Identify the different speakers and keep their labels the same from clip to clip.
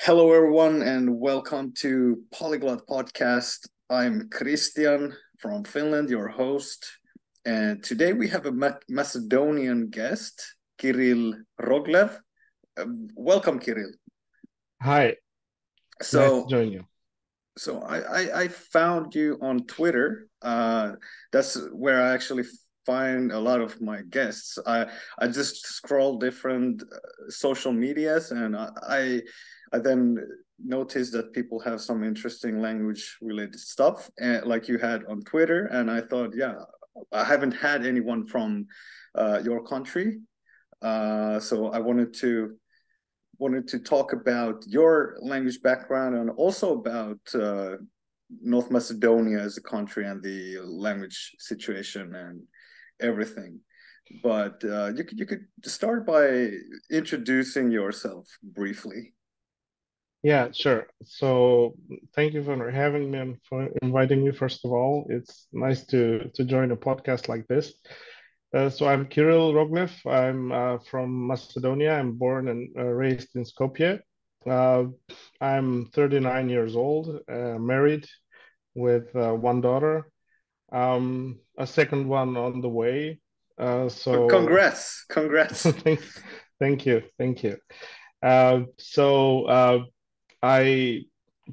Speaker 1: Hello, everyone, and welcome to Polyglot Podcast. I'm Christian from Finland, your host. And today we have a Macedonian guest, Kirill Roglev. Welcome, Kirill.
Speaker 2: Hi, nice to
Speaker 1: So,
Speaker 2: join you.
Speaker 1: I found you on Twitter. That's where I actually find a lot of my guests. I just scroll different social medias, and I then noticed that people have some interesting language related stuff, like you had on Twitter. And I thought, yeah, I haven't had anyone from your country, so I wanted to talk about your language background and also about North Macedonia as a country and the language situation and everything. But you could start by introducing yourself briefly.
Speaker 2: Yeah, sure. So thank you for having me and for inviting me, first of all. It's nice to join a podcast like this. So I'm Kirill Roglev. I'm from Macedonia. I'm born and raised in Skopje. Uh, I'm 39 years old, married with one daughter, a second one on the way. So
Speaker 1: Congrats.
Speaker 2: thank, thank you. So I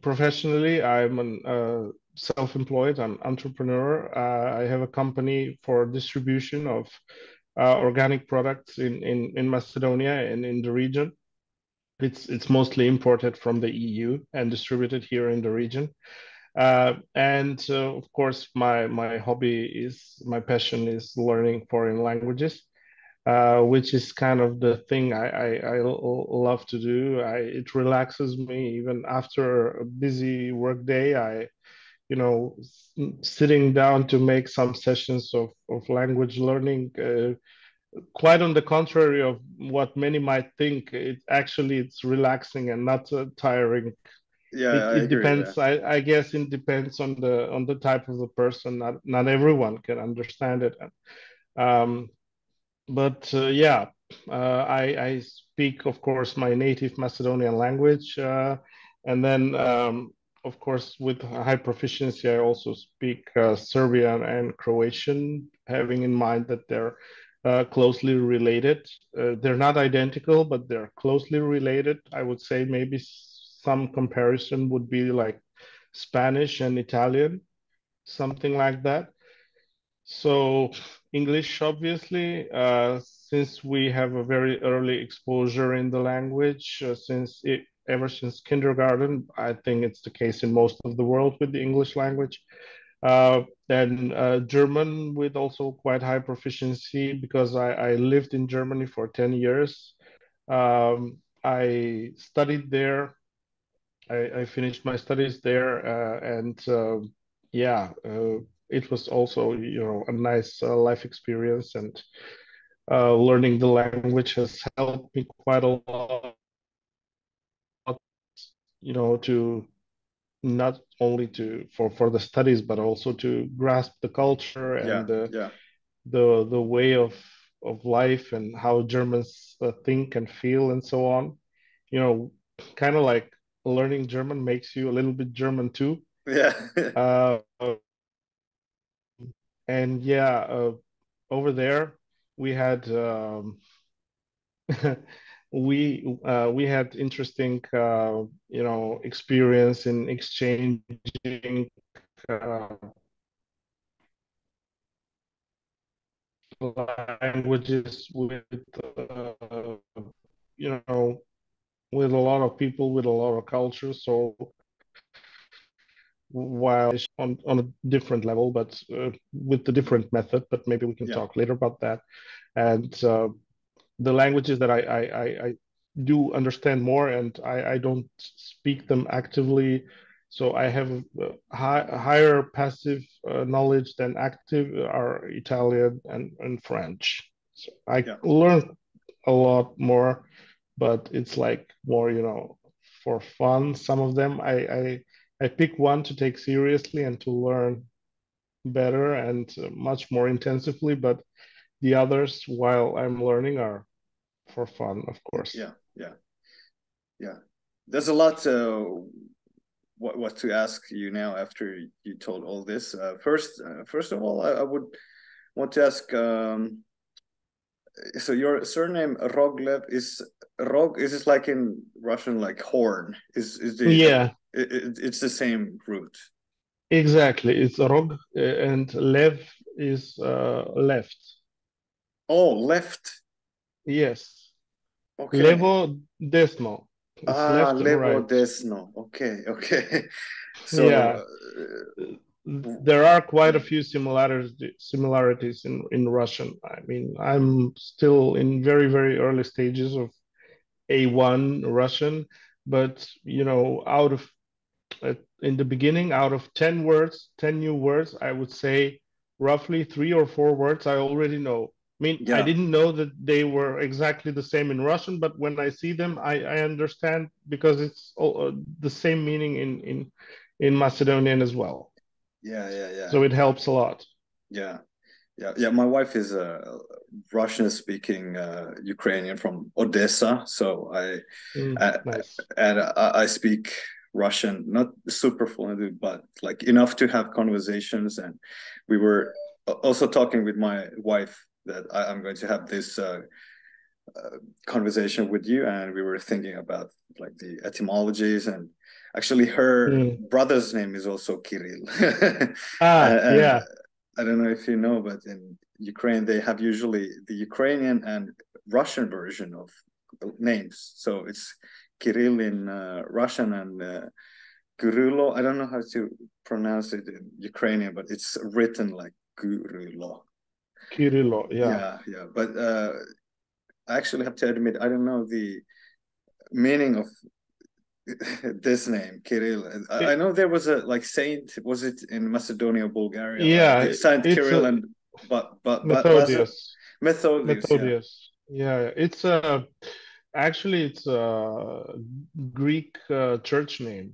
Speaker 2: professionally, I'm an self-employed. I'm entrepreneur. I have a company for distribution of organic products in Macedonia and in the region. It's mostly imported from the EU and distributed here in the region. And of course, my hobby is my passion is learning foreign languages, which is kind of the thing I love to do. It relaxes me even after a busy work day. Sitting down to make some sessions of language learning. Quite on the contrary of what many might think, it's relaxing and not tiring.
Speaker 1: Yeah, I
Speaker 2: It
Speaker 1: agree. Yeah.
Speaker 2: depends. I guess it depends on the type of the person. Not everyone can understand it. Um, but yeah, I speak, of course, my native Macedonian language, and then, of course, with high proficiency, I also speak Serbian and Croatian, having in mind that they're closely related. They're not identical, but they're closely related. I would say maybe some comparison would be like Spanish and Italian, something like that. So English, obviously, since we have a very early exposure in the language, ever since kindergarten, I think it's the case in most of the world with the English language. Then German with also quite high proficiency because I lived in Germany for 10 years. I studied there. I finished my studies there, and yeah, it was also, a nice life experience, and learning the language has helped me quite a lot, to not only to for the studies, but also to grasp the culture and
Speaker 1: Yeah, yeah.
Speaker 2: the way of life and how Germans think and feel and so on. You know, kind of like learning German makes you a little bit German too.
Speaker 1: Yeah.
Speaker 2: Uh, and yeah, over there we had we had interesting experience in exchanging uh, languages with uh, you know with a lot of people with a lot of culture. So while on a different level, but with a different method, but maybe we can
Speaker 1: Yeah.
Speaker 2: talk later about that. And the languages that I do understand more, and I don't speak them actively. So I have higher passive knowledge than active are Italian and French. So I
Speaker 1: Yeah.
Speaker 2: learn a lot more, but it's like more, for fun. Some of them I pick one to take seriously and to learn better and much more intensively, but the others, while I'm learning, are for fun, of course.
Speaker 1: Yeah. Yeah. Yeah. there's a lot to what to ask you now after you told all this. First of all, I would want to ask. So your surname Roglev is Rog. Is it like in Russian, like horn? Is
Speaker 2: Yeah,
Speaker 1: it's the same root?
Speaker 2: exactly. It's Rog, and Lev is left.
Speaker 1: Oh, left.
Speaker 2: Yes.
Speaker 1: Okay.
Speaker 2: Levo Desno. It's
Speaker 1: Ah,
Speaker 2: left and
Speaker 1: levo
Speaker 2: right.
Speaker 1: desno. Okay, okay. So,
Speaker 2: Yeah. There are quite a
Speaker 1: yeah,
Speaker 2: few similarities in Russian. I mean, I'm still in very, very early stages of A1 Russian, but out of in the beginning, out of 10 words, 10 new words, I would say roughly 3 or 4 words I already know. I mean, I
Speaker 1: yeah,
Speaker 2: didn't know that they were exactly the same in Russian, but when I see them, I understand because it's the same meaning in Macedonian as well.
Speaker 1: yeah.
Speaker 2: So it helps a lot.
Speaker 1: Yeah, yeah. My wife is a Russian-speaking Ukrainian from Odessa, so I
Speaker 2: Nice.
Speaker 1: and I speak Russian, not super fluently, but like enough to have conversations. And we were also talking with my wife that I'm going to have this conversation with you, and we were thinking about like the etymologies. And actually her
Speaker 2: Mm.
Speaker 1: brother's name is also Kirill. And
Speaker 2: Yeah.
Speaker 1: I don't know if you know, but in Ukraine they have usually the Ukrainian and Russian version of names. So it's Kirill in Russian and Gurulo. I don't know how to pronounce it in Ukrainian, but it's written like Gurulo.
Speaker 2: Kirillo. Yeah.
Speaker 1: Yeah. But I actually have to admit, I don't know the meaning of this name, Kirill. I
Speaker 2: It,
Speaker 1: know there was a like saint. Was it in Macedonia, Bulgaria?
Speaker 2: yeah.
Speaker 1: Saint
Speaker 2: It's
Speaker 1: Kirill
Speaker 2: a
Speaker 1: and but
Speaker 2: Methodius.
Speaker 1: Methodius. Yeah.
Speaker 2: Methodius. Yeah. It's actually it's a Greek church name.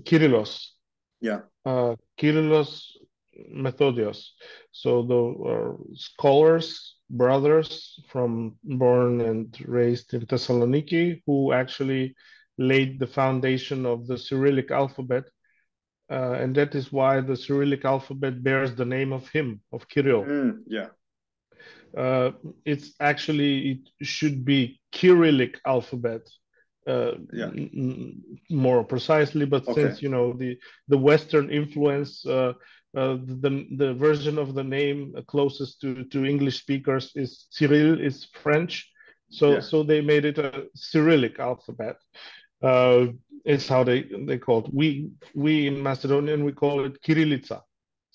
Speaker 2: Kyrillos.
Speaker 1: Yeah.
Speaker 2: Kyrillos Methodios. So the scholars, brothers from born and raised in Thessaloniki, who actually laid the foundation of the Cyrillic alphabet, and that is why the Cyrillic alphabet bears the name of him, of Kirill.
Speaker 1: Yeah.
Speaker 2: Uh, it should be Cyrillic alphabet,
Speaker 1: Yeah.
Speaker 2: more precisely. But
Speaker 1: Okay.
Speaker 2: since the Western influence, the version of the name closest to English speakers is Cyril, is French, so
Speaker 1: Yeah.
Speaker 2: so they made it a Cyrillic alphabet. Uh, it's how they call it. We in Macedonian we call it Kirilica,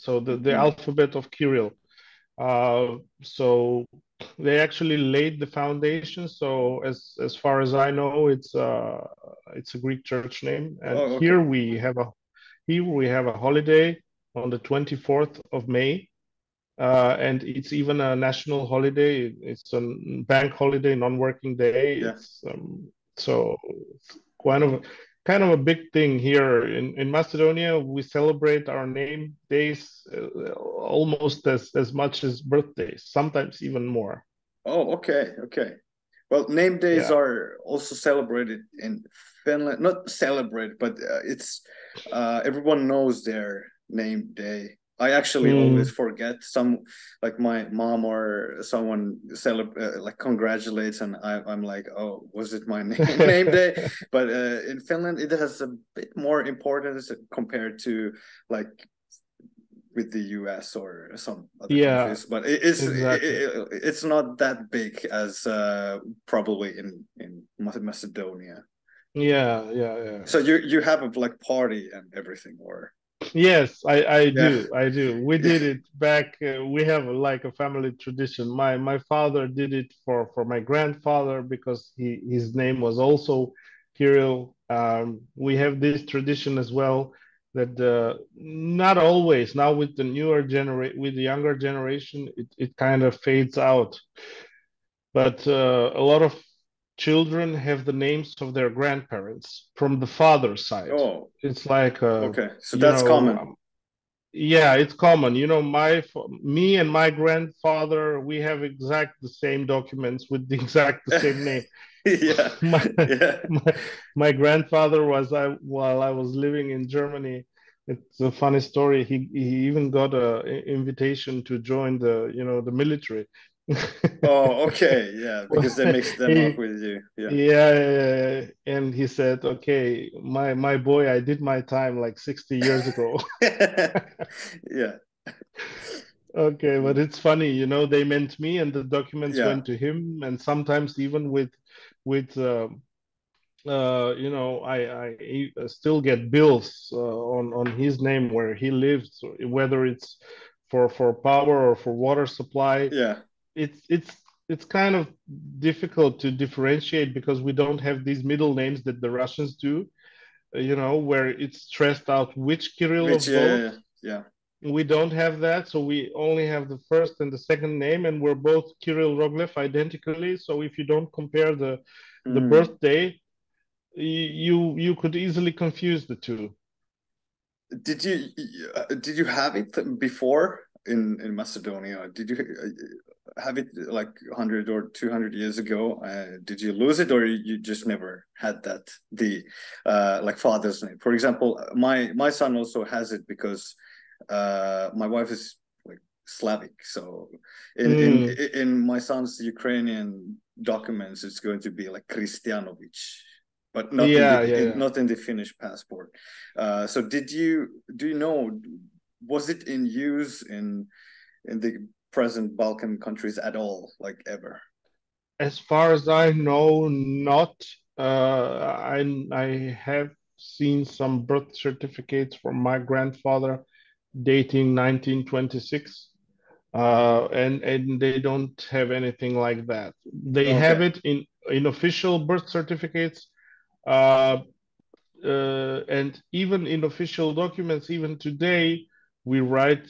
Speaker 2: so the
Speaker 1: Mhm.
Speaker 2: alphabet of Kirill. So they actually laid the foundation. So as far as I know, it's a Greek church name. And
Speaker 1: Oh, okay.
Speaker 2: here we have a holiday on the 24th of May. And it's even a national holiday. It's a bank holiday, non-working day.
Speaker 1: Yeah.
Speaker 2: So it's kind of a big thing here in Macedonia. We celebrate our name days almost as much as birthdays, sometimes even more.
Speaker 1: Oh, okay. Okay. Well, name days
Speaker 2: Yeah.
Speaker 1: are also celebrated in Finland. Not celebrated, but it's everyone knows their name day. I actually always
Speaker 2: Mm,
Speaker 1: forget some, like my mom or someone like congratulates, and I'm like, oh, was it my name day? But in Finland, it has a bit more importance compared to like with the US or some other
Speaker 2: yeah,
Speaker 1: countries, but
Speaker 2: exactly.
Speaker 1: it's not that big as probably in Macedonia.
Speaker 2: Yeah.
Speaker 1: So you have a like party and everything, or
Speaker 2: Yes, I
Speaker 1: yeah,
Speaker 2: do. I do. We
Speaker 1: yeah,
Speaker 2: did it back. We have like a family tradition. My father did it for my grandfather because his name was also Kirill. We have this tradition as well that not always now with the younger generation, it kind of fades out. But a lot of children have the names of their grandparents from the father side.
Speaker 1: oh,
Speaker 2: It's like
Speaker 1: okay, so
Speaker 2: you
Speaker 1: that's
Speaker 2: know
Speaker 1: common.
Speaker 2: yeah, it's common. Me and my grandfather, we have exact the same documents with the exact the same name.
Speaker 1: Yeah,
Speaker 2: My
Speaker 1: yeah.
Speaker 2: my my grandfather was I while I was living in Germany. It's a funny story. He even got a invitation to join the military.
Speaker 1: Oh, okay, yeah, because they mixed them up
Speaker 2: He,
Speaker 1: with you. Yeah.
Speaker 2: yeah, and he said, "Okay, my boy, I did my time like 60 years ago."
Speaker 1: Yeah.
Speaker 2: Okay, but it's funny, they meant me, and the documents
Speaker 1: Yeah.
Speaker 2: went to him, and sometimes even with I still get bills on his name where he lives, whether it's for power or for water supply.
Speaker 1: Yeah.
Speaker 2: It's kind of difficult to differentiate because we don't have these middle names that the Russians do, where it's stressed out which Kirill
Speaker 1: Which,
Speaker 2: of
Speaker 1: yeah,
Speaker 2: both.
Speaker 1: yeah, yeah.
Speaker 2: We don't have that, so we only have the first and the second name, and we're both Kirill Roglev identically. So if you don't compare the
Speaker 1: Mm.
Speaker 2: birthday, you could easily confuse the two.
Speaker 1: Did you have it before in Macedonia? Did you have it like 100 or 200 years ago? Did you lose it, or you just never had that the like father's name? For example, my son also has it because my wife is like Slavic, so in in
Speaker 2: Mm,
Speaker 1: in my son's Ukrainian documents, it's going to be like Kristianovich, but not in
Speaker 2: yeah,
Speaker 1: the
Speaker 2: yeah,
Speaker 1: in,
Speaker 2: yeah.
Speaker 1: not in the Finnish passport. So do you know, was it in use in the present Balkan countries at all, like ever?
Speaker 2: As far as I know, not. I have seen some birth certificates from my grandfather dating 1926, and they don't have anything like that. They have
Speaker 1: Okay.
Speaker 2: it in official birth certificates, uh, and even in official documents. Even today, we write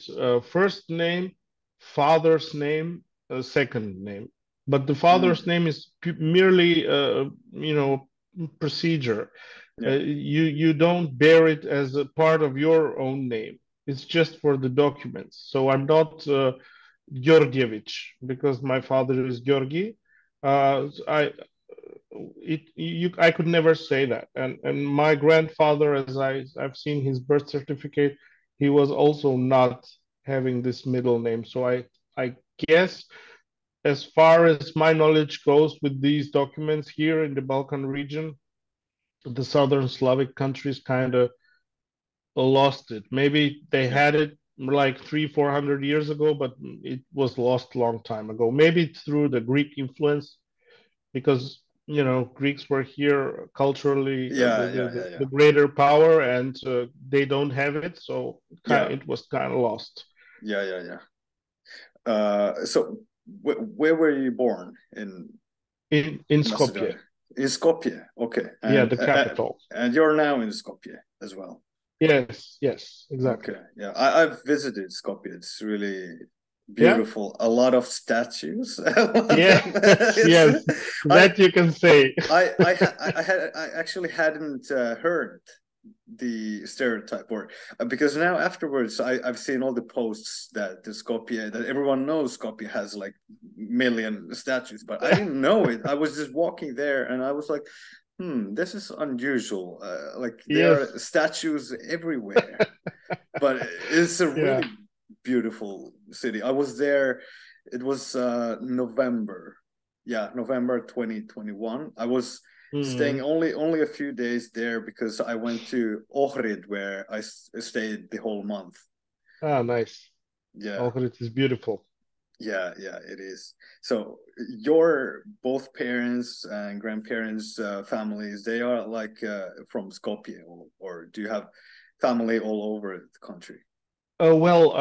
Speaker 2: first name, father's name, second name, but the
Speaker 1: Mm,
Speaker 2: father's name is merely procedure.
Speaker 1: yeah.
Speaker 2: You don't bear it as a part of your own name. It's just for the documents. So I'm not Georgievich because my father is Georgi. I could never say that. And my grandfather, as I've seen his birth certificate, he was also not having this middle name. So I guess as far as my knowledge goes with these documents here in the Balkan region, the southern Slavic countries kind of lost it. Maybe they
Speaker 1: Yeah.
Speaker 2: had it like 300-400 years ago, but it was lost long time ago. Maybe through the Greek influence, because Greeks were here culturally,
Speaker 1: Yeah, yeah, yeah, yeah.
Speaker 2: the greater power, and they don't have it, so
Speaker 1: Yeah.
Speaker 2: it was kind of lost.
Speaker 1: Yeah, yeah, yeah. So where were you born
Speaker 2: In
Speaker 1: in
Speaker 2: Skopje,
Speaker 1: Macedonia? In Skopje. Okay.
Speaker 2: yeah,
Speaker 1: And
Speaker 2: the capital.
Speaker 1: and you're now in Skopje as well.
Speaker 2: Yes, yes,
Speaker 1: Okay.
Speaker 2: exactly.
Speaker 1: Yeah. I've visited Skopje. It's really
Speaker 2: Yeah,
Speaker 1: beautiful. A lot of statues.
Speaker 2: yes,
Speaker 1: It's
Speaker 2: yes,
Speaker 1: I
Speaker 2: that you can say.
Speaker 1: I actually hadn't heard the stereotype, or because now afterwards I've seen all the posts that the Skopje, that everyone knows Skopje has like million statues, but I didn't know it. I was just walking there and I was like, this is unusual. Like there
Speaker 2: Yes,
Speaker 1: are statues everywhere, but it's a
Speaker 2: yeah.
Speaker 1: really beautiful city. I was there. It was November, yeah, November 2021. I was staying
Speaker 2: Mhm.
Speaker 1: only a few days there because I went to Ohrid where I stayed the whole month.
Speaker 2: Ah, nice.
Speaker 1: Yeah,
Speaker 2: Ohrid is beautiful.
Speaker 1: yeah, yeah, it is. So your both parents and grandparents families, they are like from Skopje, or do you have family all over the country?
Speaker 2: Well,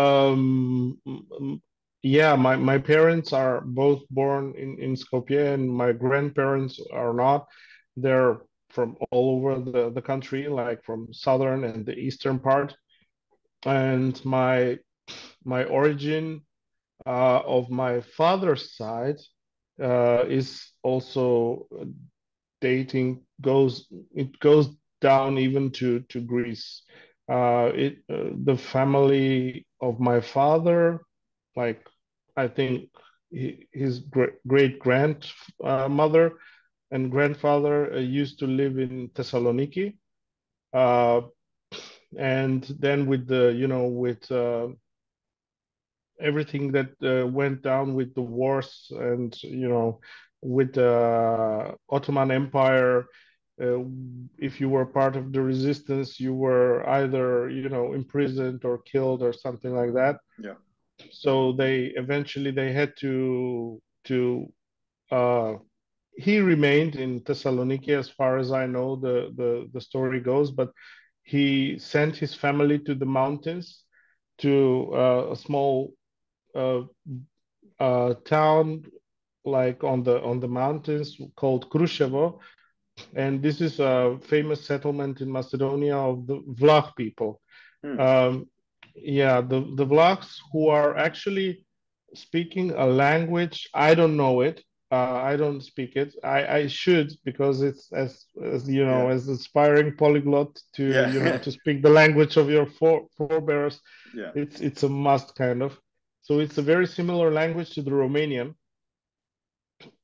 Speaker 2: yeah, my parents are both born in Skopje, and my grandparents are not. They're from all over the country, like from southern and the eastern part. And my origin of my father's side is also dating goes it goes down even to Greece. The family of my father, like I think his great grandmother, and grandfather used to live in Thessaloniki. Uh, and then with the, with everything that went down with the wars and, with the Ottoman Empire, uh, if you were part of the resistance, you were either, imprisoned or killed or something like that.
Speaker 1: Yeah.
Speaker 2: So they had to uh, he remained in Thessaloniki, as far as I know, the story goes, but he sent his family to the mountains, to a small uh, town like on the mountains called Kruševo, and this is a famous settlement in Macedonia of the Vlah people.
Speaker 1: Hmm.
Speaker 2: Yeah, the Vlachs, who are actually speaking a language. I don't know it. I don't speak it. I should, because it's as
Speaker 1: Yeah.
Speaker 2: as aspiring polyglot to
Speaker 1: Yeah.
Speaker 2: to speak the language of your forebears.
Speaker 1: Yeah.
Speaker 2: It's a must, kind of. So it's a very similar language to the Romanian,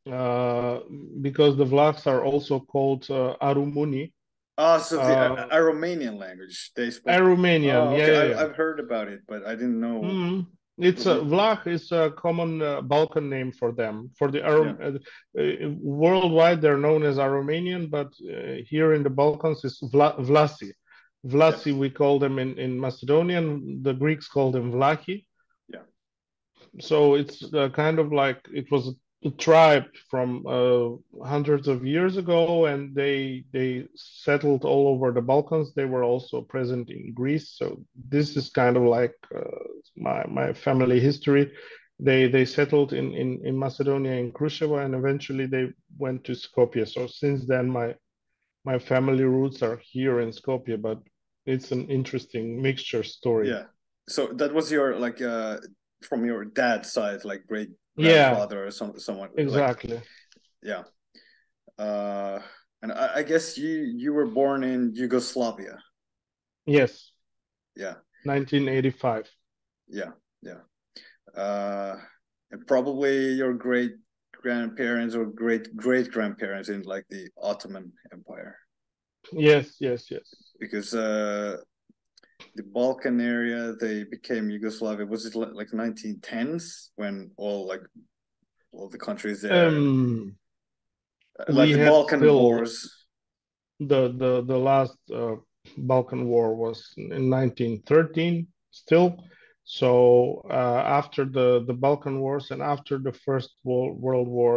Speaker 2: uh, because the Vlachs are also called Arumuni.
Speaker 1: Oh, so the
Speaker 2: Uh,
Speaker 1: a Romanian language they spoke.
Speaker 2: Aromanian,
Speaker 1: Oh,
Speaker 2: yeah,
Speaker 1: okay.
Speaker 2: yeah, yeah.
Speaker 1: I've heard about it, but I didn't know.
Speaker 2: Mm. It's a
Speaker 1: Mhm.
Speaker 2: Vlach is a common Balkan name for them. For the
Speaker 1: Yeah.
Speaker 2: worldwide, they're known as Aromanian, but here in the Balkans, it's Vlasi.
Speaker 1: Yeah.
Speaker 2: Vlasi, we call them in Macedonian. The Greeks call them Vlachi.
Speaker 1: Yeah.
Speaker 2: So it's kind of like it was a tribe from hundreds of years ago, and they settled all over the Balkans. They were also present in Greece. So this is kind of like my family history. They settled in Macedonia, in Kruševo, and eventually they went to Skopje. So since then, my family roots are here in Skopje, but it's an interesting mixture story.
Speaker 1: Yeah. So that was your like from your dad's side, like great
Speaker 2: Yeah,
Speaker 1: grandfather or someone like
Speaker 2: exactly.
Speaker 1: yeah. Uh, and I guess you were born in Yugoslavia.
Speaker 2: Yes.
Speaker 1: Yeah.
Speaker 2: 1985.
Speaker 1: Yeah. Yeah. Uh, and probably your great grandparents or great great grandparents in like the Ottoman Empire,
Speaker 2: Yes, yes, yes.
Speaker 1: because the Balkan area they became Yugoslavia. Was it like 1910s when all the countries there,
Speaker 2: Um,
Speaker 1: like
Speaker 2: we
Speaker 1: the
Speaker 2: had
Speaker 1: Balkan
Speaker 2: still
Speaker 1: Wars?
Speaker 2: the last Balkan War was in 1913 still. So after the Balkan Wars and after the First World War,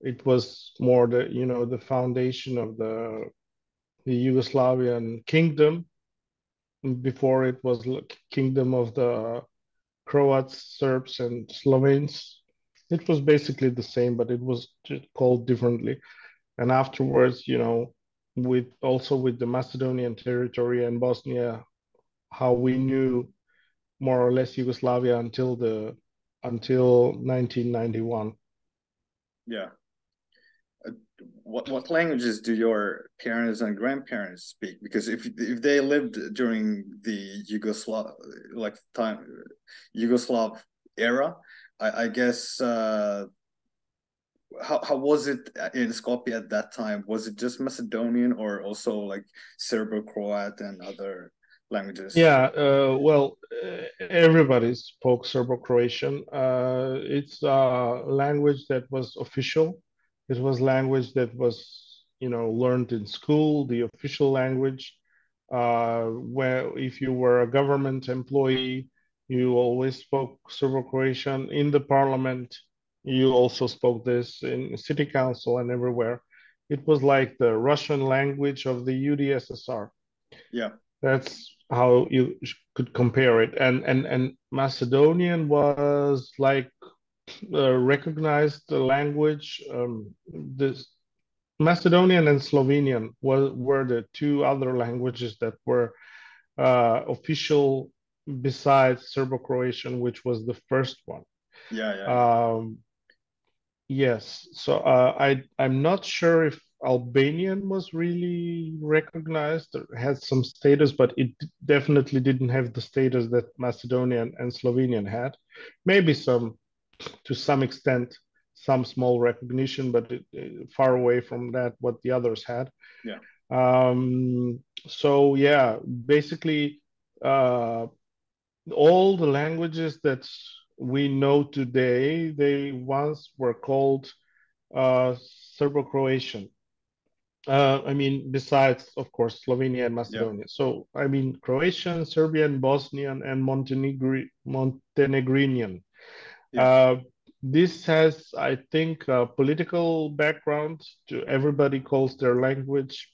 Speaker 2: it was more the foundation of the Yugoslavian kingdom. Before it was kingdom of the Croats, Serbs, and Slovenes. It was basically the same, but it was just called differently. And afterwards, with the Macedonian territory and Bosnia, how we knew more or less Yugoslavia until 1991.
Speaker 1: Yeah. Uh, what languages do your parents and grandparents speak? Because if they lived during the Yugoslav era, I guess how was it in Skopje at that time? Was it just Macedonian or also like Serbo-Croat and other languages?
Speaker 2: Yeah, well, everybody spoke Serbo-Croatian. It's a language that was official. It was language that was, learned in school, the official language. Where if you were a government employee, you always spoke Serbo-Croatian. In the parliament, you also spoke this in city council and everywhere. It was like the Russian language of the UdSSR.
Speaker 1: Yeah,
Speaker 2: That's how you could compare it. And Macedonian was like a recognized language. This Macedonian and Slovenian were the two other languages that were official besides Serbo-Croatian, which was the first one.
Speaker 1: yeah, yeah, yeah.
Speaker 2: Um, Yes. So I'm not sure if Albanian was really recognized or had some status, but it definitely didn't have the status that Macedonian and Slovenian had. Maybe to some extent, some small recognition, but far away from that what the others had.
Speaker 1: Yeah.
Speaker 2: So yeah, basically, uh, all the languages that we know today, they once were called Serbo-Croatian. I mean, besides, of course, Slovenia and
Speaker 1: Yeah.
Speaker 2: Macedonia. So, I mean, Croatian, Serbian, Bosnian, and Montenegrinian.
Speaker 1: Yeah.
Speaker 2: Uh, this has, I think, a political background. To everybody calls their language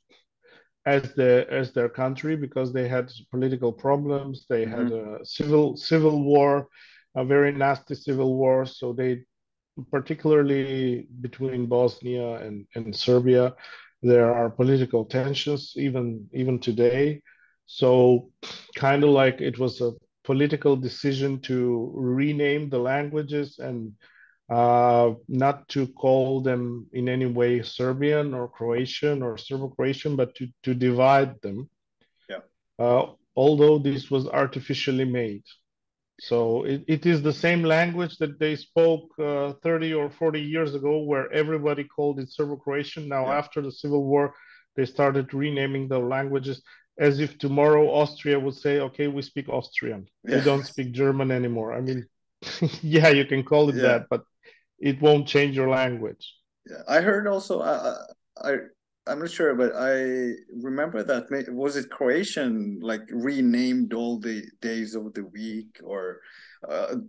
Speaker 2: as their country because they had political problems. They had
Speaker 1: Hmm.
Speaker 2: a civil war, a very nasty civil war. So they, particularly between Bosnia and Serbia, there are political tensions even today. So kind of like it was a political decision to rename the languages and not to call them in any way Serbian or Croatian or Serbo-Croatian, but to divide them,
Speaker 1: Yeah.
Speaker 2: although this was artificially made. So it is the same language that they spoke 30 or 40 years ago, where everybody called it Serbo-Croatian. Now,
Speaker 1: Yeah.
Speaker 2: after the Civil War, they started renaming the languages as if tomorrow Austria would say, okay, we speak Austrian. We
Speaker 1: Yeah.
Speaker 2: don't speak German anymore. I mean, yeah, you can call it
Speaker 1: Yeah.
Speaker 2: that, but it won't change your language.
Speaker 1: Yeah. I heard also. I I'm not sure, but I remember that. Was it Croatian like renamed all the days of the week, or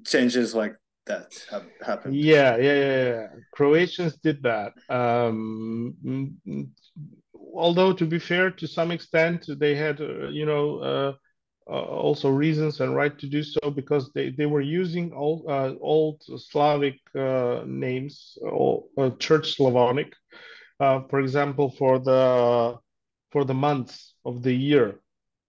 Speaker 1: changes like that have happened?
Speaker 2: Yeah. Croatians did that. Although to be fair, to some extent, they had, also reasons and right to do so because they were using old Slavic names, Church Slavonic, for example, for the months of the year.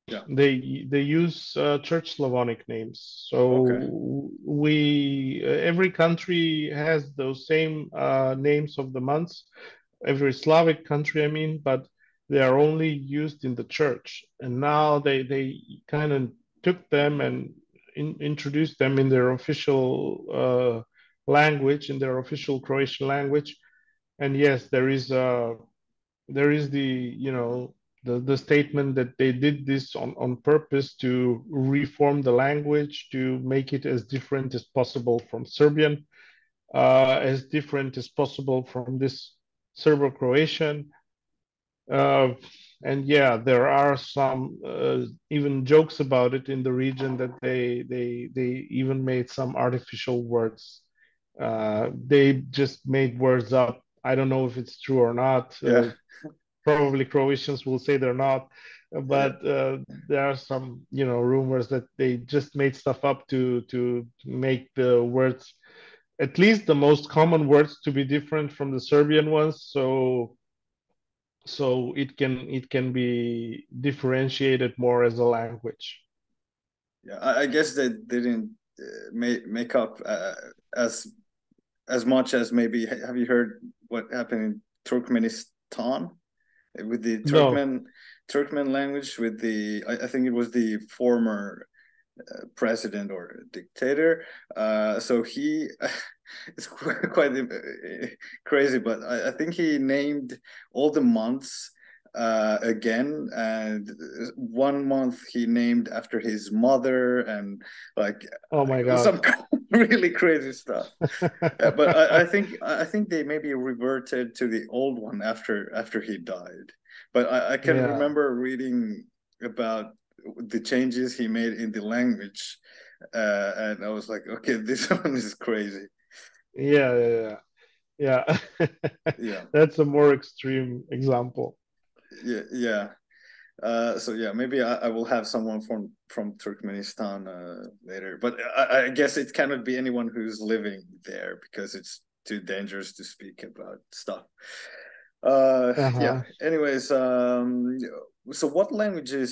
Speaker 1: Yeah.
Speaker 2: They use Church Slavonic names.
Speaker 1: Okay.
Speaker 2: So we every country has those same names of the months. Every Slavic country, I mean, but they are only used in the church. And now they kind of took them and introduced them in their official language, in their official Croatian language. And yes, there is the statement that they did this on purpose to reform the language to make it as different as possible from Serbian, as different as possible from this Serbo-Croatian. Uh, and yeah, there are some even jokes about it in the region that they even made some artificial words. They just made words up. I don't know if it's true or not.
Speaker 1: Yeah.
Speaker 2: Probably Croatians will say they're not,
Speaker 1: Yeah.
Speaker 2: but there are some, rumors that they just made stuff up to make the words, at least the most common words, to be different from the Serbian ones. So it can be differentiated more as a language.
Speaker 1: Yeah. I guess they didn't make up as as much as maybe. Have you heard what happened in Turkmenistan with the
Speaker 2: No.
Speaker 1: Turkmen language with the I think it was the former president or dictator. So he it's quite crazy, but I think he named all the months again, and 1 month he named after his mother, and like
Speaker 2: Oh my God.
Speaker 1: some really crazy stuff. Yeah, but I think they maybe reverted to the old one after he died. But I can
Speaker 2: Yeah.
Speaker 1: remember reading about the changes he made in the language, and I was like, okay, this one is crazy.
Speaker 2: Yeah.
Speaker 1: Yeah,
Speaker 2: That's a more extreme example.
Speaker 1: yeah, yeah. So yeah, maybe I will have someone from Turkmenistan later, but I guess it cannot be anyone who's living there because it's too dangerous to speak about stuff. Yeah.
Speaker 2: Uh-huh.
Speaker 1: Anyways, so what languages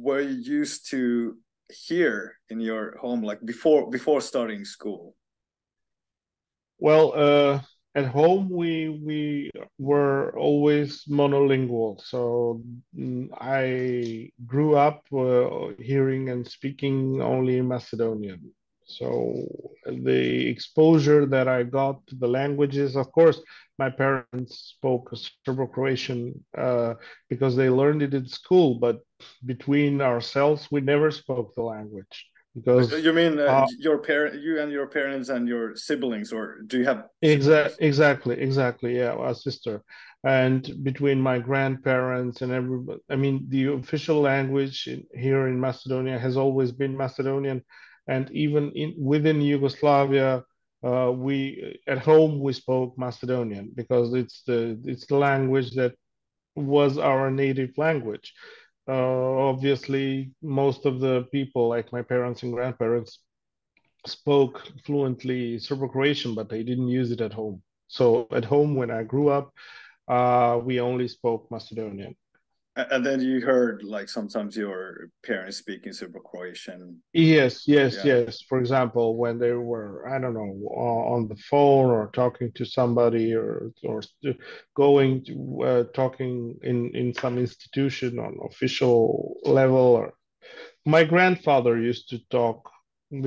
Speaker 1: were you used to hear in your home, like before starting school?
Speaker 2: Well, at home we were always monolingual, so I grew up hearing and speaking only Macedonian. So the exposure that I got to the languages, of course, my parents spoke Serbo-Croatian because they learned it in school, but between ourselves, we never spoke the language because
Speaker 1: You mean
Speaker 2: uh,
Speaker 1: your parent, you and your parents and your siblings, or do you have siblings?
Speaker 2: exactly, yeah, a sister. And between my grandparents and everybody, I mean, the official language here in Macedonia has always been Macedonian, and even within Yugoslavia, we at home we spoke Macedonian because it's the language that was our native language. Obviously, most of the people, like my parents and grandparents, spoke fluently Serbo-Croatian, but they didn't use it at home. So at home, when I grew up, we only spoke Macedonian.
Speaker 1: And then you heard like sometimes your parents speaking Serbo-Croatian. Yeah.
Speaker 2: Yes. For example, when they were, I don't know, on the phone or talking to somebody or going to talking in some institution on official level. Or my grandfather used to talk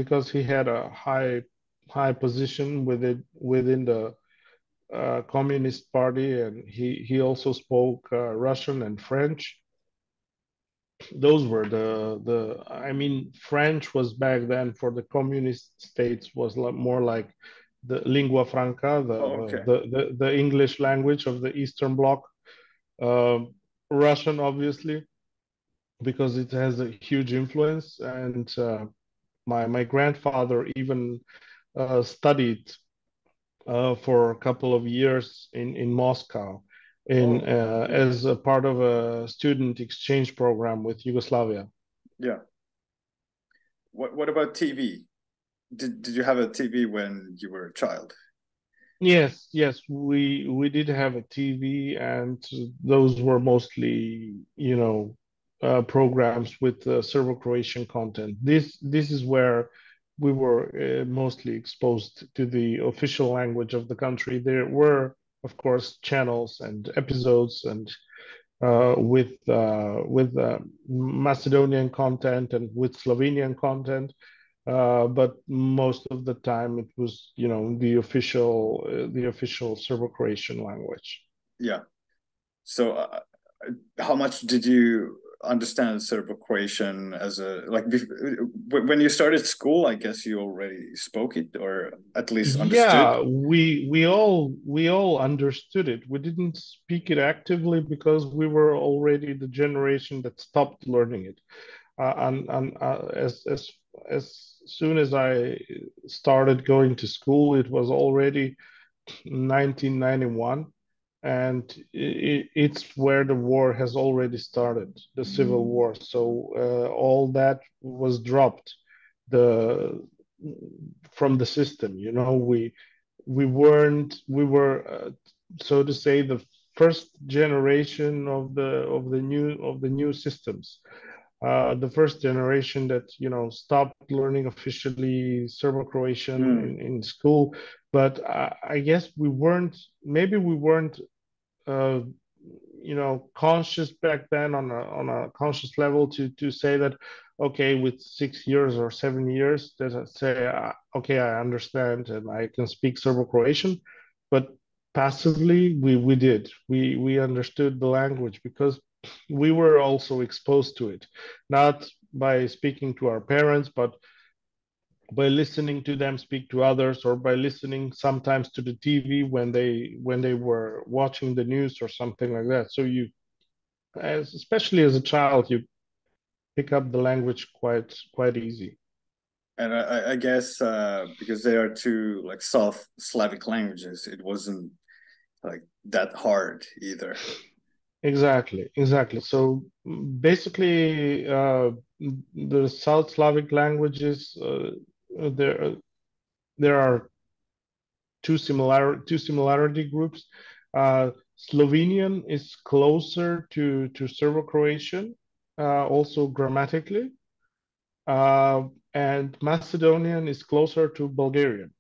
Speaker 2: because he had a high position within the Communist Party, and he also spoke Russian and French. Those were the I mean, French was back then for the communist states was more like the lingua franca,
Speaker 1: Oh, okay.
Speaker 2: the English language of the Eastern Bloc. Um Russian, obviously, because it has a huge influence, and my grandfather even studied for a couple of years in Moscow in
Speaker 1: Oh, yeah.
Speaker 2: as a part of a student exchange program with Yugoslavia.
Speaker 1: Yeah. What about TV? Did you have a TV when you were a child?
Speaker 2: Yes, we did have a TV, and those were mostly, programs with Serbo-Croatian content. This is where we were mostly exposed to the official language of the country. There were, of course, channels and episodes and with Macedonian content and with Slovenian content. But most of the time it was, the official Serbo-Croatian language.
Speaker 1: Yeah. So, how much did you understand Serbo-Croatian as a like when you started school? I guess you already spoke it, or at least understood.
Speaker 2: Yeah, we all understood it. We didn't speak it actively because we were already the generation that stopped learning it. And as soon as I started going to school, it was already 1991, and it's where the war has already started, the civil war. So all that was dropped the from the system. We were so to say the first generation of the new systems, the first generation that stopped learning officially Serbo-Croatian
Speaker 1: Mm,
Speaker 2: in school. But I guess we weren't uh, conscious back then on a conscious level to say that, okay, with 6 years or 7 years, that I say, okay, I understand and I can speak Serbo-Croatian. But passively, we understood the language because we were also exposed to it, not by speaking to our parents, but by listening to them speak to others, or by listening sometimes to the TV when they were watching the news or something like that. So especially as a child, you pick up the language quite easy.
Speaker 1: and I guess because they are two like South Slavic languages, it wasn't like that hard either.
Speaker 2: Exactly. So basically, the South Slavic languages, there are two similarity groups. Slovenian is closer to Serbo-Croatian, also grammatically, and Macedonian is closer to Bulgarian,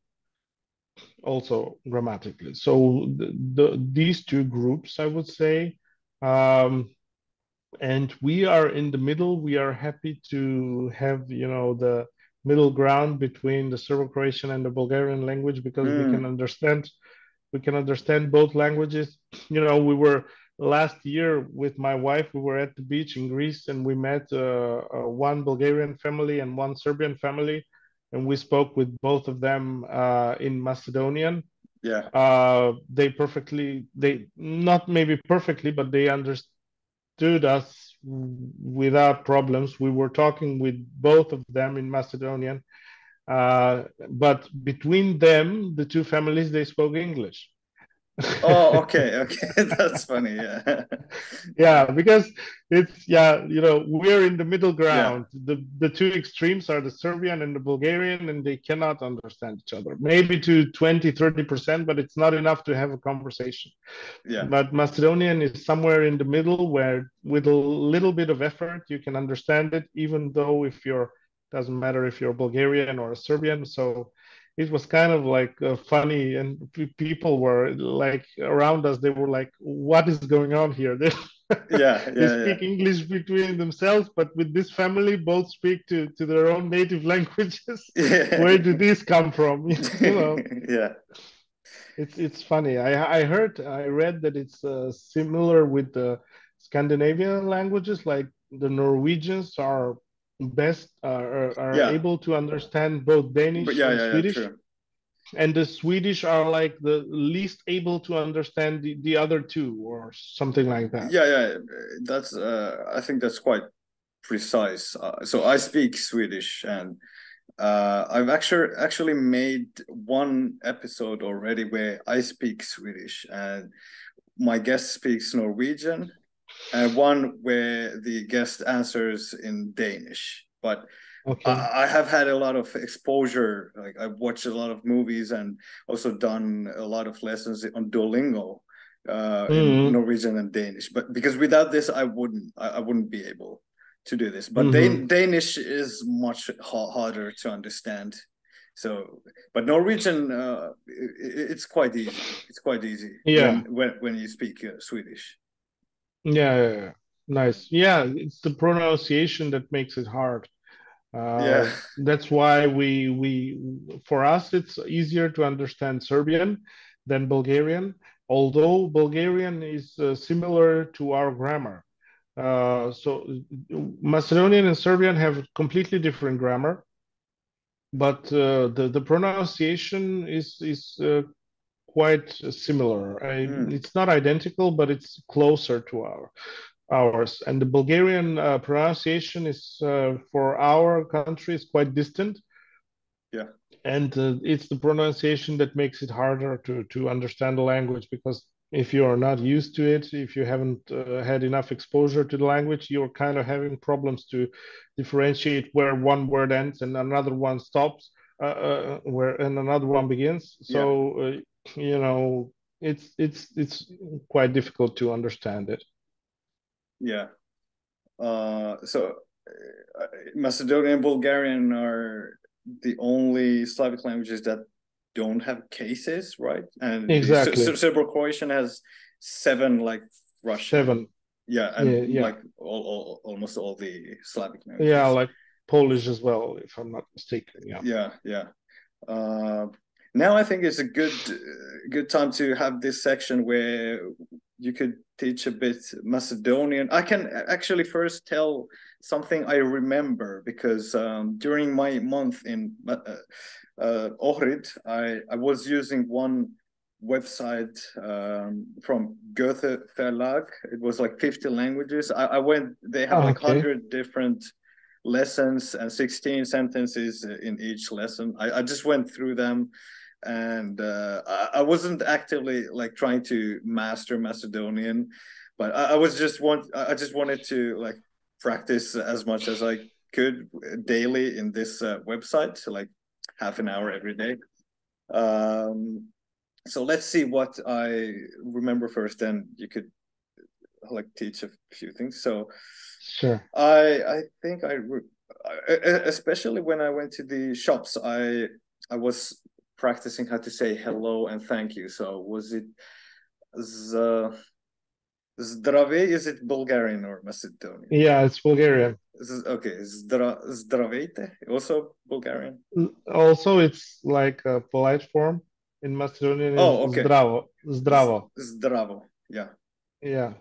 Speaker 2: also grammatically. So these two groups, I would say, um, and we are in the middle. We are happy to have, the middle ground between the Serbo-Croatian and the Bulgarian language because
Speaker 1: Mm,
Speaker 2: we can understand both languages. You know, we were last year with my wife, we were at the beach in Greece and we met one Bulgarian family and one Serbian family, and we spoke with both of them in Macedonian.
Speaker 1: yeah.
Speaker 2: They not maybe perfectly, but they understood us without problems. We were talking with both of them in Macedonian, but between them, the two families, they spoke English.
Speaker 1: Oh, okay, okay. That's funny. Yeah.
Speaker 2: Yeah, because it's yeah, you know, we're in the middle
Speaker 1: Yeah,
Speaker 2: ground. The two extremes are the Serbian and the Bulgarian, and they cannot understand each other. Maybe to 20-30%, but it's not enough to have a conversation.
Speaker 1: yeah,
Speaker 2: But Macedonian is somewhere in the middle where with a little bit of effort you can understand it, even though if you're doesn't matter if you're Bulgarian or a Serbian. So it was kind of like funny, and people were like around us. They were like, "What is going on here?"
Speaker 1: yeah,
Speaker 2: They
Speaker 1: yeah, yeah.
Speaker 2: speak English between themselves, but with this family, both speak to their own native languages. Where
Speaker 1: Yeah.
Speaker 2: did this come from? You know,
Speaker 1: Yeah.
Speaker 2: it's funny. I read that it's similar with the Scandinavian languages, like the Norwegians are are
Speaker 1: Yeah.
Speaker 2: able to understand both
Speaker 1: But
Speaker 2: Danish
Speaker 1: yeah,
Speaker 2: and
Speaker 1: yeah, yeah,
Speaker 2: Swedish,
Speaker 1: true.
Speaker 2: and the Swedish are like the least able to understand the other two or something like that.
Speaker 1: Yeah, yeah. That's I think that's quite precise. So I speak Swedish, and I've actually made one episode already where I speak Swedish and my guest speaks Norwegian, and one where the guest answers in Danish. But
Speaker 2: Okay.
Speaker 1: I have had a lot of exposure. Like I've watched a lot of movies and also done a lot of lessons on Duolingo in
Speaker 2: Mm-hmm.
Speaker 1: Norwegian and Danish. But because without this, I wouldn't be able to do this. But
Speaker 2: Mm-hmm.
Speaker 1: Danish is much harder to understand. So, but Norwegian, it's quite easy. It's quite easy
Speaker 2: Yeah.
Speaker 1: when you speak Swedish.
Speaker 2: Yeah. Yeah, yeah. Nice. Yeah, it's the pronunciation that makes it hard.
Speaker 1: Yeah,
Speaker 2: That's why we for us it's easier to understand Serbian than Bulgarian, although Bulgarian is similar to our grammar. So Macedonian and Serbian have completely different grammar, but the pronunciation is quite similar.
Speaker 1: mm,
Speaker 2: It's not identical, but it's closer to ours. And the Bulgarian pronunciation is for our country is quite distant,
Speaker 1: yeah,
Speaker 2: and it's the pronunciation that makes it harder to understand the language because if you are not used to it, if you haven't had enough exposure to the language, you're kind of having problems to differentiate where one word ends and another one stops, where and another one begins.
Speaker 1: yeah,
Speaker 2: So you know, it's quite difficult to understand it.
Speaker 1: yeah. So Macedonian and Bulgarian are the only Slavic languages that don't have cases, right? And the
Speaker 2: Exactly.
Speaker 1: Serbo-Croatian has seven, like Russian.
Speaker 2: Seven.
Speaker 1: Yeah,
Speaker 2: Yeah,
Speaker 1: and
Speaker 2: yeah.
Speaker 1: like almost all the Slavic
Speaker 2: Yeah,
Speaker 1: languages.
Speaker 2: like Polish as well, if I'm not mistaken. Yeah.
Speaker 1: Yeah, yeah. Uh, Now I think it's a good time to have this section where you could teach a bit Macedonian. I can actually first tell something I remember because during my month in Ohrid, I was using one website from Goethe Verlag. It was like 50 languages. I went. They have like
Speaker 2: Okay.
Speaker 1: 100 different lessons and 16 sentences in each lesson. I just went through them, and I wasn't actively like trying to master Macedonian, but I just wanted to like practice as much as I could daily in this website, so like half an hour every day. Um, so let's see what I remember first, then you could like teach a few things. So
Speaker 2: Sure.
Speaker 1: I think especially when I went to the shops, I was practicing how to say hello and thank you. So was it z Zdrave? Is it Bulgarian or Macedonian?
Speaker 2: Yeah, it's Bulgarian.
Speaker 1: Okay, Zdravete, also Bulgarian.
Speaker 2: Also, it's like a polite form. In Macedonian is
Speaker 1: Oh, okay.
Speaker 2: zdravo, zdravo.
Speaker 1: Zdravo. Yeah.
Speaker 2: Yeah.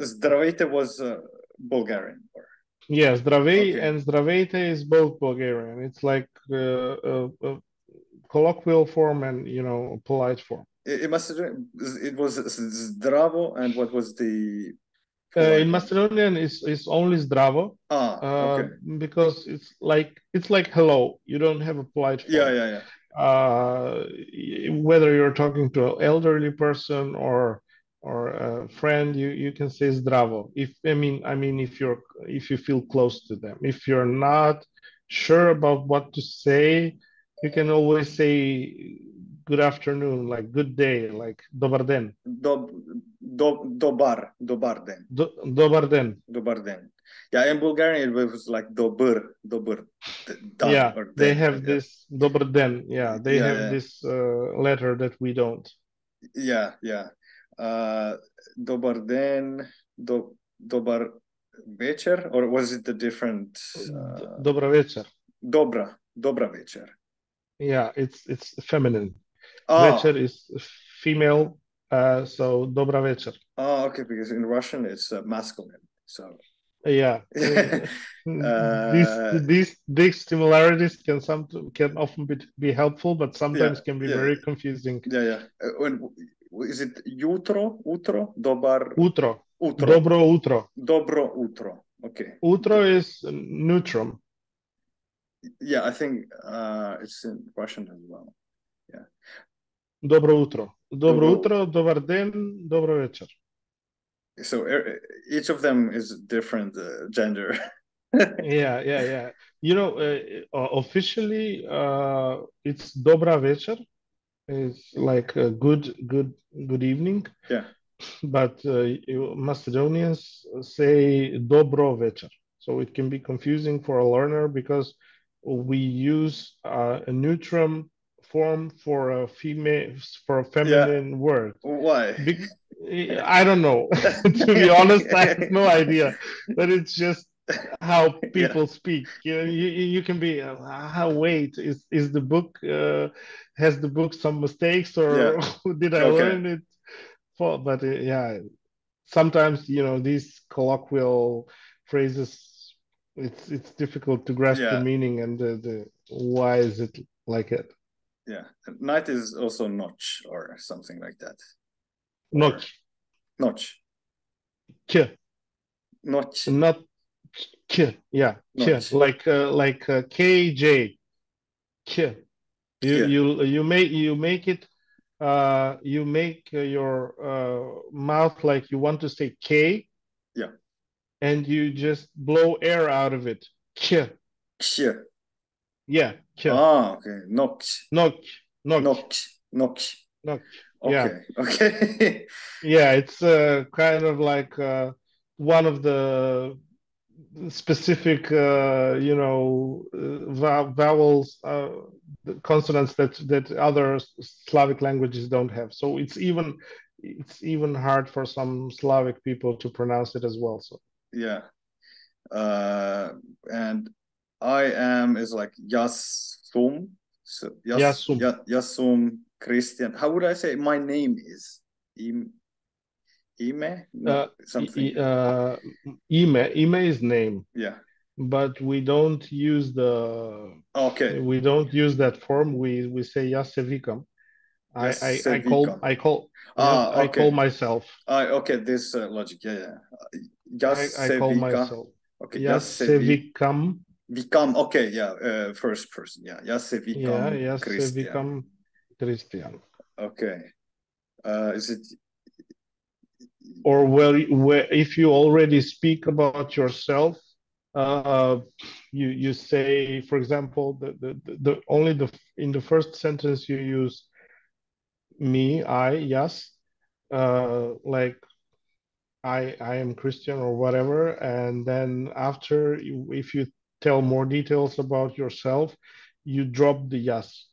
Speaker 1: Zdravete was Bulgarian.
Speaker 2: Yeah, zdravei
Speaker 1: Okay.
Speaker 2: and zdravete is both Bulgarian. It's like a colloquial form and, polite form.
Speaker 1: It must it was Zdravo, and what was the polite
Speaker 2: In
Speaker 1: one?
Speaker 2: Macedonian, is only zdravo,
Speaker 1: Okay.
Speaker 2: because it's like hello. You don't have a polite
Speaker 1: Yeah,
Speaker 2: form.
Speaker 1: yeah, yeah.
Speaker 2: uh, Whether you're talking to an elderly person or a friend, you can say zdravo. I mean, if you feel close to them. If you're not sure about what to say, you can always say good afternoon, like good day, like dobar den.
Speaker 1: Dob, dobar den,
Speaker 2: Dobar den.
Speaker 1: dobar den. Yeah, in Bulgarian it was like dobr, dan
Speaker 2: Yeah,
Speaker 1: or
Speaker 2: they
Speaker 1: den.
Speaker 2: have
Speaker 1: Yeah,
Speaker 2: this dobar den. Yeah, they
Speaker 1: yeah,
Speaker 2: have
Speaker 1: yeah,
Speaker 2: this letter that we don't.
Speaker 1: yeah, yeah. Uh, dobar den, dobar večer, or was it a different?
Speaker 2: Dobra večer.
Speaker 1: Dobra večer.
Speaker 2: Yeah, it's feminine.
Speaker 1: Ah,
Speaker 2: Večer is female, so dobra večer.
Speaker 1: oh, okay, because in Russian it's masculine. So
Speaker 2: Yeah, these
Speaker 1: uh,
Speaker 2: these similarities can often be helpful, but
Speaker 1: yeah,
Speaker 2: sometimes can be
Speaker 1: yeah,
Speaker 2: very confusing.
Speaker 1: yeah, yeah. Is it utro, dobar,
Speaker 2: Utro,
Speaker 1: utro,
Speaker 2: dobro utro.
Speaker 1: dobro utro? Okay.
Speaker 2: Utro is neutrum.
Speaker 1: Yeah, I think it's in Russian as well. Yeah,
Speaker 2: Dobro utro. Dobro
Speaker 1: dobro.
Speaker 2: utro, dobar den, dobro večer.
Speaker 1: So each of them is different gender.
Speaker 2: Yeah, yeah, yeah. Officially, it's dobra večer. It's like a good evening.
Speaker 1: Yeah.
Speaker 2: But Macedonians say dobro večer. So it can be confusing for a learner because we use a neutrum form for a
Speaker 1: Yeah.
Speaker 2: feminine word.
Speaker 1: Why?
Speaker 2: Bec- I don't know. To be honest, I have no idea. But it's just how
Speaker 1: Yeah.
Speaker 2: people speak. You can be, how wait, is the book has the book some mistakes,
Speaker 1: Yeah.
Speaker 2: or did I
Speaker 1: Okay.
Speaker 2: learn it for? But yeah, sometimes these colloquial phrases, it's difficult to grasp the
Speaker 1: Yeah.
Speaker 2: meaning and the why is it like it.
Speaker 1: Yeah. Night is also notch or something like that. Or
Speaker 2: Noć,
Speaker 1: notch.
Speaker 2: k,
Speaker 1: Notch.
Speaker 2: not k. Yeah, k,
Speaker 1: Notch.
Speaker 2: like KJ, k. You
Speaker 1: Yeah.
Speaker 2: you make it, you make your mouth like you want to say K,
Speaker 1: Yeah.
Speaker 2: and you just blow air out of it. K.
Speaker 1: Ksh.
Speaker 2: Yeah, K.
Speaker 1: Ah, okay. Notch.
Speaker 2: Nok, nok,
Speaker 1: Notch. Notch.
Speaker 2: nok. Yeah,
Speaker 1: Okay. Okay.
Speaker 2: yeah. It's kind of like one of the specific, vowels, the consonants that other Slavic languages don't have. So it's even hard for some Slavic people to pronounce it as well. So
Speaker 1: Yeah. And I am is like Yasum. So
Speaker 2: Yasum,
Speaker 1: Yasum Christian. How would I say my name is? Im, Ime?
Speaker 2: uh,
Speaker 1: No, something.
Speaker 2: Ime is name,
Speaker 1: Yeah.
Speaker 2: but we don't use
Speaker 1: Okay.
Speaker 2: that form. We say Yasevikam. I call
Speaker 1: Yasevikam.
Speaker 2: I call yeah,
Speaker 1: Ah,
Speaker 2: I call
Speaker 1: okay.
Speaker 2: myself.
Speaker 1: Okay, this logic. Yeah, yeah.
Speaker 2: I call
Speaker 1: Yasevika.
Speaker 2: myself
Speaker 1: Okay, Yasevi
Speaker 2: Yasevikam.
Speaker 1: Vikam. Okay, yeah. First person. Yeah,
Speaker 2: Yeah,
Speaker 1: Yasevikam Christian.
Speaker 2: Yasevikam Christian.
Speaker 1: Okay. Is it?
Speaker 2: Or where if you already speak about yourself, uh, you say, for example, the only the in the first sentence you use me, I, yes, like I am Christian or whatever, and then after, if you tell more details about yourself, you drop the yes,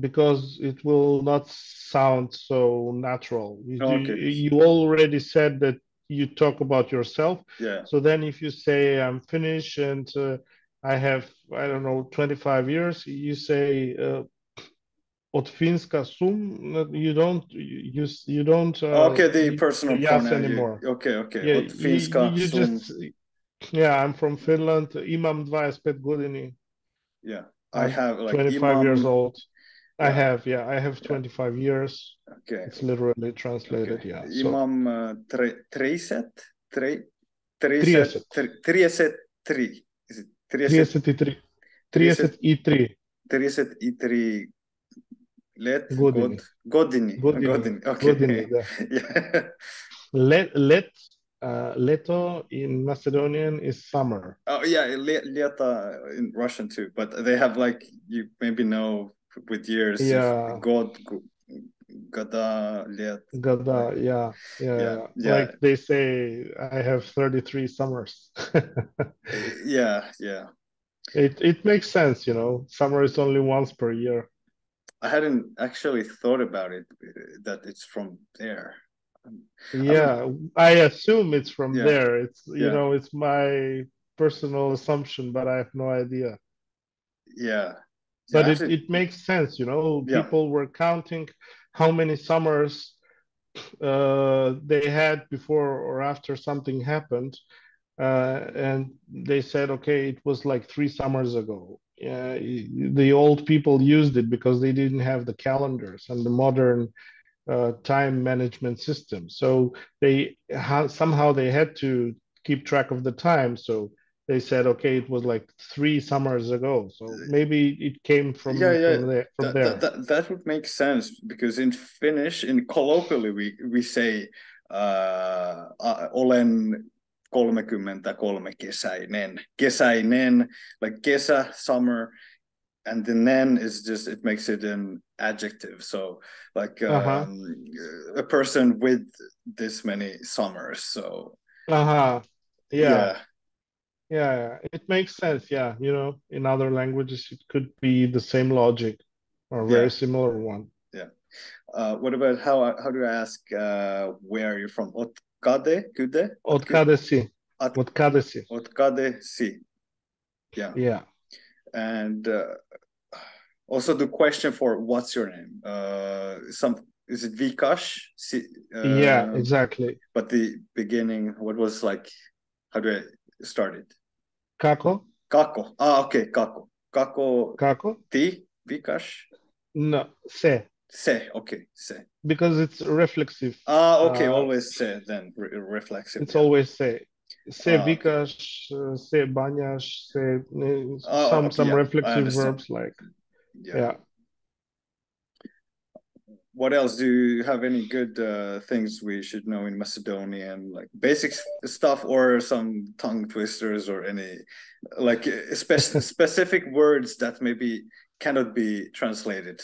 Speaker 2: because it will not sound so natural. You,
Speaker 1: Okay.
Speaker 2: you already said that you talk about yourself.
Speaker 1: Yeah.
Speaker 2: So then if you say I'm Finnish and I have, I don't know, 25 years, you say od Finska sum, you don't
Speaker 1: Okay, the
Speaker 2: use the
Speaker 1: personal
Speaker 2: jas
Speaker 1: pronoun.
Speaker 2: anymore.
Speaker 1: Okay, okay.
Speaker 2: Yeah,
Speaker 1: Od finska
Speaker 2: you
Speaker 1: sum.
Speaker 2: just, yeah, I'm from Finland. Imam 25 godini.
Speaker 1: Yeah, I
Speaker 2: I'm
Speaker 1: have like
Speaker 2: 25 years
Speaker 1: imam.
Speaker 2: old.
Speaker 1: Yeah,
Speaker 2: I have
Speaker 1: yeah.
Speaker 2: 25 years.
Speaker 1: Okay,
Speaker 2: It's literally
Speaker 1: okay.
Speaker 2: translated, yeah. So
Speaker 1: Imam treiset, treiset,
Speaker 2: Trieset,
Speaker 1: trieset, tri. Is it trieset,
Speaker 2: Trieset i tri,
Speaker 1: trieset,
Speaker 2: Trieset i tri
Speaker 1: trieset itri let
Speaker 2: godini,
Speaker 1: godini,
Speaker 2: godini,
Speaker 1: godini. Okay.
Speaker 2: godini, da.
Speaker 1: Yeah.
Speaker 2: Let, leto in Macedonian is summer.
Speaker 1: Oh yeah, Leta in Russian too, but they have like you maybe know with years if
Speaker 2: Yeah,
Speaker 1: Goda Let like
Speaker 2: Gada, yeah, yeah,
Speaker 1: yeah,
Speaker 2: yeah.
Speaker 1: yeah,
Speaker 2: Like they say, I have 33 summers.
Speaker 1: yeah, yeah.
Speaker 2: It makes sense, you know. Summer is only once per year.
Speaker 1: I hadn't actually thought about it that it's from there. I'm
Speaker 2: Yeah, I assume it's from
Speaker 1: yeah,
Speaker 2: there. It's, you
Speaker 1: yeah,
Speaker 2: know, it's my personal assumption, but I have no idea.
Speaker 1: yeah, yeah.
Speaker 2: But
Speaker 1: Actually,
Speaker 2: it makes sense, you know.
Speaker 1: yeah,
Speaker 2: People were counting how many summers they had before or after something happened, and they said, okay, it was like 3 summers ago. The old people used it because they didn't have the calendars and the modern time management system. So somehow they had to keep track of the time. So they said, okay, it was like 3 summers ago. So maybe it came
Speaker 1: yeah, yeah.
Speaker 2: from there.
Speaker 1: That would make sense because in Finnish, in colloquially, we say olen 33 kesäinen. Kesäinen, like kesä, summer, and the nen is just it makes it an adjective. So like
Speaker 2: Uh-huh.
Speaker 1: a person with this many summers. So
Speaker 2: Uh-huh. Yeah.
Speaker 1: yeah,
Speaker 2: Yeah. It makes sense. Yeah. You know, in other languages, it could be the same logic or very
Speaker 1: yeah,
Speaker 2: similar one.
Speaker 1: yeah. What about how do I ask where you're from? Otkade, kude,
Speaker 2: Otkadesi.
Speaker 1: at
Speaker 2: Otkadesi.
Speaker 1: otkade si. Yeah,
Speaker 2: Yeah.
Speaker 1: and also the question for what's your name? Some is it Vikash? Si,
Speaker 2: Yeah, exactly.
Speaker 1: but the beginning, what was like? How do I start it?
Speaker 2: Kako?
Speaker 1: Kako. Ah, okay, Kako. Kako
Speaker 2: Kako?
Speaker 1: ti Vikash.
Speaker 2: No, se,
Speaker 1: Se. Okay, se.
Speaker 2: because it's reflexive.
Speaker 1: Ah, okay.
Speaker 2: Uh,
Speaker 1: Always se. Then reflexive.
Speaker 2: it's
Speaker 1: Yeah.
Speaker 2: always se. Se
Speaker 1: Ah, okay.
Speaker 2: Vikash, se Banyash, se
Speaker 1: Oh, okay.
Speaker 2: some
Speaker 1: Yeah, I
Speaker 2: reflexive
Speaker 1: understand.
Speaker 2: verbs like,
Speaker 1: Yeah.
Speaker 2: yeah.
Speaker 1: What else? Do you have any good things we should know in Macedonian, like basic stuff, or some tongue twisters, or any like specific words that maybe cannot be translated?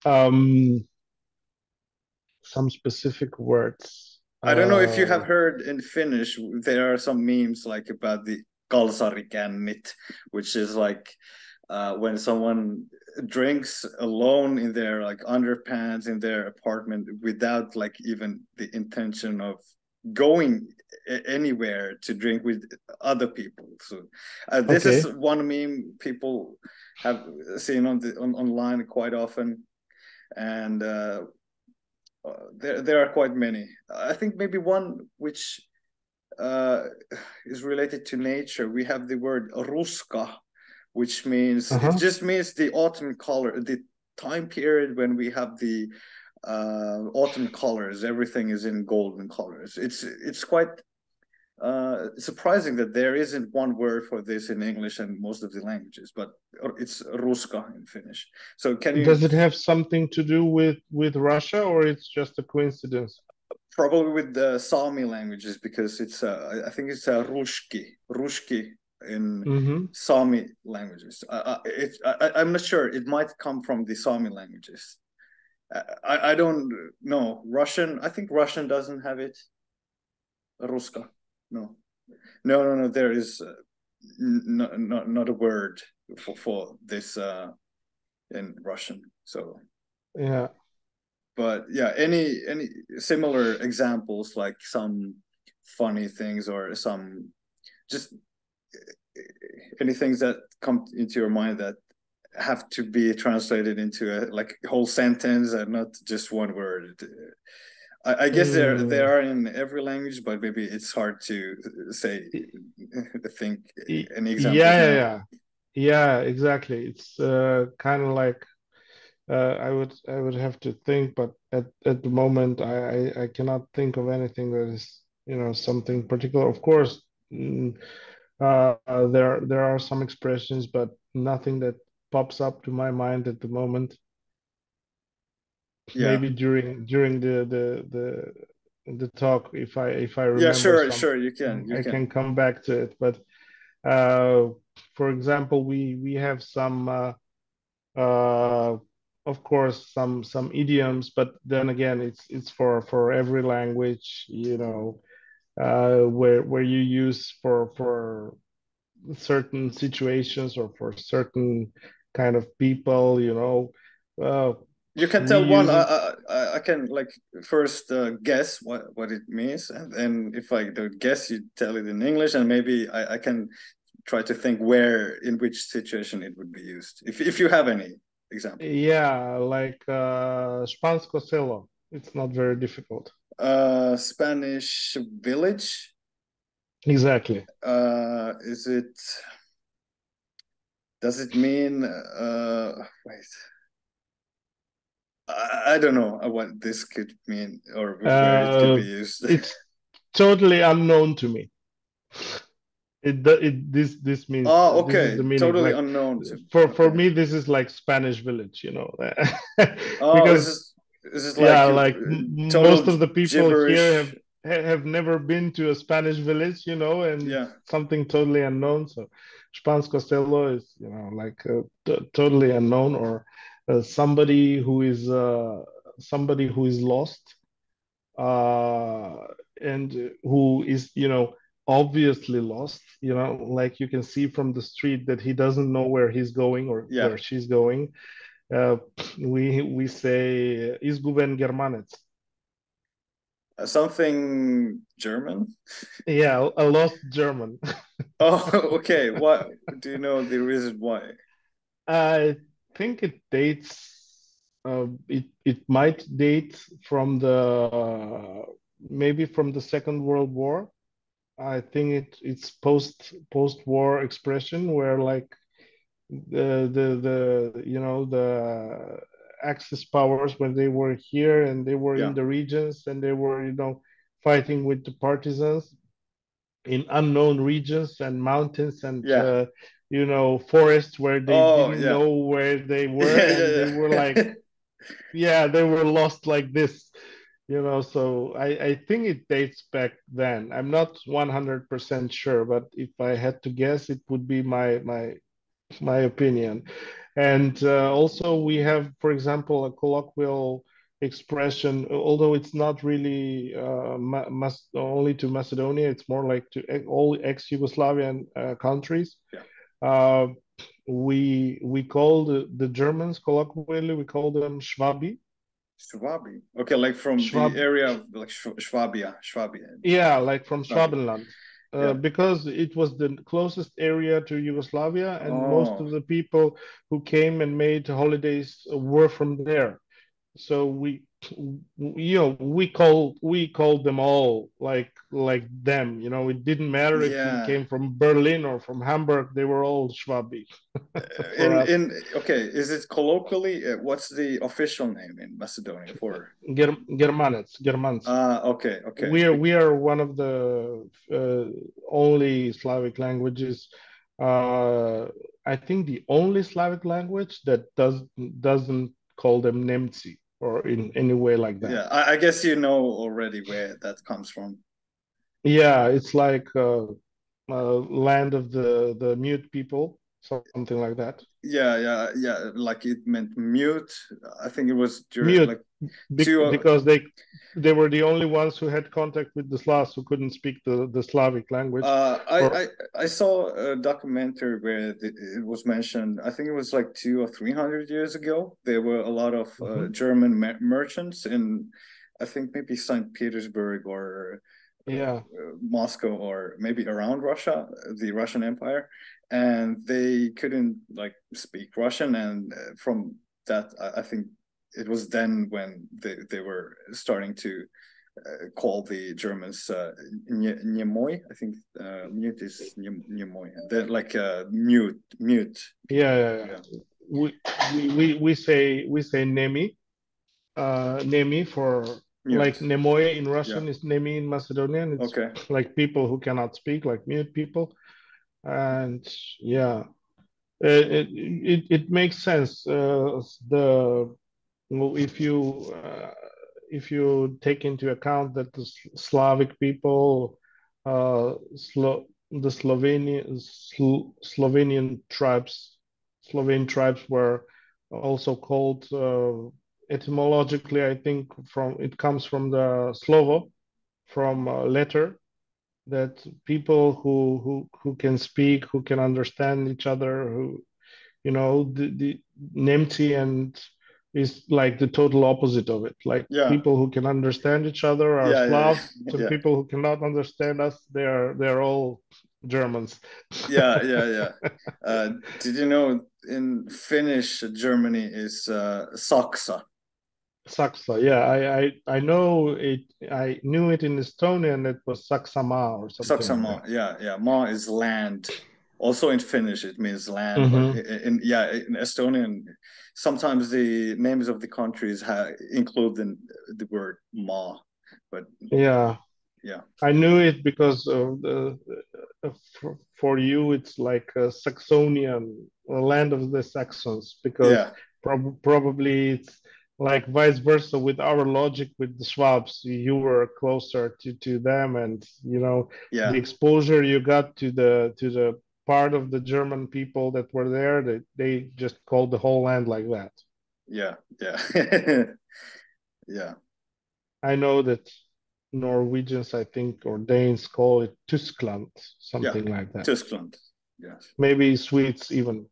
Speaker 2: Um, some specific words.
Speaker 1: I don't know if you have heard in Finnish, there are some memes like about the kalsarikännit, which is like when someone drinks alone in their like underpants in their apartment without like even the intention of going anywhere to drink with other people. So this is
Speaker 2: Okay.
Speaker 1: one meme people have seen online quite often, and there are quite many. I think maybe one which uh, is related to nature. We have the word ruska, which means it
Speaker 2: Uh-huh.
Speaker 1: just means the autumn color, the time period when we have the autumn colors. Everything is in golden colors. It's quite surprising that there isn't one word for this in English and most of the languages, but it's ruska in Finnish. So can you
Speaker 2: Does it have something to do with Russia, or it's just a coincidence?
Speaker 1: probably with the Sami languages because it's I think it's Rushki in
Speaker 2: Mm-hmm.
Speaker 1: Sami languages. I'm not sure. It might come from the Sami languages. I don't know Russian. I think Russian doesn't have it. Ruska. No, no. There is not a word for this in Russian. So
Speaker 2: Yeah.
Speaker 1: but yeah, any similar examples, like some funny things or some just any things that come into your mind that have to be translated into a like whole sentence and not just one word. I guess they
Speaker 2: Mm,
Speaker 1: are in every language, but maybe it's hard to say think any examples
Speaker 2: yeah, yeah,
Speaker 1: now.
Speaker 2: yeah, yeah, exactly. It's kind of like I would have to think, but at the moment I cannot think of anything that is, you know, something particular. Of course, there are some expressions, but nothing that pops up to my mind at the moment.
Speaker 1: Yeah,
Speaker 2: Maybe during the talk, if I
Speaker 1: yeah,
Speaker 2: remember
Speaker 1: sure, sure. You
Speaker 2: something,
Speaker 1: can, you
Speaker 2: I
Speaker 1: can.
Speaker 2: can come back to it. But uh, for example, we have some uh, of course some idioms, but then again, it's for every language, you know, where you use for certain situations or for certain kind of people, you know. Uh,
Speaker 1: You can
Speaker 2: we
Speaker 1: tell one.
Speaker 2: use it.
Speaker 1: I can like first guess what it means, and then if I don't guess, you tell it in English, and maybe I can try to think where in which situation it would be used. If you have any examples.
Speaker 2: Yeah, like Špansko selo. It's not very difficult.
Speaker 1: Spanish village.
Speaker 2: Exactly.
Speaker 1: Is it? Does it mean? Wait. I don't know what this could mean or where it could
Speaker 2: Uh,
Speaker 1: be used.
Speaker 2: it's totally unknown to me. This means
Speaker 1: Oh,
Speaker 2: this is
Speaker 1: okay.
Speaker 2: the meaning.
Speaker 1: Totally
Speaker 2: Like
Speaker 1: unknown to.
Speaker 2: for
Speaker 1: Okay.
Speaker 2: me, this is like Spanish village, you know,
Speaker 1: Oh,
Speaker 2: because
Speaker 1: is this
Speaker 2: yeah,
Speaker 1: like
Speaker 2: like
Speaker 1: total
Speaker 2: most of the people here
Speaker 1: gibberish?
Speaker 2: have never been to a Spanish village, you know, and
Speaker 1: Yeah.
Speaker 2: it's something totally unknown. So Špansko selo is, you know, like totally unknown, or somebody who is lost, uh, and who is, you know, obviously lost, you know, like you can see from the street that he doesn't know where he's going or
Speaker 1: Yeah.
Speaker 2: where she's going. uh, we say izguben Germanec.
Speaker 1: Something German?
Speaker 2: Yeah, a lost German.
Speaker 1: Oh, okay. What do you know the reason why?
Speaker 2: I think it dates. It might date from the maybe from the Second World War. I think it's post war expression where like the you know the Axis powers when they were here and they were in
Speaker 1: Yeah.
Speaker 2: the regions and they were, you know, fighting with the partisans in unknown regions and mountains and
Speaker 1: Yeah.
Speaker 2: you know, forests where they
Speaker 1: Oh,
Speaker 2: didn't
Speaker 1: yeah.
Speaker 2: know where they were,
Speaker 1: Yeah,
Speaker 2: and they
Speaker 1: yeah,
Speaker 2: were like,
Speaker 1: yeah.
Speaker 2: yeah, they were lost like this, you know. So I think it dates back then. I'm not 100% sure, but if I had to guess, it would be my opinion. And also, we have, for example, a colloquial expression, although it's not really only to Macedonia, it's more like to all ex-Yugoslavian countries.
Speaker 1: Yeah.
Speaker 2: Uh, we call the Germans colloquially, we call them Schwabi.
Speaker 1: Schwabi. Okay, like from the
Speaker 2: Schwab,
Speaker 1: area of like Schwabia, Schwabia,
Speaker 2: yeah, like from
Speaker 1: Schwabia.
Speaker 2: Schwabenland.
Speaker 1: Yeah.
Speaker 2: Because it was the closest area to Yugoslavia, and most
Speaker 1: Oh,
Speaker 2: of the people who came and made holidays were from there. So you know, we called them all like them. You know, it didn't matter if you
Speaker 1: yeah.
Speaker 2: came from Berlin or from Hamburg; they were all Schwabi for us.
Speaker 1: In okay, is it colloquially? What's the official name in Macedonia for?
Speaker 2: Germans.
Speaker 1: Okay, okay.
Speaker 2: We are one of the only Slavic languages. Uh, I think the only Slavic language that doesn't call them Nemci or in any way like that.
Speaker 1: Yeah, I guess you know already where that comes from.
Speaker 2: Yeah, it's like land of the mute people. something like that.
Speaker 1: Yeah. Like it meant mute. I think it was during
Speaker 2: Mute,
Speaker 1: like two.
Speaker 2: because they were the only ones who had contact with the Slavs who couldn't speak the Slavic language.
Speaker 1: Uh,
Speaker 2: Or
Speaker 1: I, I saw a documentary where it was mentioned. I think it was like 200 or 300 years ago. There were a lot of
Speaker 2: Mhm.
Speaker 1: German merchants in, I think maybe Saint Petersburg or
Speaker 2: Yeah,
Speaker 1: Moscow or maybe around Russia, the Russian Empire, and they couldn't like speak Russian. And from that, I think it was then when they were starting to call the Germans Niemoy. I think mute is Niemoy. They're like mute
Speaker 2: yeah,
Speaker 1: people.
Speaker 2: yeah, yeah.
Speaker 1: Yeah,
Speaker 2: We say Nemi, Nemi for, like,
Speaker 1: mute.
Speaker 2: Nemoy in
Speaker 1: Yeah.
Speaker 2: Russian is Nemi in Macedonian. It's
Speaker 1: Okay.
Speaker 2: like people who cannot speak, like mute people. And yeah, it makes sense. The Well, if you take into account that the Slavic people, the Slovenian tribes, Slovene tribes were also called, etymologically, I think from it comes from the Slovo, from letter, that people who can speak, who can understand each other, who, the Nemti and is like the total opposite of it. Like,
Speaker 1: Yeah.
Speaker 2: people who can understand each other are
Speaker 1: Yeah.
Speaker 2: Slavs, and
Speaker 1: Yeah.
Speaker 2: people who cannot understand us, they're all Germans.
Speaker 1: Yeah. Uh, did you know in Finnish, Germany is Saksa?
Speaker 2: Saksa, yeah, I know it. I knew it in Estonian. It was Saksamaa or something like
Speaker 1: Saksamaa.
Speaker 2: that.
Speaker 1: Yeah. Ma is land. Also in Finnish, it means land, but
Speaker 2: Hmm.
Speaker 1: in Estonian, sometimes the names of the countries include the word ma. But
Speaker 2: Yeah,
Speaker 1: yeah,
Speaker 2: I knew it because of for you, it's like a Saxonian, or land of the Saxons, because
Speaker 1: yeah,
Speaker 2: probably it's like vice versa with our logic with the Schwabs. You were closer to them, and the
Speaker 1: yeah,
Speaker 2: exposure you got to the part of the German people that were there, they just called the whole land like that.
Speaker 1: yeah. Yeah.
Speaker 2: I know that Norwegians, I think, or Danes call it Tyskland,
Speaker 1: Yeah,
Speaker 2: something like that.
Speaker 1: Tyskland. Yes.
Speaker 2: Maybe Swedes even,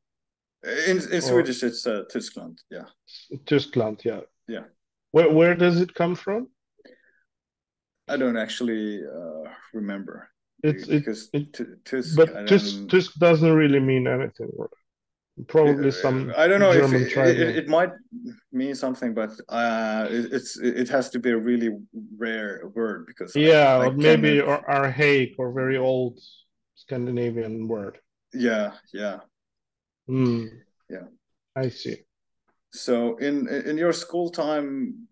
Speaker 1: In
Speaker 2: or
Speaker 1: Swedish, it's Tyskland. Yeah,
Speaker 2: Tyskland. Yeah.
Speaker 1: yeah.
Speaker 2: Where does it come from?
Speaker 1: I don't actually remember
Speaker 2: It's it
Speaker 1: because
Speaker 2: it,
Speaker 1: Tysk. I
Speaker 2: but
Speaker 1: don't.
Speaker 2: Tysk doesn't really mean anything. Probably some
Speaker 1: I don't know if
Speaker 2: German tribe name.
Speaker 1: it might mean something, but it has to be a really rare word because
Speaker 2: Yeah,
Speaker 1: I
Speaker 2: or maybe
Speaker 1: cannot.
Speaker 2: or archaic, or very old Scandinavian word.
Speaker 1: Yeah.
Speaker 2: Hmm,
Speaker 1: Yeah.
Speaker 2: I see.
Speaker 1: So in your school time,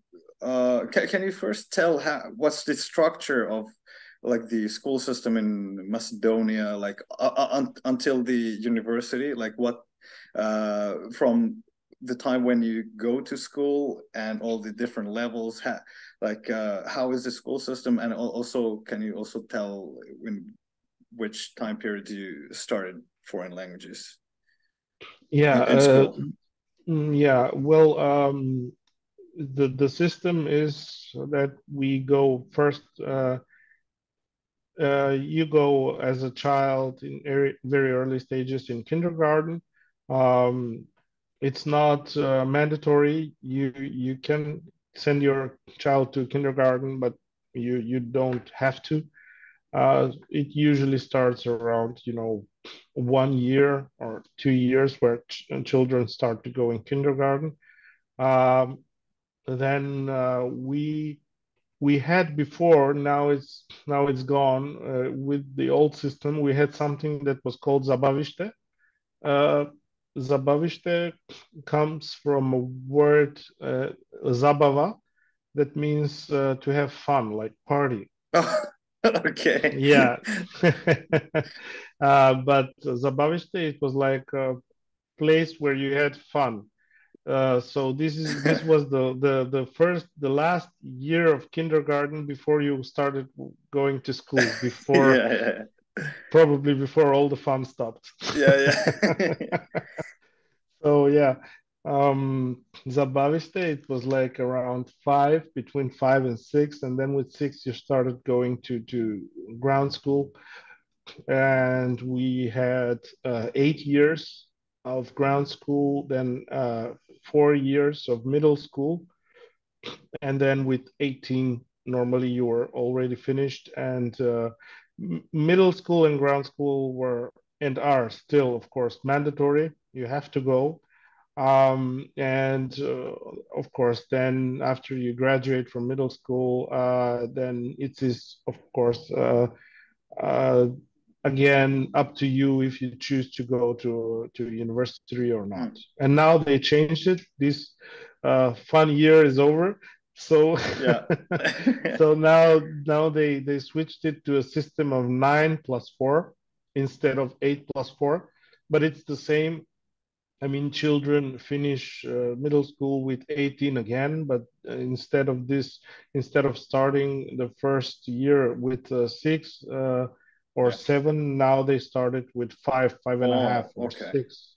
Speaker 1: can you first tell what's the structure of like the school system in Macedonia, like until the university, like what from the time when you go to school and all the different levels, like how is the school system, and also can you also tell in which time period you started foreign languages
Speaker 2: Yeah.
Speaker 1: in school?
Speaker 2: Yeah. Well, the system is that we go first. You go as a child in very early stages in kindergarten. Um, it's not mandatory. You can send your child to kindergarten, but you don't have to. It usually starts around 1 year or 2 years, where children start to go in kindergarten. Um, then we had before, now it's gone. With the old system, we had something that was called Zabaviste. uh, Zabaviste comes from a word, zabava, that means to have fun, like party.
Speaker 1: Oh, okay.
Speaker 2: Yeah. But Zabaviste, it was like a place where you had fun. So this was the last year of kindergarten before you started going to school. Before
Speaker 1: Yeah.
Speaker 2: probably before all the fun stopped.
Speaker 1: Yeah, yeah.
Speaker 2: So yeah, Zabaviste, it was like around five, between 5 and 6, and then with 6 you started going to ground school, and we had 8 years of ground school, then 4 years of middle school, and then with 18, normally you were already finished, and middle school and ground school were and are still, of course, mandatory. You have to go. And Of course, then after you graduate from middle school, then it is, of course, uh, again up to you if you choose to go to university or not.
Speaker 1: Mm,
Speaker 2: And now they changed it. This fun year is over. So
Speaker 1: yeah.
Speaker 2: so now they switched it to a system of 9 plus 4 instead of 8 plus 4. But it's the same. I mean, children finish middle school with 18 again, but instead of starting the first year with 6 or
Speaker 1: Yeah.
Speaker 2: 7, now they started with 5, 5.5,
Speaker 1: Oh,
Speaker 2: or
Speaker 1: okay.
Speaker 2: 6.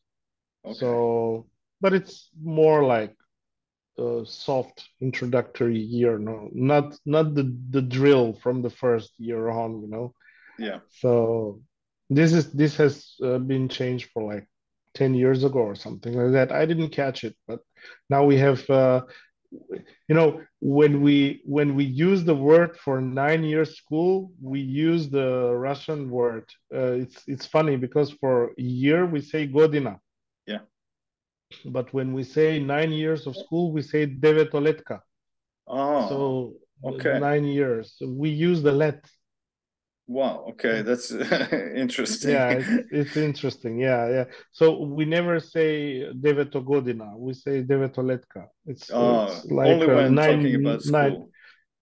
Speaker 1: Okay.
Speaker 2: So, but it's more like a soft introductory year, no, not the drill from the first year on, you know.
Speaker 1: Yeah.
Speaker 2: So this has been changed for like 10 years ago or something like that. I didn't catch it, but now we have when we use the word for 9 years school, we use the Russian word. It's funny because for year we say godina,
Speaker 1: Yeah.
Speaker 2: but when we say 9 years of school, we say devetoletka.
Speaker 1: Oh,
Speaker 2: So the
Speaker 1: okay.
Speaker 2: 9 years. We use the let.
Speaker 1: Wow. Okay. That's interesting.
Speaker 2: Yeah, it's interesting. Yeah, yeah. So we never say Deveto Godina. We say Deveto Letka. It's like
Speaker 1: Only when talking
Speaker 2: nine
Speaker 1: about
Speaker 2: nine.
Speaker 1: school.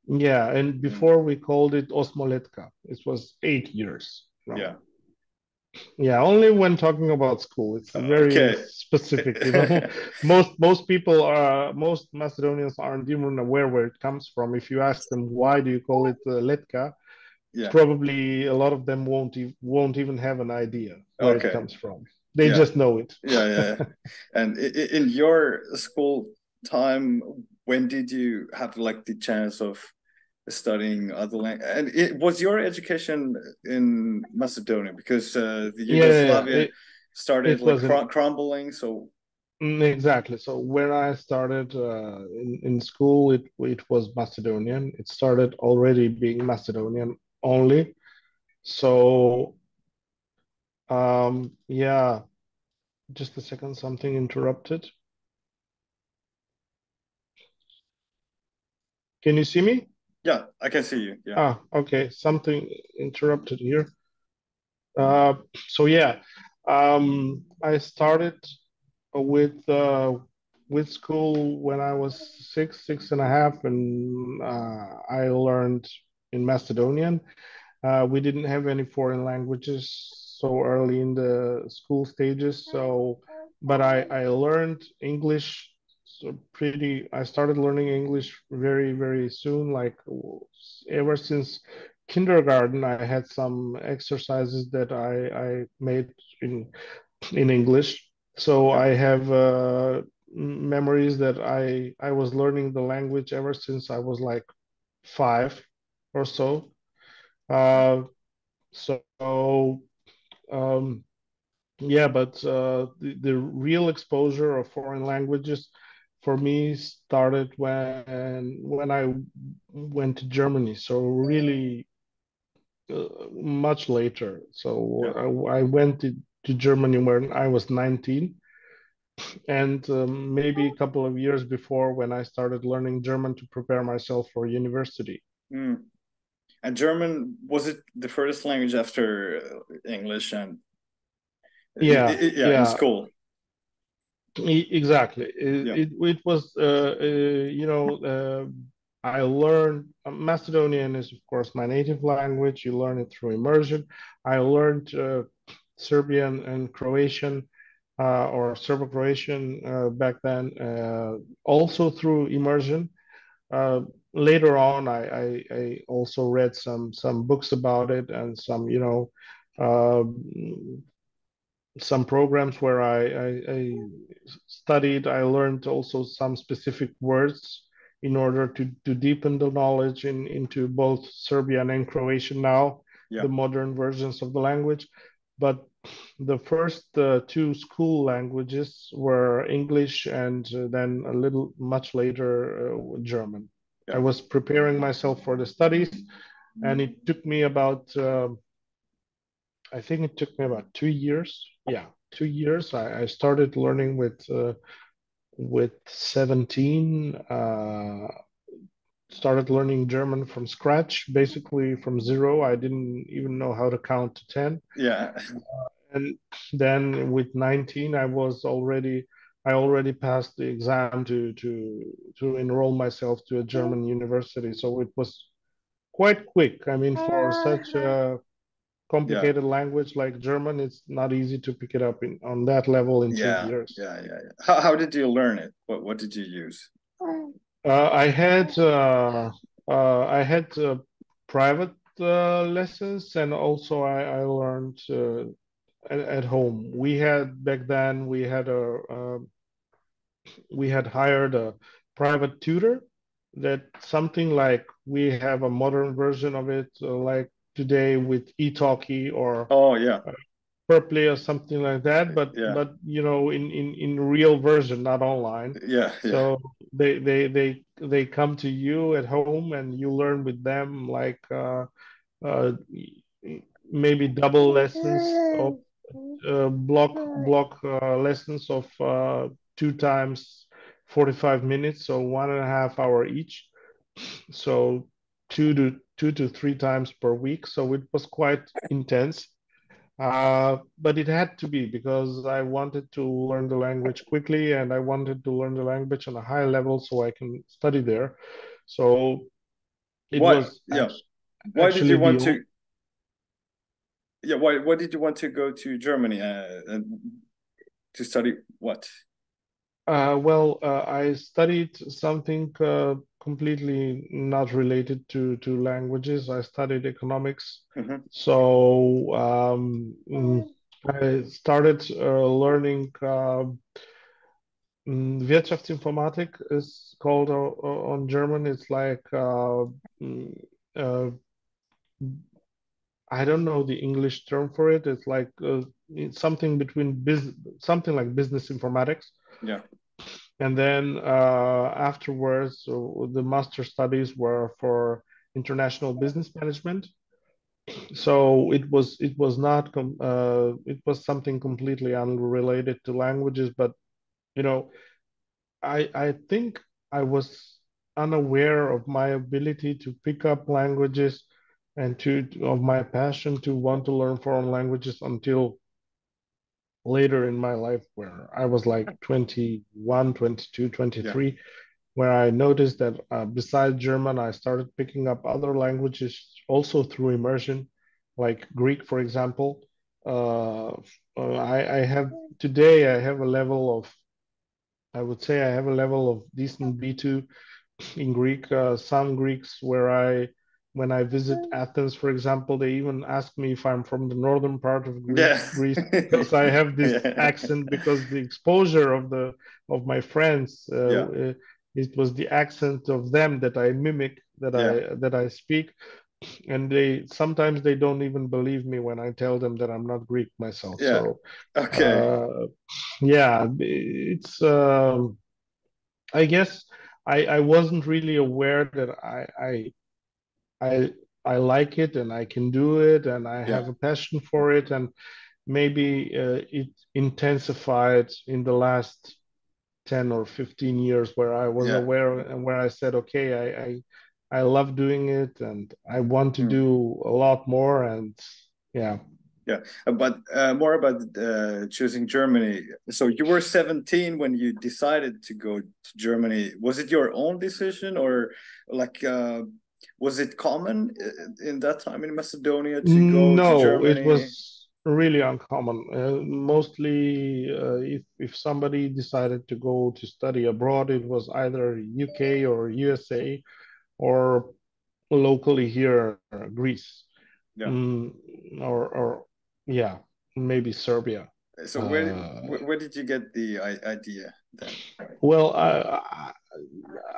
Speaker 2: Yeah, and
Speaker 1: Mm,
Speaker 2: before we called it Osmoletka. It was 8 years. No.
Speaker 1: yeah.
Speaker 2: Yeah, only when talking about school. It's very
Speaker 1: Okay.
Speaker 2: specific, you know. Most Macedonians aren't even aware where it comes from. If you ask them why do you call it Letka,
Speaker 1: Yeah.
Speaker 2: probably a lot of them won't even have an idea where it
Speaker 1: Okay.
Speaker 2: comes from. They
Speaker 1: Yeah.
Speaker 2: just know it.
Speaker 1: Yeah. Yeah. And in your school time, when did you have like the chance of studying other language? And was your education in Macedonia because the
Speaker 2: Yeah, yeah, yeah.
Speaker 1: Yugoslavia started
Speaker 2: It
Speaker 1: like
Speaker 2: was in
Speaker 1: crumbling? So
Speaker 2: exactly. So when I started in school, it was Macedonian. It started already being Macedonian only. So yeah, just a second, something interrupted. Can you see me?
Speaker 1: yeah, I can see you. Yeah.
Speaker 2: Okay, something interrupted here. Uh, so yeah, I started with school when I was 6, 6.5, and I learned in Macedonian. We didn't have any foreign languages so early in the school stages, so but I learned English. So I started learning English very, very soon, like ever since kindergarten. I had some exercises that I made in English. So
Speaker 1: Yeah.
Speaker 2: I have memories that I was learning the language ever since I was like 5 or so.
Speaker 1: Yeah.
Speaker 2: Uh, so um, yeah, but the real exposure of foreign languages for me started when I went to Germany. So really much later.
Speaker 1: Yeah.
Speaker 2: So I went to Germany when I was 19, and maybe a couple of years before when I started learning German to prepare myself for university.
Speaker 1: Mm. And German, was it the first language after English and
Speaker 2: Yeah,
Speaker 1: yeah, in
Speaker 2: yeah,
Speaker 1: school?
Speaker 2: exactly.
Speaker 1: Yeah.
Speaker 2: It was, I learned Macedonian is, of course, my native language. You learn it through immersion. I learned Serbian and Croatian or Serbo-Croatian back then, also through immersion. Uh, Later on, I also read some books about it and some, some programs where I studied. I learned also some specific words in order to deepen the knowledge into both Serbian and Croatian now,
Speaker 1: Yeah.
Speaker 2: the modern versions of the language. But the first two school languages were English and then a little much later German. I
Speaker 1: Yeah.
Speaker 2: was preparing myself for the studies, and it took me about I think it took me about 2 years. Yeah, 2 years. I started learning with 17. Started learning German from scratch, basically from zero. I didn't even know how to count to 10.
Speaker 1: Yeah.
Speaker 2: And then with 19, I already passed the exam to enroll myself to a German university. So it was quite quick. I mean, for such a
Speaker 1: Yeah.
Speaker 2: complicated language like German, it's not easy to pick it up on that level in two
Speaker 1: Yeah.
Speaker 2: years.
Speaker 1: Yeah. Yeah. Yeah. How did you learn it? What did you use?
Speaker 2: Uh, I had uh, I had private lessons, and also I learned at home. We had back then we had hired a private tutor that something like we have a modern version of it, like today with Italki or
Speaker 1: Oh, yeah.
Speaker 2: Play or something like that,
Speaker 1: Yeah.
Speaker 2: but you know, in real version, not online.
Speaker 1: Yeah. Yeah.
Speaker 2: So they come to you at home and you learn with them, like uh, maybe double lessons of block lessons of 2 times 45 minutes, so 1.5 hour each. So two to three times per week. So it was quite intense. But it had to be because I wanted to learn the language quickly and I wanted to learn the language on a high level so I can study there. So it
Speaker 1: What?
Speaker 2: was
Speaker 1: Yeah. Why did
Speaker 2: actually
Speaker 1: you
Speaker 2: the
Speaker 1: want to? Yeah. Why did you want to go to Germany and to study what?
Speaker 2: I studied something completely not related to languages. I studied economics.
Speaker 1: Hmm.
Speaker 2: So I started learning Wirtschaftsinformatik is called on German. It's like mm, uh, I don't know the English term for it. It's like it's something between business, something like business informatics.
Speaker 1: Yeah.
Speaker 2: And then afterwards, the master studies were for international business management. So it was not it was something completely unrelated to languages, but you know, I think I was unaware of my ability to pick up languages and to of my passion to want to learn foreign languages until later in my life, where I was like 21, 22,
Speaker 1: Yeah.
Speaker 2: 23, where I noticed that besides German, I started picking up other languages also through immersion, like Greek, for example. Uh, I have today I have a level of I would say I have a level of decent B2 in Greek. Some Greeks when I visit Athens, for example, they even ask me if I'm from the northern part of
Speaker 1: Yeah.
Speaker 2: Greece because I have this
Speaker 1: Yeah.
Speaker 2: accent because the exposure of my friends,
Speaker 1: Yeah.
Speaker 2: it was the accent of them that I mimic,
Speaker 1: Yeah.
Speaker 2: that I speak, and they sometimes they don't even believe me when I tell them that I'm not Greek myself.
Speaker 1: Yeah.
Speaker 2: So,
Speaker 1: Okay.
Speaker 2: uh, yeah, it's. I guess I wasn't really aware that I I like it and I can do it and I
Speaker 1: Yeah.
Speaker 2: have a passion for it, and maybe it intensified in the last 10 or 15 years where I was
Speaker 1: Yeah.
Speaker 2: aware and where I said, okay, I love doing it and I want to
Speaker 1: Mm.
Speaker 2: do a lot more, and yeah.
Speaker 1: Yeah. But more about choosing Germany. So you were 17 when you decided to go to Germany. Was it your own decision, or like was it common in that time in Macedonia to go to
Speaker 2: No, it
Speaker 1: Germany?
Speaker 2: was really uncommon. Mostly, if somebody decided to go to study abroad, it was either UK or USA or locally here, Greece.
Speaker 1: Yeah.
Speaker 2: Mm, or Yeah, maybe Serbia.
Speaker 1: So
Speaker 2: Uh,
Speaker 1: where did you get the idea then?
Speaker 2: well,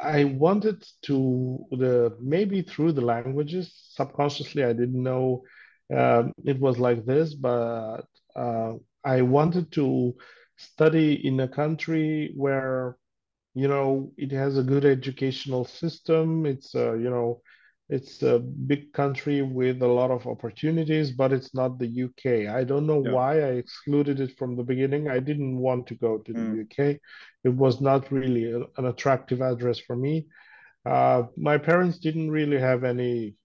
Speaker 2: I wanted to the maybe through the languages subconsciously I didn't know it was like this, but uh, I wanted to study in a country where it has a good educational system. It's a big country with a lot of opportunities, but it's not the UK. I don't know
Speaker 1: Yeah.
Speaker 2: why I excluded it from the beginning. I didn't want to go to the
Speaker 1: Mm.
Speaker 2: UK. It was not really an attractive address for me. My parents didn't really have any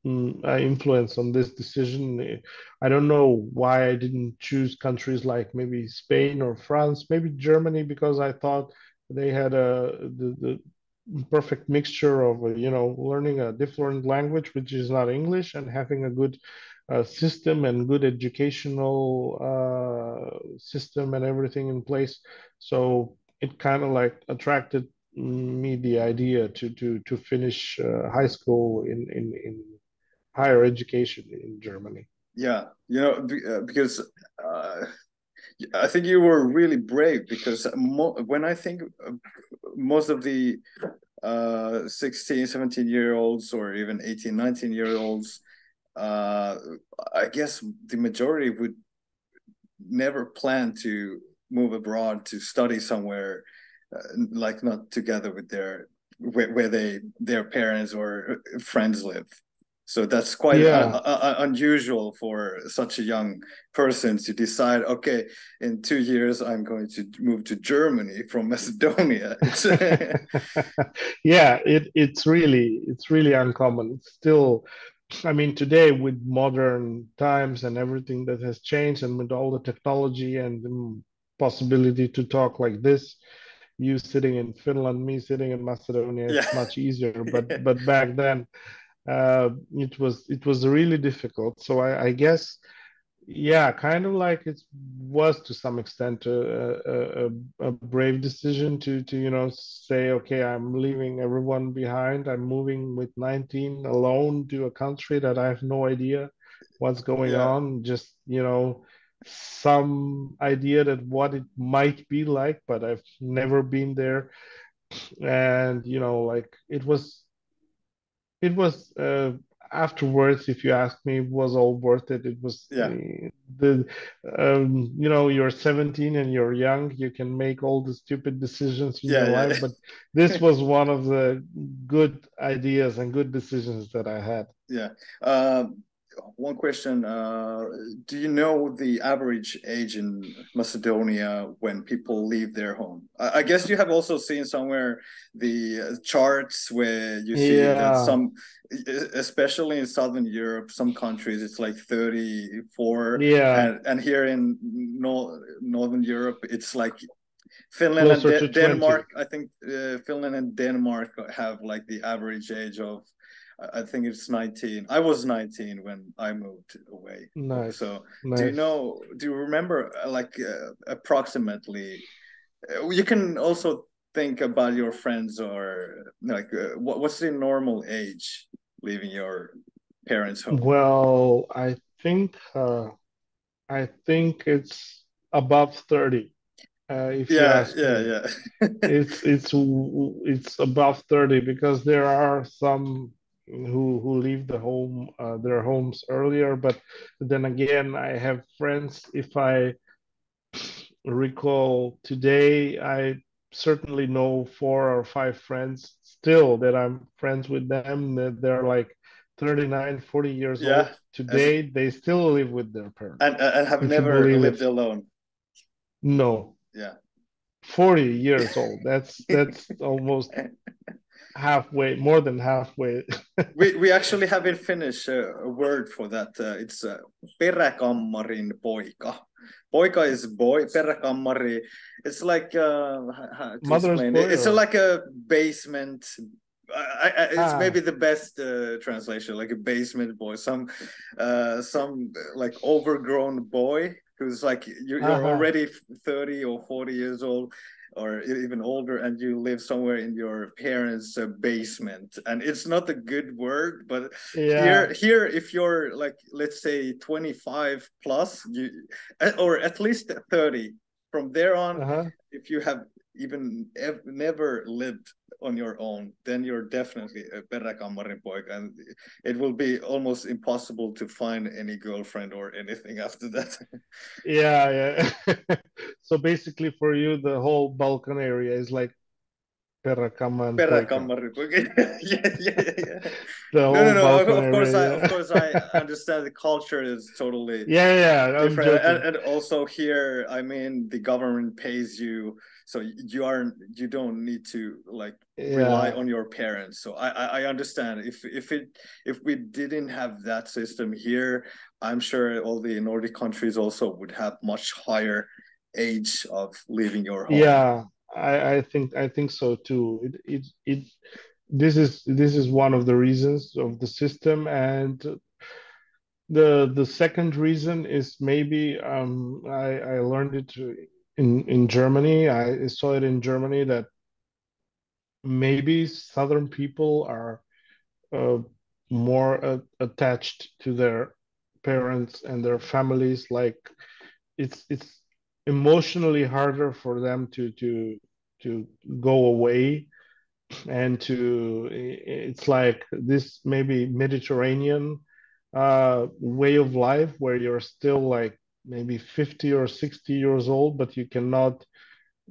Speaker 2: influence on this decision. I don't know why I didn't choose countries like maybe Spain or France, maybe Germany, because I thought they had the perfect mixture of learning a different language, which is not English, and having a good system and good educational system and everything in place. So it kind of like attracted me the idea to finish high school in higher education in Germany.
Speaker 1: Yeah, because uh, I think you were really brave because when I think most of the 16, 17-year olds or even 18, 19-year olds, uh, I guess the majority would never plan to move abroad to study somewhere, like not together with where their parents or friends live. So that's quite
Speaker 2: Yeah,
Speaker 1: unusual for such a young person to decide, okay, in 2 years I'm going to move to Germany from Macedonia. It's
Speaker 2: yeah, it's really uncommon. It's still, I mean, today with modern times and everything that has changed, and with all the technology and the possibility to talk like this, you sitting in Finland, me sitting in Macedonia,
Speaker 1: yeah.
Speaker 2: it's much easier. But back then, it was really difficult. So I guess, yeah, kind of like it was to some extent a brave decision to say, okay, I'm leaving everyone behind. I'm moving with 19 alone to a country that I have no idea what's going
Speaker 1: Yeah.
Speaker 2: on. Just some idea that what it might be like, but I've never been there. And like it was afterwards, if you ask me, it was all worth it. It was
Speaker 1: Yeah.
Speaker 2: the you're 17 and you're young, you can make all the stupid decisions in your
Speaker 1: Yeah.
Speaker 2: life, but this was one of the good ideas and good decisions that I had.
Speaker 1: Yeah. Uh, One question. Do you know the average age in Macedonia when people leave their home? I guess you have also seen somewhere the charts where you see that
Speaker 2: Yeah,
Speaker 1: some, especially in Southern Europe, some countries it's like 34,
Speaker 2: yeah,
Speaker 1: and here in Northern Europe it's like Finland and
Speaker 2: closer to 20.
Speaker 1: Denmark. I think Finland and Denmark have like the average age of, I think it's 19. I was 19 when I moved away.
Speaker 2: Nice,
Speaker 1: So
Speaker 2: nice.
Speaker 1: do you remember like approximately? You can also think about your friends or like what's the normal age leaving your parents' home?
Speaker 2: Well, I think it's above 30, if you
Speaker 1: Yeah,
Speaker 2: ask
Speaker 1: yeah,
Speaker 2: me.
Speaker 1: yeah.
Speaker 2: It's above 30 because there are some who leave their homes earlier, but then again, I have friends. If I recall today, I certainly know 4 or 5 friends still that I'm friends with them, that they're like 39, 40 years
Speaker 1: Yeah,
Speaker 2: old.
Speaker 1: as
Speaker 2: Today, they still live with their parents,
Speaker 1: and have
Speaker 2: if you
Speaker 1: never
Speaker 2: believe
Speaker 1: lived
Speaker 2: it.
Speaker 1: alone.
Speaker 2: No,
Speaker 1: Yeah.
Speaker 2: 40 years old. That's almost halfway, more than halfway.
Speaker 1: We actually have in Finnish a word for that. It's peräkammarin poika. Poika is boy. Peräkammari. It's like how to
Speaker 2: Mother's
Speaker 1: explain it.
Speaker 2: boy
Speaker 1: It's
Speaker 2: or
Speaker 1: like a basement. It's maybe
Speaker 2: ah
Speaker 1: the best translation, like a basement boy. Some like overgrown boy who's like you're
Speaker 2: aha
Speaker 1: already 30 or 40 years old. or even older, and you live somewhere in your parents' basement, and it's not a good word, but
Speaker 2: Yeah.
Speaker 1: here, if you're like, let's say 25 plus, you, or at least 30, from there on,
Speaker 2: Uh-huh.
Speaker 1: if you have even never lived on your own, then you're definitely a peräkammarin poika, and it will be almost impossible to find any girlfriend or anything after that.
Speaker 2: Yeah, yeah. So basically for you, the whole Balkan area is like Perakaman Poika.
Speaker 1: Peräkammarin poika. Yeah, yeah, yeah, yeah.
Speaker 2: The
Speaker 1: No, no,
Speaker 2: whole
Speaker 1: no.
Speaker 2: Balkan
Speaker 1: Of
Speaker 2: area,
Speaker 1: course, I understand the culture is totally
Speaker 2: yeah. Yeah, yeah, I'm
Speaker 1: different,
Speaker 2: joking.
Speaker 1: and also here, I mean, the government pays you, so you don't need to like rely
Speaker 2: Yeah.
Speaker 1: on your parents. So I understand if we didn't have that system here, I'm sure all the Nordic countries also would have much higher age of leaving your home.
Speaker 2: Yeah, I think so too. This is one of the reasons of the system, and the second reason is maybe I learned it in Germany. I saw it in Germany that maybe Southern people are uh, more attached to their parents and their families. Like it's emotionally harder for them to go away and to it's like this maybe Mediterranean way of life where you're still like maybe 50 or 60 years old, but you cannot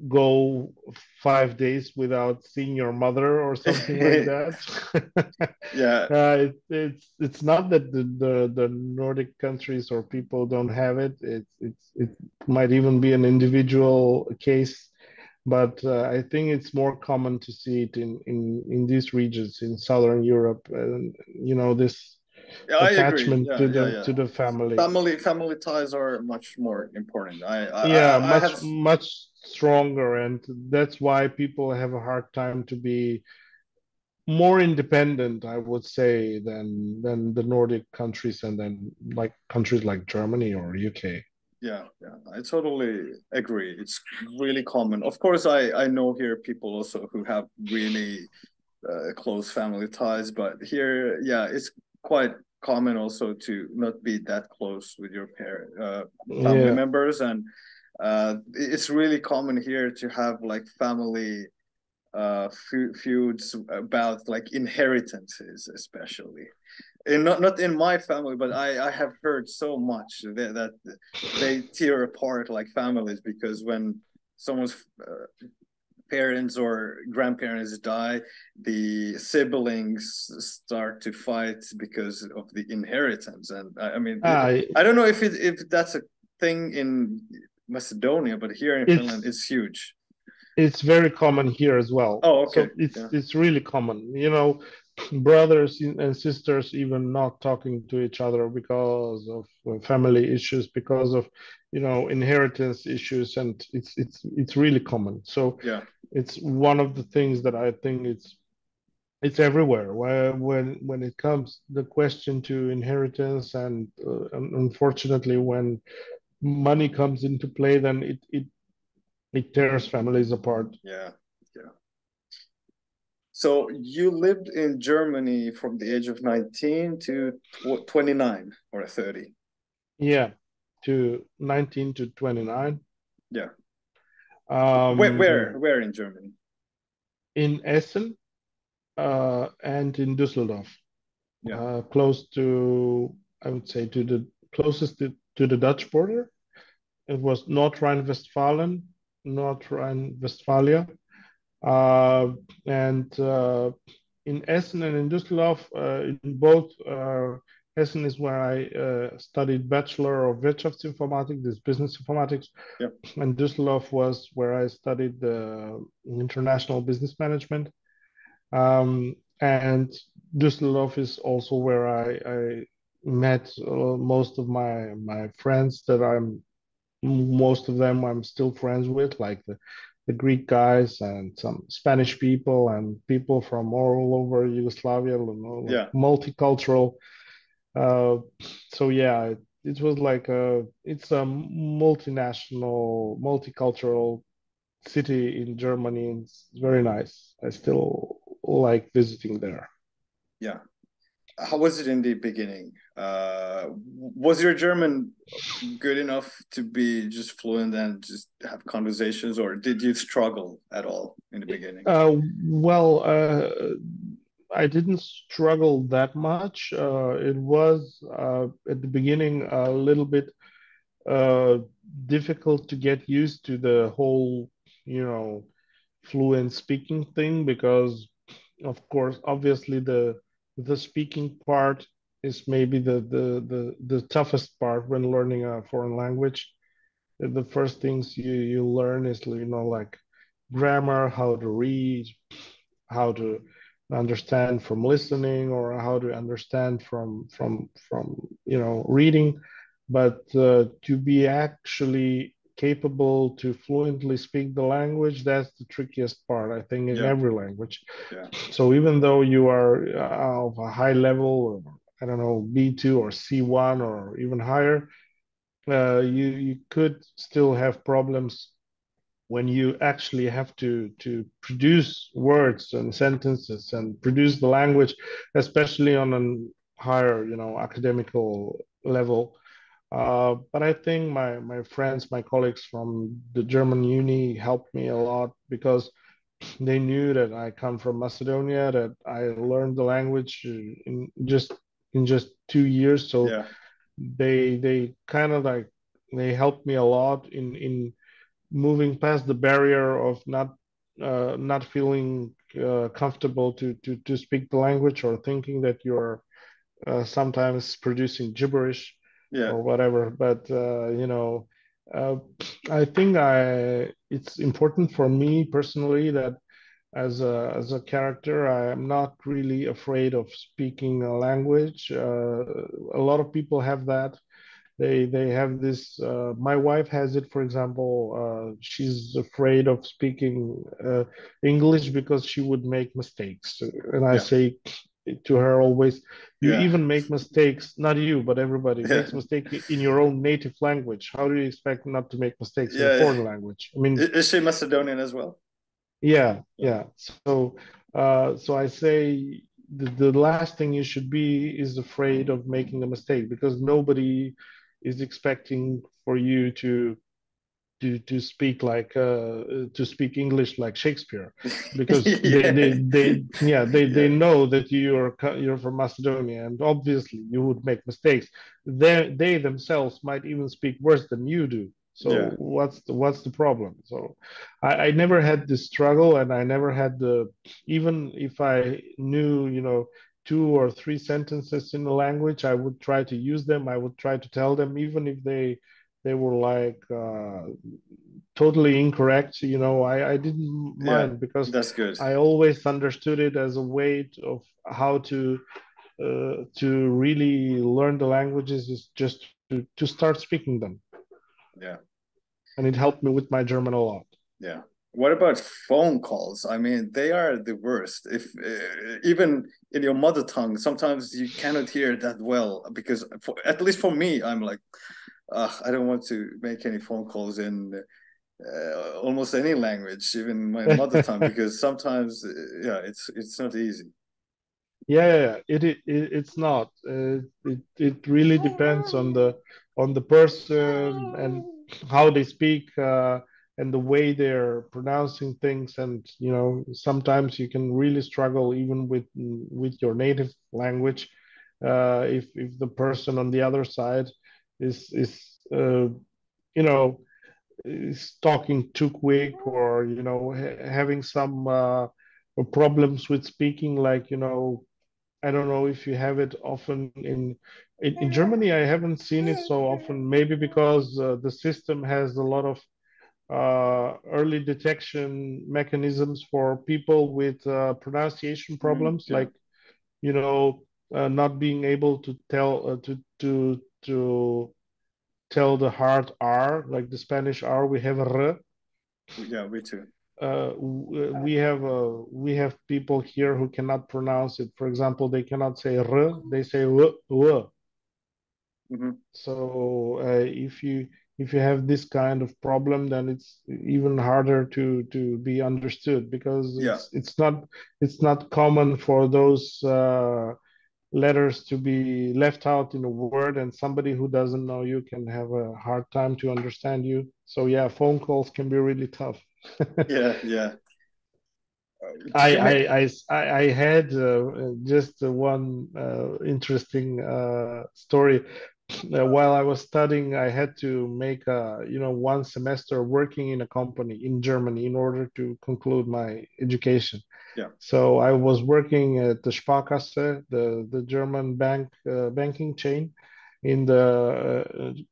Speaker 2: go 5 days without seeing your mother or something like that.
Speaker 1: Yeah,
Speaker 2: It's not that the Nordic countries or people don't have it. It might even be an individual case, but I think it's more common to see it in these regions in Southern Europe, and this
Speaker 1: yeah, I agree.
Speaker 2: attachment
Speaker 1: Yeah,
Speaker 2: to
Speaker 1: yeah,
Speaker 2: the
Speaker 1: yeah.
Speaker 2: to the family.
Speaker 1: Family ties are much more important.
Speaker 2: Yeah,
Speaker 1: I have.
Speaker 2: much stronger, and that's why people have a hard time to be more independent, I would say, than the Nordic countries and then like countries like Germany or UK.
Speaker 1: Yeah, yeah, I totally agree. It's really common. Of course, I know here people also who have really close family ties, but here, yeah, it's quite common also to not be that close with your parent family
Speaker 2: Yeah.
Speaker 1: members, and it's really common here to have like family feuds about like inheritances, especially. And not in my family, but I have heard so much that they tear apart like families because when someone's parents or grandparents die, the siblings start to fight because of the inheritance. And I mean,
Speaker 2: Ah,
Speaker 1: I don't know if that's a thing in Macedonia, but here in Finland,
Speaker 2: it's
Speaker 1: it's huge.
Speaker 2: it's very common here as well.
Speaker 1: Oh, okay.
Speaker 2: So it's
Speaker 1: Yeah.
Speaker 2: it's really common. Brothers and sisters even not talking to each other because of family issues, because of inheritance issues, and it's really common. So
Speaker 1: Yeah.
Speaker 2: it's one of the things that I think it's everywhere. When it comes the question to inheritance, and unfortunately when money comes into play, then it tears families apart.
Speaker 1: Yeah. Yeah. So you lived in Germany from the age of 19 to 29 or 30.
Speaker 2: Yeah, to 19 to 29.
Speaker 1: Yeah.
Speaker 2: Um,
Speaker 1: Where in Germany?
Speaker 2: in Essen and in Düsseldorf,
Speaker 1: Yeah.
Speaker 2: close to, I would say, to the closest to the Dutch border. It was North Rhine-Westphalia, North Rhine-Westphalia, and in Essen and in Düsseldorf, in both. Essen is where I studied Bachelor of Wirtschaftsinformatik, this business informatics,
Speaker 1: Yeah.
Speaker 2: and Düsseldorf was where I studied international business management. And Düsseldorf is also where I met most of my friends that most of them I'm still friends with, like the Greek guys and some Spanish people and people from all over Yugoslavia, like
Speaker 1: Yeah.
Speaker 2: multicultural. Uh, so yeah, it was like it's a multinational, multicultural city in Germany. It's very nice. I still like visiting there.
Speaker 1: Yeah. How was it in the beginning? Was your German good enough to be just fluent and just have conversations, or did you struggle at all in the beginning?
Speaker 2: Well, I didn't struggle that much. It was at the beginning a little bit uh, difficult to get used to the whole, you know, fluent speaking thing because, of course, obviously the speaking part is maybe the toughest part when learning a foreign language. The first things you learn is, you know, like grammar, how to read, how to understand from listening, or how to understand from you know, reading. But to be actually capable to fluently speak the language, that's the trickiest part, I think, in
Speaker 1: Yeah,
Speaker 2: every language.
Speaker 1: yeah,
Speaker 2: So even though you are of a high level, I don't know, B2 or C1 or even higher, you could still have problems when you actually have to produce words and sentences and produce the language, especially on a higher, you know, academical level. But I think my friends, my colleagues from the German uni helped me a lot because they knew that I come from Macedonia, that I learned the language in just 2 years. So
Speaker 1: yeah,
Speaker 2: they kind of like they helped me a lot in moving past the barrier of not feeling comfortable to speak the language, or thinking that you're sometimes producing gibberish
Speaker 1: yeah,
Speaker 2: or whatever. But you know, uh, I think I it's important for me personally that as a character, I am not really afraid of speaking a language. A lot of people have that. They have this. My wife has it, for example. She's afraid of speaking English because she would make mistakes. And I
Speaker 1: yeah,
Speaker 2: say to her always, you
Speaker 1: yeah,
Speaker 2: even make mistakes. Not you, but everybody
Speaker 1: yeah,
Speaker 2: makes mistake in your own native language. How do you expect not to make mistakes in a
Speaker 1: yeah.
Speaker 2: foreign language? I mean,
Speaker 1: Is she Macedonian as well?
Speaker 2: yeah,
Speaker 1: Yeah,
Speaker 2: yeah. So, so I say the last thing you should be is afraid of making a mistake, because nobody is expecting for you to speak like to speak English like Shakespeare, because
Speaker 1: yeah,
Speaker 2: they
Speaker 1: yeah,
Speaker 2: know that you're from Macedonia, and obviously you would make mistakes. They themselves might even speak worse than you do. So
Speaker 1: yeah,
Speaker 2: what's the problem? So I never had this struggle, and I never had the, even if I knew, you know, two or three sentences in the language, I would try to use them. I would try to tell them, even if they were like totally incorrect. You know, I didn't
Speaker 1: yeah.
Speaker 2: mind, because
Speaker 1: That's good.
Speaker 2: I always understood it as a way of how to really learn the languages, is just to start speaking them,
Speaker 1: Yeah,
Speaker 2: and it helped me with my German a lot.
Speaker 1: yeah. What about phone calls? I mean, they are the worst. If even in your mother tongue, sometimes you cannot hear that well because, at least for me, I'm like, I don't want to make any phone calls in almost any language, even my mother tongue, because sometimes, yeah, it's not easy.
Speaker 2: Yeah, it's not. It really depends on the person and how they speak, and the way they're pronouncing things. And you know, sometimes you can really struggle even with your native language, if the person on the other side is you know, is talking too quick, or you know, having some problems with speaking, like, you know, I don't know if you have it often in Germany. I haven't seen it so often, maybe because the system has a lot of early detection mechanisms for people with pronunciation
Speaker 1: Mm,
Speaker 2: problems,
Speaker 1: yeah,
Speaker 2: like, you know, not being able to tell to tell the hard R, like the Spanish R. We have R.
Speaker 1: yeah, me too.
Speaker 2: We have people here who cannot pronounce it. For example, they cannot say r, they say w, w.
Speaker 1: Hmm.
Speaker 2: So if if you have this kind of problem, then it's even harder to be understood, because
Speaker 1: Yeah.
Speaker 2: it's not common for those letters to be left out in a word, and somebody who doesn't know you can have a hard time to understand you. So yeah, phone calls can be really tough.
Speaker 1: Yeah. Yeah. Did you make?
Speaker 2: I had just one interesting story. While I was studying, I had to make one semester working in a company in Germany in order to conclude my education.
Speaker 1: Yeah.
Speaker 2: So I was working at the Sparkasse, the German banking chain, in the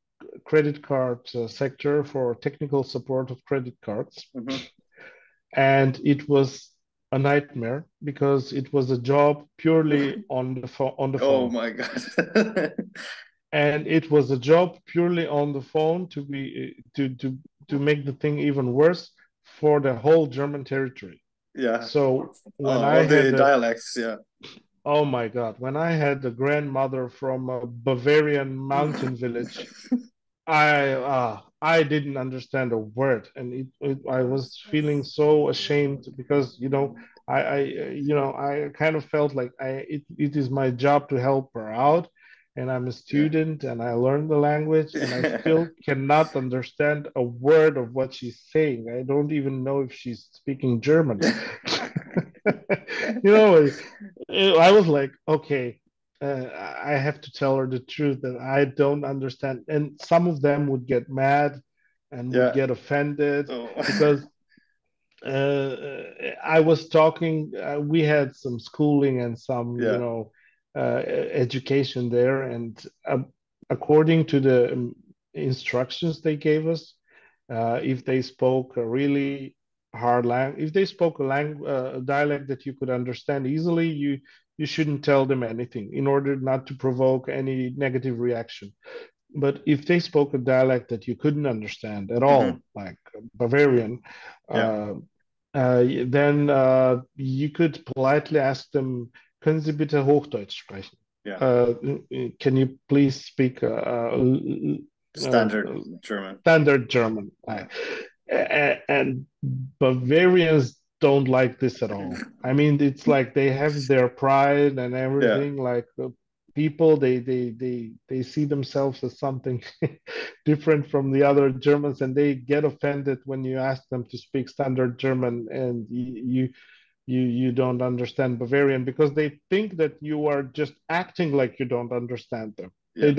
Speaker 2: credit card sector for technical support of credit cards.
Speaker 1: Hmm.
Speaker 2: And it was a nightmare because it was a job purely on the
Speaker 1: Oh
Speaker 2: phone.
Speaker 1: my God.
Speaker 2: And it was a job purely on the phone to make the thing even worse for the whole German territory.
Speaker 1: Yeah.
Speaker 2: So when
Speaker 1: Oh,
Speaker 2: I
Speaker 1: all the
Speaker 2: had a
Speaker 1: dialects. Yeah.
Speaker 2: oh my God, when I had a grandmother from a Bavarian mountain village, I didn't understand a word, and I was feeling so ashamed because I kind of felt like it is my job to help her out, and I'm a
Speaker 1: Yeah.
Speaker 2: student and I learned the language, and I
Speaker 1: Yeah.
Speaker 2: still cannot understand a word of what she's saying. I don't even know if she's speaking German. You know, I was like, okay, I have to tell her the truth that I don't understand. And some of them would get mad and would
Speaker 1: Yeah.
Speaker 2: get offended
Speaker 1: Oh.
Speaker 2: because I was talking, we had some schooling and some,
Speaker 1: Yeah.
Speaker 2: education there. And according to the instructions they gave us, if they spoke a really hard language, if they spoke a dialect that you could understand easily, you shouldn't tell them anything in order not to provoke any negative reaction. But if they spoke a dialect that you couldn't understand at all,
Speaker 1: Hmm.
Speaker 2: like Bavarian,
Speaker 1: Yeah.
Speaker 2: uh, then you could politely ask them, können Sie bitte Hochdeutsch sprechen?
Speaker 1: Yeah.
Speaker 2: Uh, can you please speak uh,
Speaker 1: Standard German.
Speaker 2: standard German?
Speaker 1: Yeah.
Speaker 2: And Bavarians don't like this at all. I mean, it's like they have their pride and
Speaker 1: Yeah.
Speaker 2: everything. Like people, they see themselves as something different from the other Germans, and they get offended when you ask them to speak standard German, and you don't understand Bavarian because they think that you are just acting like you don't understand them.
Speaker 1: Yeah.
Speaker 2: They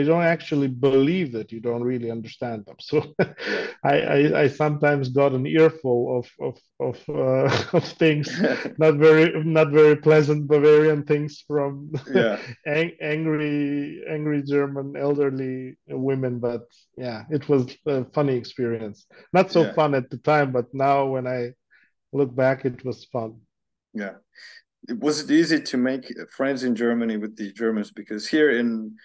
Speaker 2: don't actually believe that you don't really understand them. So
Speaker 1: Yeah.
Speaker 2: I sometimes got an earful of things, not very pleasant Bavarian things from
Speaker 1: Yeah.
Speaker 2: angry German elderly women. But yeah, it was a funny experience. Not so
Speaker 1: Yeah.
Speaker 2: fun at the time, but now when I look back, it was fun.
Speaker 1: Yeah. Was it easy to make friends in Germany with the Germans? Because here in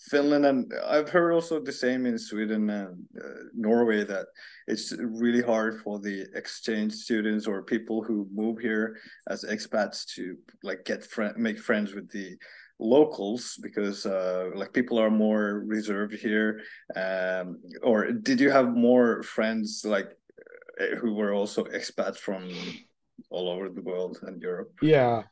Speaker 1: Finland, and I've heard also the same in Sweden and Norway, that it's really hard for the exchange students or people who move here as expats to like make friends with the locals, because like people are more reserved here. Or did you have more friends like who were also expats from all over the world and Europe?
Speaker 2: Yeah,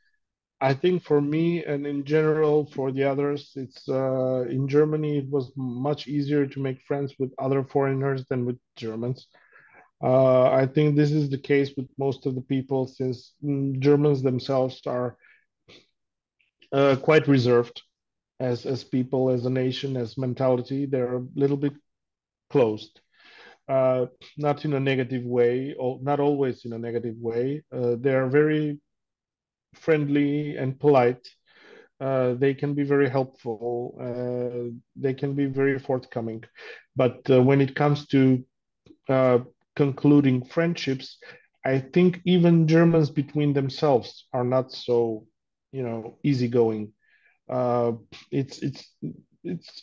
Speaker 2: I think for me and in general for the others, it's in Germany it was much easier to make friends with other foreigners than with Germans. I think this is the case with most of the people since Germans themselves are quite reserved as people, as a nation, as mentality. They're a little bit closed, uh, not in a negative way, or not always in a negative way. They are very friendly and polite. They can be very helpful. They can be very forthcoming. But when it comes to uh, concluding friendships, I think even Germans between themselves are not so, easygoing. Uh, it's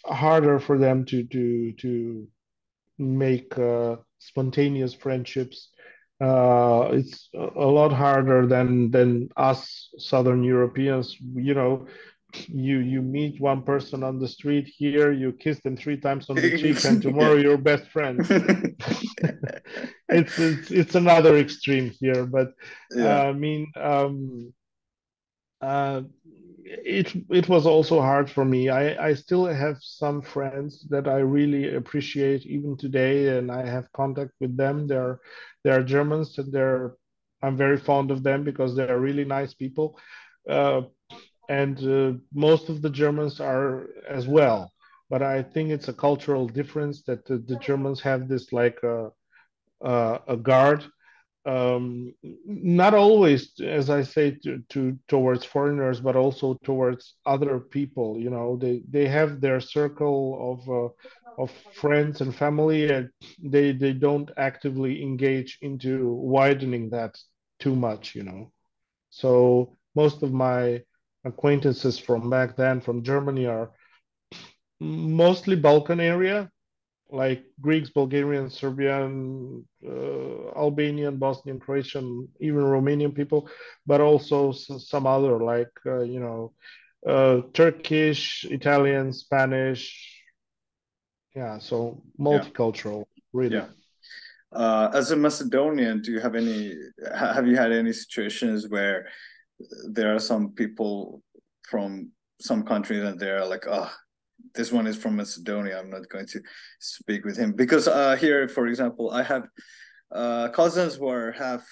Speaker 2: harder for them to make spontaneous friendships. It's a lot harder than us Southern Europeans. you meet one person on the street here, you kiss them 3 times on the cheek, and tomorrow
Speaker 1: Yeah.
Speaker 2: you're best friends. It's another extreme here, but
Speaker 1: Yeah.
Speaker 2: I mean, uh, it was also hard for me. I still have some friends that I really appreciate even today, and I have contact with them. They're Germans, and I'm very fond of them because they're really nice people. Uh, and most of the Germans are as well. But I think it's a cultural difference that the Germans have this like a guard, not always, as I say, towards foreigners, but also towards other people. You know, they have their circle of friends and family, and they don't actively engage into widening that too much. You know, so most of my acquaintances from back then from Germany are mostly Balkan area, like Greeks, Bulgarians, Serbian, Albanian, Bosnian, Croatian, even Romanian people, but also some other like Turkish, Italian, Spanish. Yeah, so
Speaker 1: Yeah.
Speaker 2: multicultural, really.
Speaker 1: Yeah. As a Macedonian, do you have have you had any situations where there are some people from some countries and they're like, oh, this one is from Macedonia, I'm not going to speak with him? Because here, for example, I have cousins who are half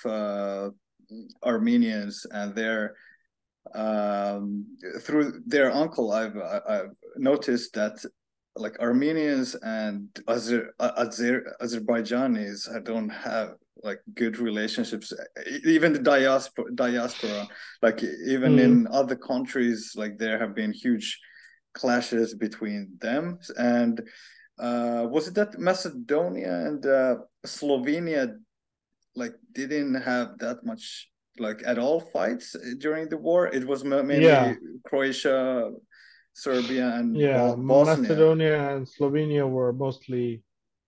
Speaker 1: Armenians, and they're through their uncle, I've noticed that like Armenians and Azerbaijanis don't have like good relationships. Even the diaspora, like even
Speaker 2: Mm,
Speaker 1: in other countries, like there have been huge clashes between them. And was it that Macedonia and Slovenia like didn't have that much like at all fights during the war? It was mainly
Speaker 2: yeah,
Speaker 1: Croatia, Serbia, and
Speaker 2: yeah.
Speaker 1: Bosnia.
Speaker 2: Macedonia and Slovenia were mostly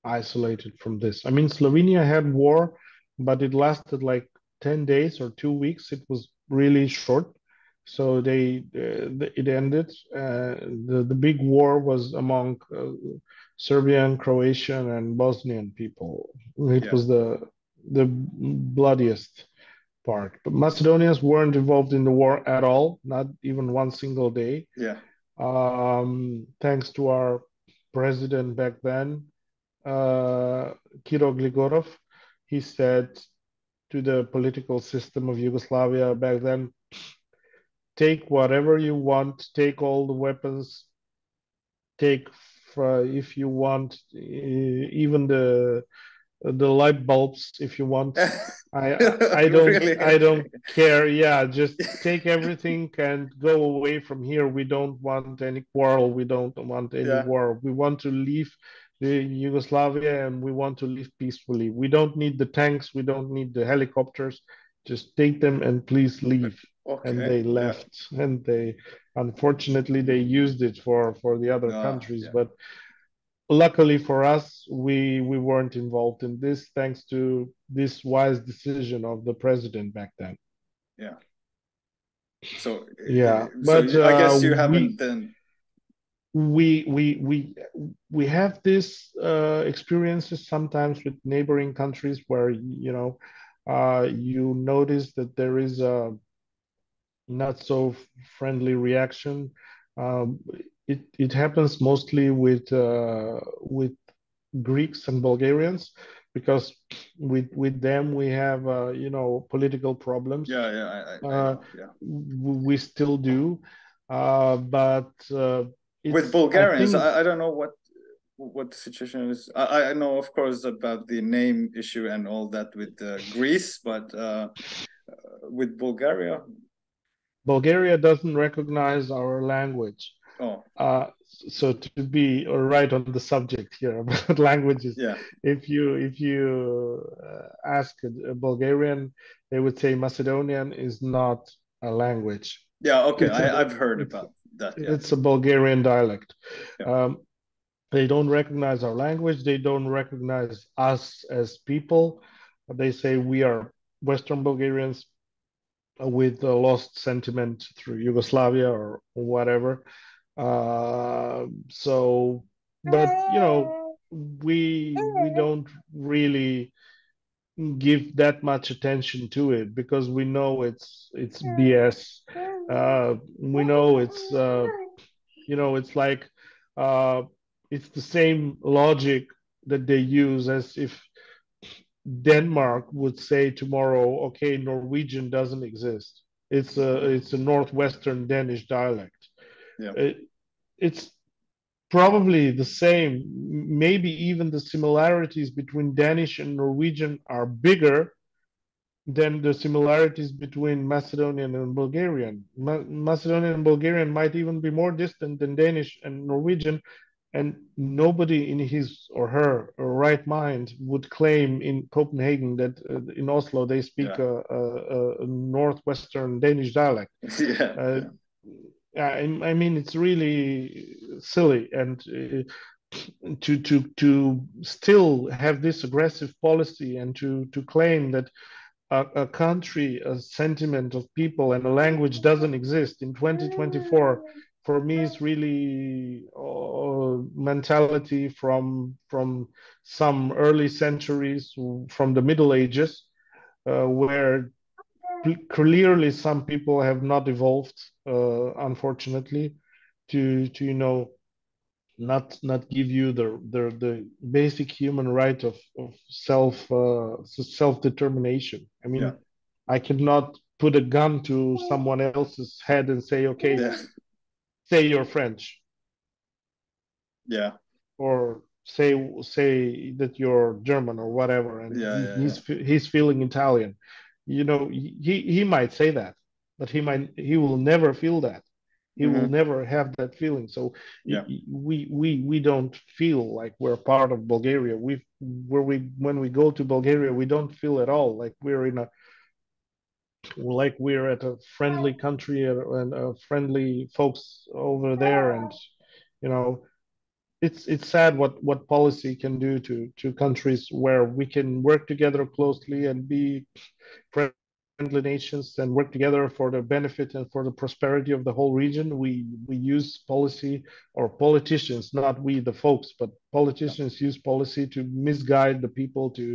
Speaker 2: isolated from this. I mean, Slovenia had war, but it lasted like 10 days or 2 weeks. It was really short. So it ended. The big war was among Serbian, Croatian, and Bosnian people. It
Speaker 1: Yeah,
Speaker 2: was the bloodiest part. But Macedonians weren't involved in the war at all, not even one single day.
Speaker 1: yeah.
Speaker 2: Thanks to our president back then, Kiro Gligorov. He said to the political system of Yugoslavia back then, take whatever you want, take all the weapons, take if you want even the light bulbs if you want.
Speaker 1: Really?
Speaker 2: I
Speaker 1: Okay.
Speaker 2: don't care. Yeah, just take everything and go away from here. We don't want any quarrel. We don't want any
Speaker 1: Yeah.
Speaker 2: war. We want to leave the Yugoslavia and we want to live peacefully. We don't need the tanks. We don't need the helicopters. Just take them and please leave. And
Speaker 1: Okay.
Speaker 2: they
Speaker 1: Yeah.
Speaker 2: left. And they, unfortunately, they used it for the other countries.
Speaker 1: Yeah.
Speaker 2: But luckily for us, we weren't involved in this thanks to this wise decision of the president back then.
Speaker 1: Yeah. So,
Speaker 2: Yeah,
Speaker 1: so
Speaker 2: but
Speaker 1: I guess you haven't then.
Speaker 2: we we we we have these experiences sometimes with neighboring countries where you notice that there is a not so friendly reaction. Um, it happens mostly with Greeks and Bulgarians because with them we have political problems.
Speaker 1: Yeah, yeah. I
Speaker 2: Uh,
Speaker 1: know. Yeah.
Speaker 2: we still do, but
Speaker 1: With
Speaker 2: it's I
Speaker 1: Bulgarians,
Speaker 2: think
Speaker 1: I don't know what the situation is. I know, of course, about the name issue and all that with Greece, but with Bulgaria,
Speaker 2: Bulgaria doesn't recognize our language.
Speaker 1: oh,
Speaker 2: So to be right on the subject here about languages,
Speaker 1: yeah,
Speaker 2: if you ask a Bulgarian, they would say Macedonian is not a language.
Speaker 1: yeah. Okay,
Speaker 2: It's a
Speaker 1: I've heard
Speaker 2: it's
Speaker 1: about that. Yeah,
Speaker 2: it's a Bulgarian dialect.
Speaker 1: yeah,
Speaker 2: Um, they don't recognize our language. They don't recognize us as people. They say we are Western Bulgarians. with a lost sentiment through Yugoslavia or whatever. So, but you know, we don't really give that much attention to it because we know it's BS. We know it's like uh, it's the same logic that they use as if Denmark would say tomorrow, okay, Norwegian doesn't exist. It's a northwestern Danish dialect.
Speaker 1: Yeah.
Speaker 2: It, it's probably the same. Maybe even the similarities between Danish and Norwegian are bigger than the similarities between Macedonian and Bulgarian. Macedonian and Bulgarian might even be more distant than Danish and Norwegian, and nobody in his or her right mind would claim in Copenhagen that in Oslo they speak
Speaker 1: Yeah.
Speaker 2: a northwestern Danish dialect.
Speaker 1: Yeah.
Speaker 2: Uh,
Speaker 1: Yeah.
Speaker 2: I mean, it's really silly, and to still have this aggressive policy and to claim that a country, a sentiment of people, and a language doesn't exist in 2024. For me, is really mentality from some early centuries, from the Middle Ages, where clearly some people have not evolved, unfortunately, to not give you the basic human right of self determination. I
Speaker 1: Yeah.
Speaker 2: mean, I cannot put a gun to someone else's head and say, okay,
Speaker 1: Yeah.
Speaker 2: say you're French,
Speaker 1: Yeah.
Speaker 2: or say that you're German or whatever, and
Speaker 1: Yeah. Yeah. Yeah.
Speaker 2: he's feeling Italian. You know, he might say that, but he will never feel that. He will
Speaker 1: Hmm.
Speaker 2: never have that feeling. So
Speaker 1: Yeah.
Speaker 2: we don't feel like we're part of Bulgaria. When we go to Bulgaria, we don't feel at all like we're at a friendly country and friendly folks over there, and you know it's sad what policy can do to countries where we can work together closely and be friendly nations and work together for the benefit and for the prosperity of the whole region. We use policy, or politicians, not we the folks, but
Speaker 1: Yeah.
Speaker 2: politicians use policy to misguide the people to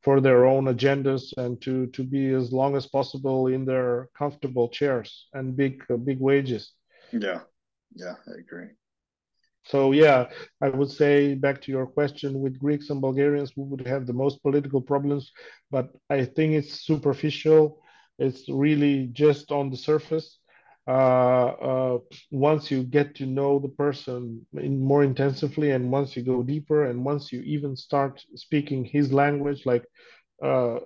Speaker 2: for their own agendas and to be as long as possible in their comfortable chairs and big wages.
Speaker 1: Yeah. Yeah. I agree.
Speaker 2: So yeah, I would say back to your question, with Greeks and Bulgarians, we would have the most political problems, but I think it's superficial. It's really just on the surface. Once you get to know the person more intensively, and once you go deeper, and once you even start speaking his language, like uh,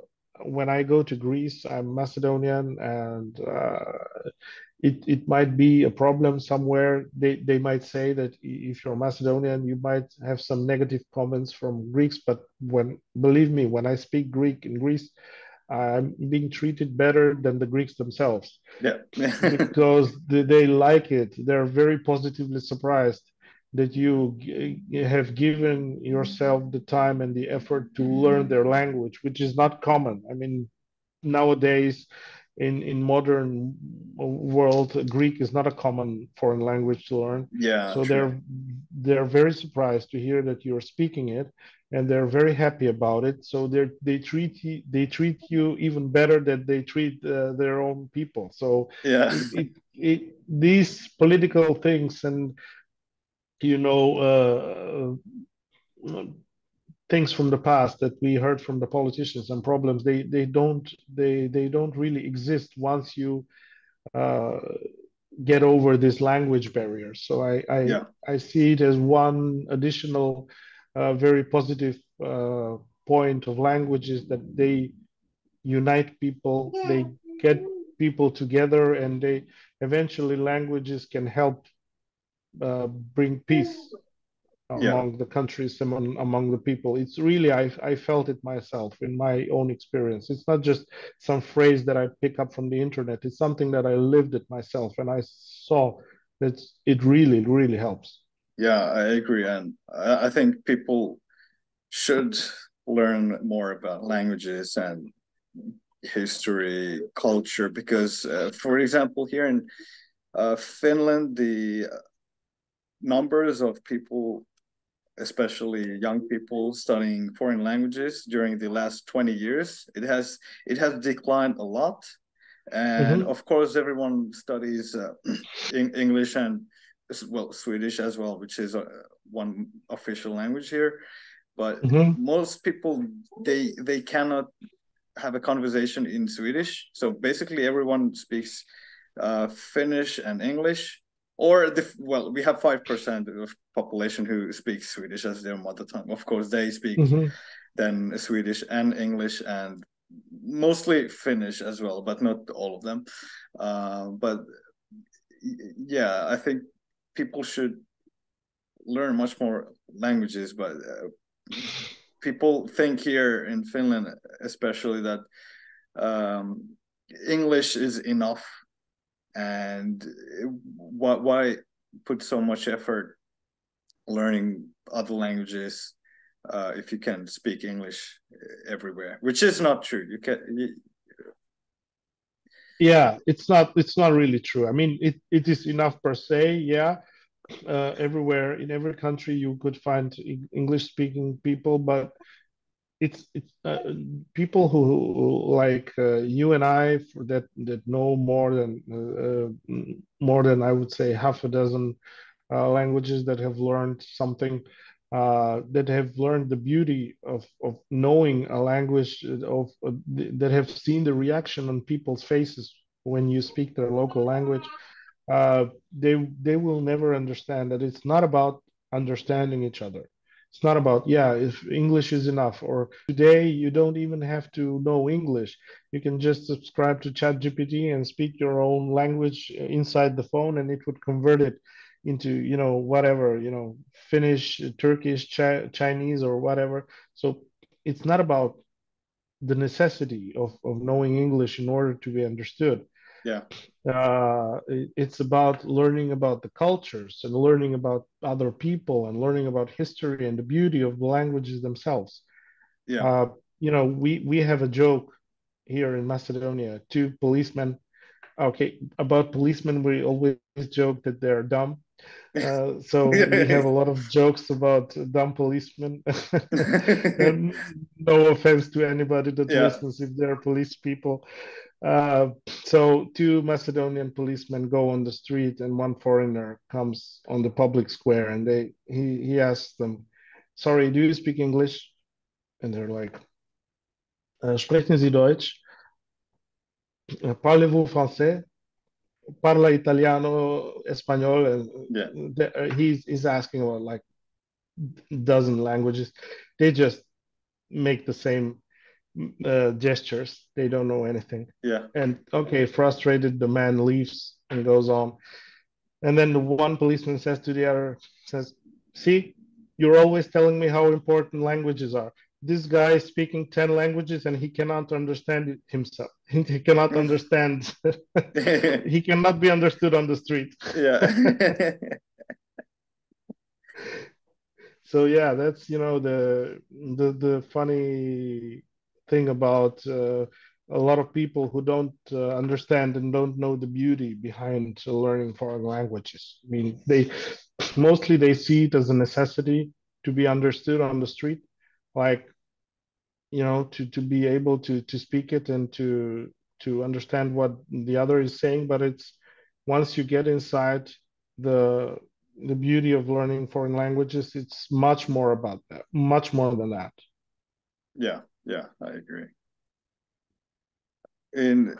Speaker 2: when I go to Greece, I'm Macedonian, and it might be a problem somewhere. They might say that if you're Macedonian, you might have some negative comments from Greeks. But believe me, when I speak Greek in Greece, I'm being treated better than the Greeks themselves
Speaker 1: Yeah.
Speaker 2: because they like it. They're very positively surprised that you have given yourself the time and the effort to learn their language, which is not common. I mean, nowadays in modern world, Greek is not a common foreign language to learn.
Speaker 1: Yeah.
Speaker 2: So
Speaker 1: True.
Speaker 2: they're very surprised to hear that you're speaking it, and they're very happy about it. So they treat you even better than they treat their own people. So
Speaker 1: Yeah.
Speaker 2: these political things and you know things from the past that we heard from the politicians and problems, they don't really exist once you uh, get over this language barrier. So
Speaker 1: Yeah.
Speaker 2: I see it as one additional very positive point of languages, that they unite people, they get people together, and they eventually languages can help bring peace
Speaker 1: Yeah.
Speaker 2: among the countries, among the people. It's really, I felt it myself in my own experience. It's not just some phrase that I pick up from the internet. It's something that I lived it myself, and I saw that it really helps.
Speaker 1: Yeah. I agree, and I think people should learn more about languages and history, culture, because, for example, here in Finland, the numbers of people, especially young people, studying foreign languages during the last 20 years, it has declined a lot. And
Speaker 2: Hmm.
Speaker 1: of course, everyone studies English and, well, Swedish as well, which is one official language here. But
Speaker 2: Hmm.
Speaker 1: most people, they cannot have a conversation in Swedish. So basically, everyone speaks Finnish and English. Or well, we have 5% of population who speaks Swedish as their mother tongue. Of course, they speak
Speaker 2: Hmm.
Speaker 1: then Swedish and English and mostly Finnish as well, but not all of them. But yeah, I think people should learn much more languages. But people think here in Finland, especially, that um, English is enough, and why put so much effort learning other languages if you can speak English everywhere, which is not true. You can,
Speaker 2: Yeah, it's not really true. I mean, it is enough per se. Yeah, everywhere in every country you could find English speaking people, but it's people who like you and I that know more than I would say half a dozen languages, that have learned something, that have learned the beauty of knowing a language, that have seen the reaction on people's faces when you speak their local language. They will never understand that it's not about understanding each other. It's not about, yeah, if English is enough, or today you don't even have to know English. You can just subscribe to ChatGPT and speak your own language inside the phone, and it would convert it into, whatever, Finnish, Turkish, Chinese, or whatever. So it's not about the necessity of knowing English in order to be understood.
Speaker 1: yeah,
Speaker 2: It's about learning about the cultures and learning about other people and learning about history and the beauty of the languages themselves.
Speaker 1: yeah,
Speaker 2: Uh, we have a joke here in Macedonia. Two policemen. Okay, about policemen, we always joke that they're dumb. So we have a lot of jokes about dumb policemen. And no offense to anybody that
Speaker 1: yeah,
Speaker 2: listens if they're police people. So two Macedonian policemen go on the street, and one foreigner comes on the public square, and he asks them, "Sorry, do you speak English?" And they're like, "Sprechen Sie Deutsch? Parlez-vous français? Parla italiano, español?"
Speaker 1: yeah,
Speaker 2: And he's asking about like dozen languages. They just make the same gestures. They don't know anything.
Speaker 1: yeah.
Speaker 2: And okay, frustrated, the man leaves and goes on. And then the one policeman says to the other, says, "See, you're always telling me how important languages are. This guy is speaking 10 languages and he cannot understand it himself. He cannot understand. He cannot be understood on the street."
Speaker 1: Yeah.
Speaker 2: So yeah, that's the funny thing about a lot of people who don't understand and don't know the beauty behind learning foreign languages. I mean, they mostly they see it as a necessity to be understood on the street, like to be able to speak it and to understand what the other is saying. But it's once you get inside the the beauty of learning foreign languages, it's much more about that, much more than that.
Speaker 1: Yeah, yeah, I agree. In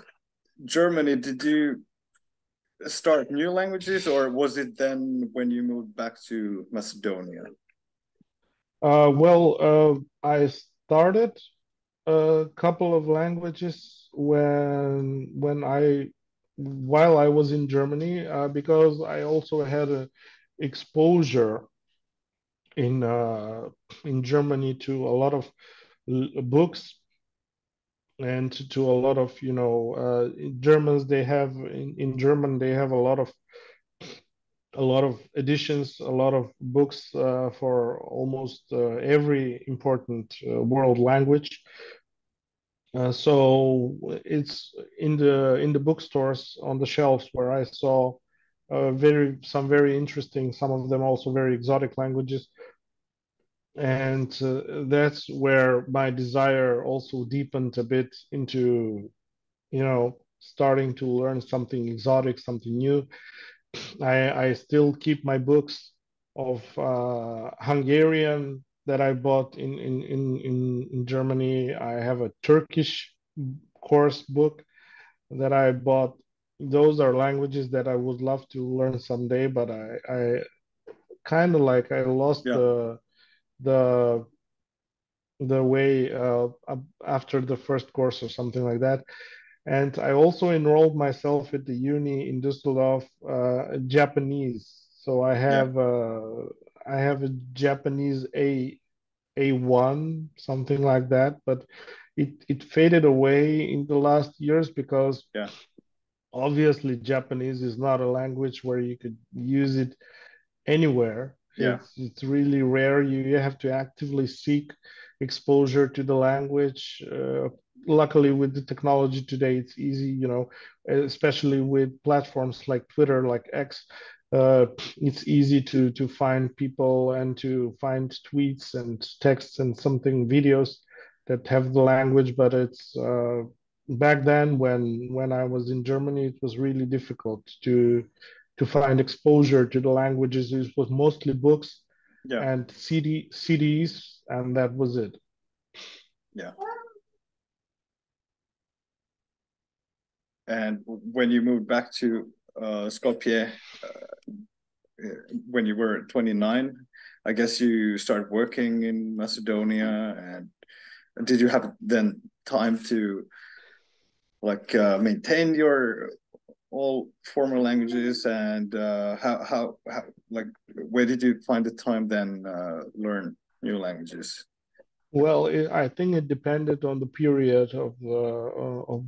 Speaker 1: Germany, did you start new languages, or was it then when you moved back to Macedonia?
Speaker 2: I started a couple of languages when I while I was in Germany, because I also had a exposure in Germany to a lot of books, and to a lot of Germans. They have in German they have a lot of editions, a lot of books for almost every important world language. So it's in the bookstores on the shelves where I saw some very interesting, some of them also very exotic languages, and that's where my desire also deepened a bit into, starting to learn something exotic, something new. I still keep my books of Hungarian that I bought in Germany. I have a Turkish course book that I bought. Those are languages that I would love to learn someday, but I kind of like I lost
Speaker 1: Yeah,
Speaker 2: the the way after the first course or something like that. And I also enrolled myself at the uni in Düsseldorf, Japanese. So
Speaker 1: yeah,
Speaker 2: I have a Japanese A1, something like that, but it faded away in the last years because
Speaker 1: yeah,
Speaker 2: obviously Japanese is not a language where you could use it anywhere.
Speaker 1: yeah,
Speaker 2: It's really rare. You have to actively seek exposure to the language. Luckily, with the technology today, it's easy. Especially with platforms like Twitter, like X. It's easy to find people and to find tweets and texts and something videos that have the language, but it's back then when I was in Germany, it was really difficult to find exposure to the languages. It was mostly books
Speaker 1: yeah,
Speaker 2: and CDs, and that was it.
Speaker 1: yeah. And when you moved back to Skopje, when you were 29, I guess you started working in Macedonia. And did you have then time to like maintain your all formal languages? And how like where did you find the time then learn new languages?
Speaker 2: Well, I think it depended on the period of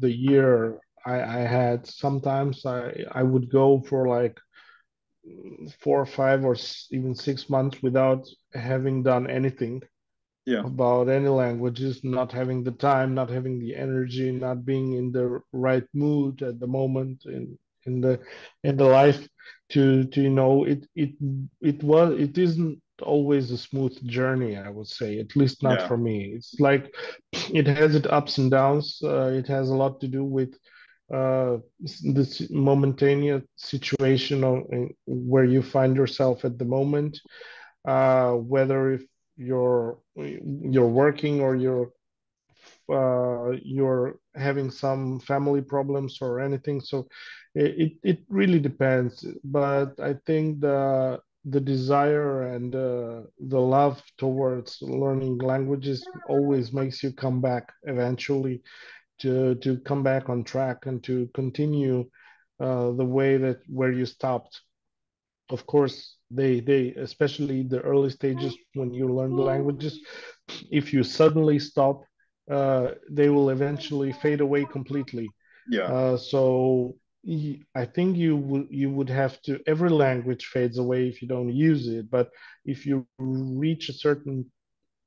Speaker 2: the year I had. Sometimes I would go for like 4 or 5 or even 6 months without having done anything
Speaker 1: Yeah,
Speaker 2: about any languages, not having the time, not having the energy, not being in the right mood at the moment in the in the life to it isn't always a smooth journey, I would say, at least not
Speaker 1: yeah,
Speaker 2: for me. It's like it has its ups and downs. It has a lot to do with this momentaneous situation where you find yourself at the moment, whether if you're working or you're having some family problems or anything. So it really depends. But I think the desire and the love towards learning languages always makes you come back eventually to come back on track and to continue the way that where you stopped. Of course, they especially the early stages when you learn the languages, if you suddenly stop, they will eventually fade away completely.
Speaker 1: yeah,
Speaker 2: So I think you would have to, every language fades away if you don't use it, but if you reach a certain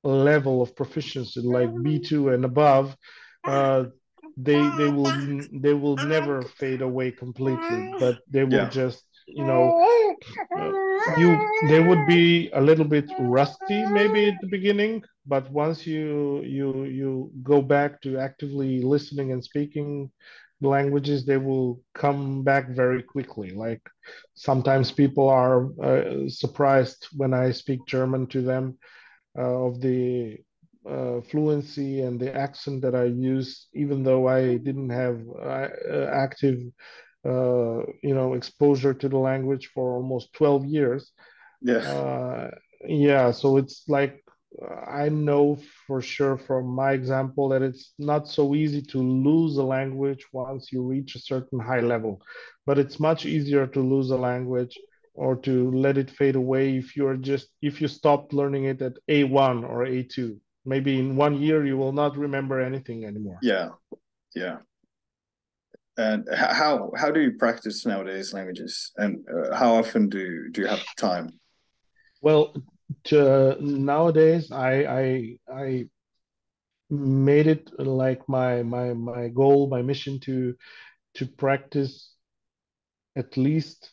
Speaker 2: level of proficiency like B2 and above, uh, they will never fade away completely, but they will
Speaker 1: yeah,
Speaker 2: just, they would be a little bit rusty maybe at the beginning, but once you go back to actively listening and speaking the languages, they will come back very quickly. Like sometimes people are surprised when I speak German to them, of the fluency and the accent that I use, even though I didn't have active, exposure to the language for almost 12 years.
Speaker 1: yeah,
Speaker 2: Uh, yeah, so it's like I know for sure from my example that it's not so easy to lose a language once you reach a certain high level, but it's much easier to lose a language or to let it fade away if you stop learning it at A1 or A2. Maybe in 1 year you will not remember anything anymore.
Speaker 1: yeah, yeah. And how do you practice nowadays languages? And how often do you have time?
Speaker 2: Well, nowadays I made it like my goal, my mission to practice at least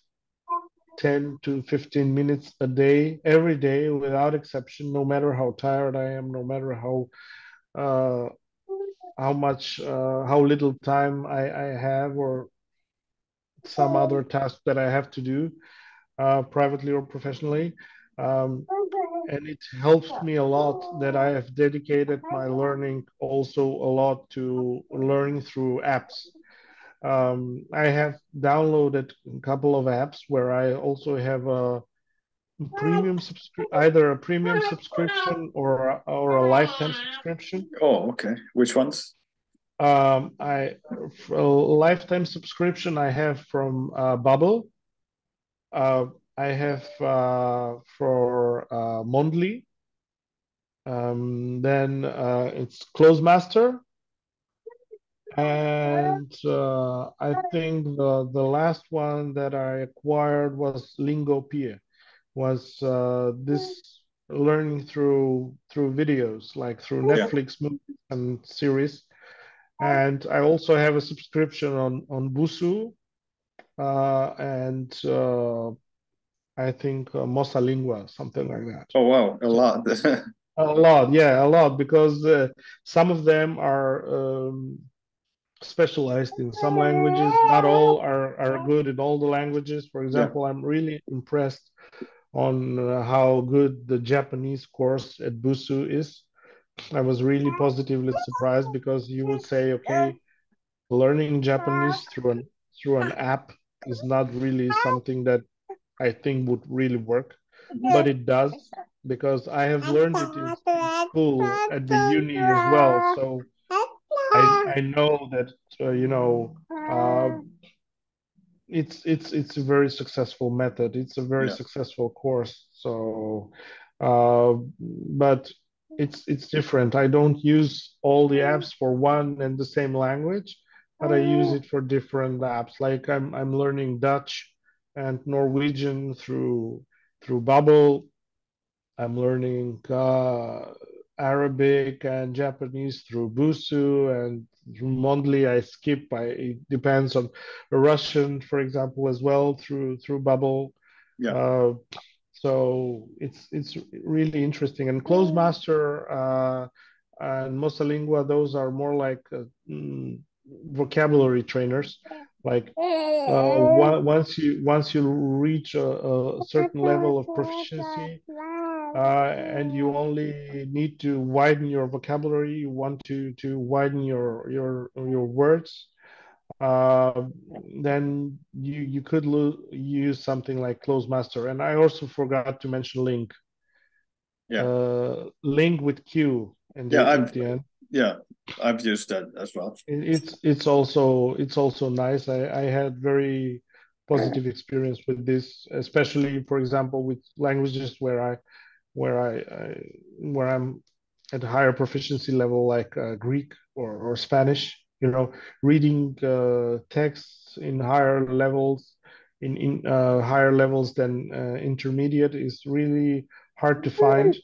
Speaker 2: 10 to 15 minutes a day, every day, without exception, no matter how tired I am, no matter uh, how little time I have, or some other task that I have to do, privately or professionally. Um, and it helps me a lot that I have dedicated my learning also a lot to learning through apps. I have downloaded a couple of apps where I also have a either a premium subscription or a lifetime subscription.
Speaker 1: Oh, okay. Which ones?
Speaker 2: I For a lifetime subscription I have from Bubble. Uh, I have for Mondly. Then it's Closemaster, and I think the last one that I acquired was Lingopia. Was this learning through videos, like through
Speaker 1: Yeah.
Speaker 2: Netflix movies and series. And I also have a subscription on Busu, and I think Mosalingua, something like that.
Speaker 1: Oh, wow. A
Speaker 2: So
Speaker 1: lot.
Speaker 2: a lot, yeah, a lot, because some of them are specialized in some languages. Not all are good in all the languages. For
Speaker 1: Yeah.
Speaker 2: example, I'm really impressed on how good the Japanese course at Busu is. I was really positively surprised because you would say, okay, learning Japanese through an app is not really something that I think would really work, but it does because I have learned it in school at the uni as well. So I know that it's a very successful method. It's a very
Speaker 1: Yeah.
Speaker 2: successful course. So, but it's different. I don't use all the apps for one and the same language, but I use it for different apps. Like I'm learning Dutch and Norwegian through Bubble. I'm learning Arabic and Japanese through Busu, and through Mondly I skip. It depends on Russian, for example, as well through Bubble.
Speaker 1: Yeah.
Speaker 2: Uh, so it's really interesting. And Closemaster and Mosalingua, those are more like vocabulary trainers. Like once you reach a certain level of proficiency, and you only need to widen your vocabulary, you want to widen your words, uh, then you could use something like Closemaster. And I also forgot to mention Link,
Speaker 1: Yeah.
Speaker 2: Link with Q and
Speaker 1: Yeah.
Speaker 2: at the end.
Speaker 1: Yeah, I've used that as well.
Speaker 2: It's also nice. I had very positive experience with this, especially for example with languages where I'm at a higher proficiency level, like Greek or Spanish. Reading texts in higher levels, in higher levels than intermediate is really hard to find.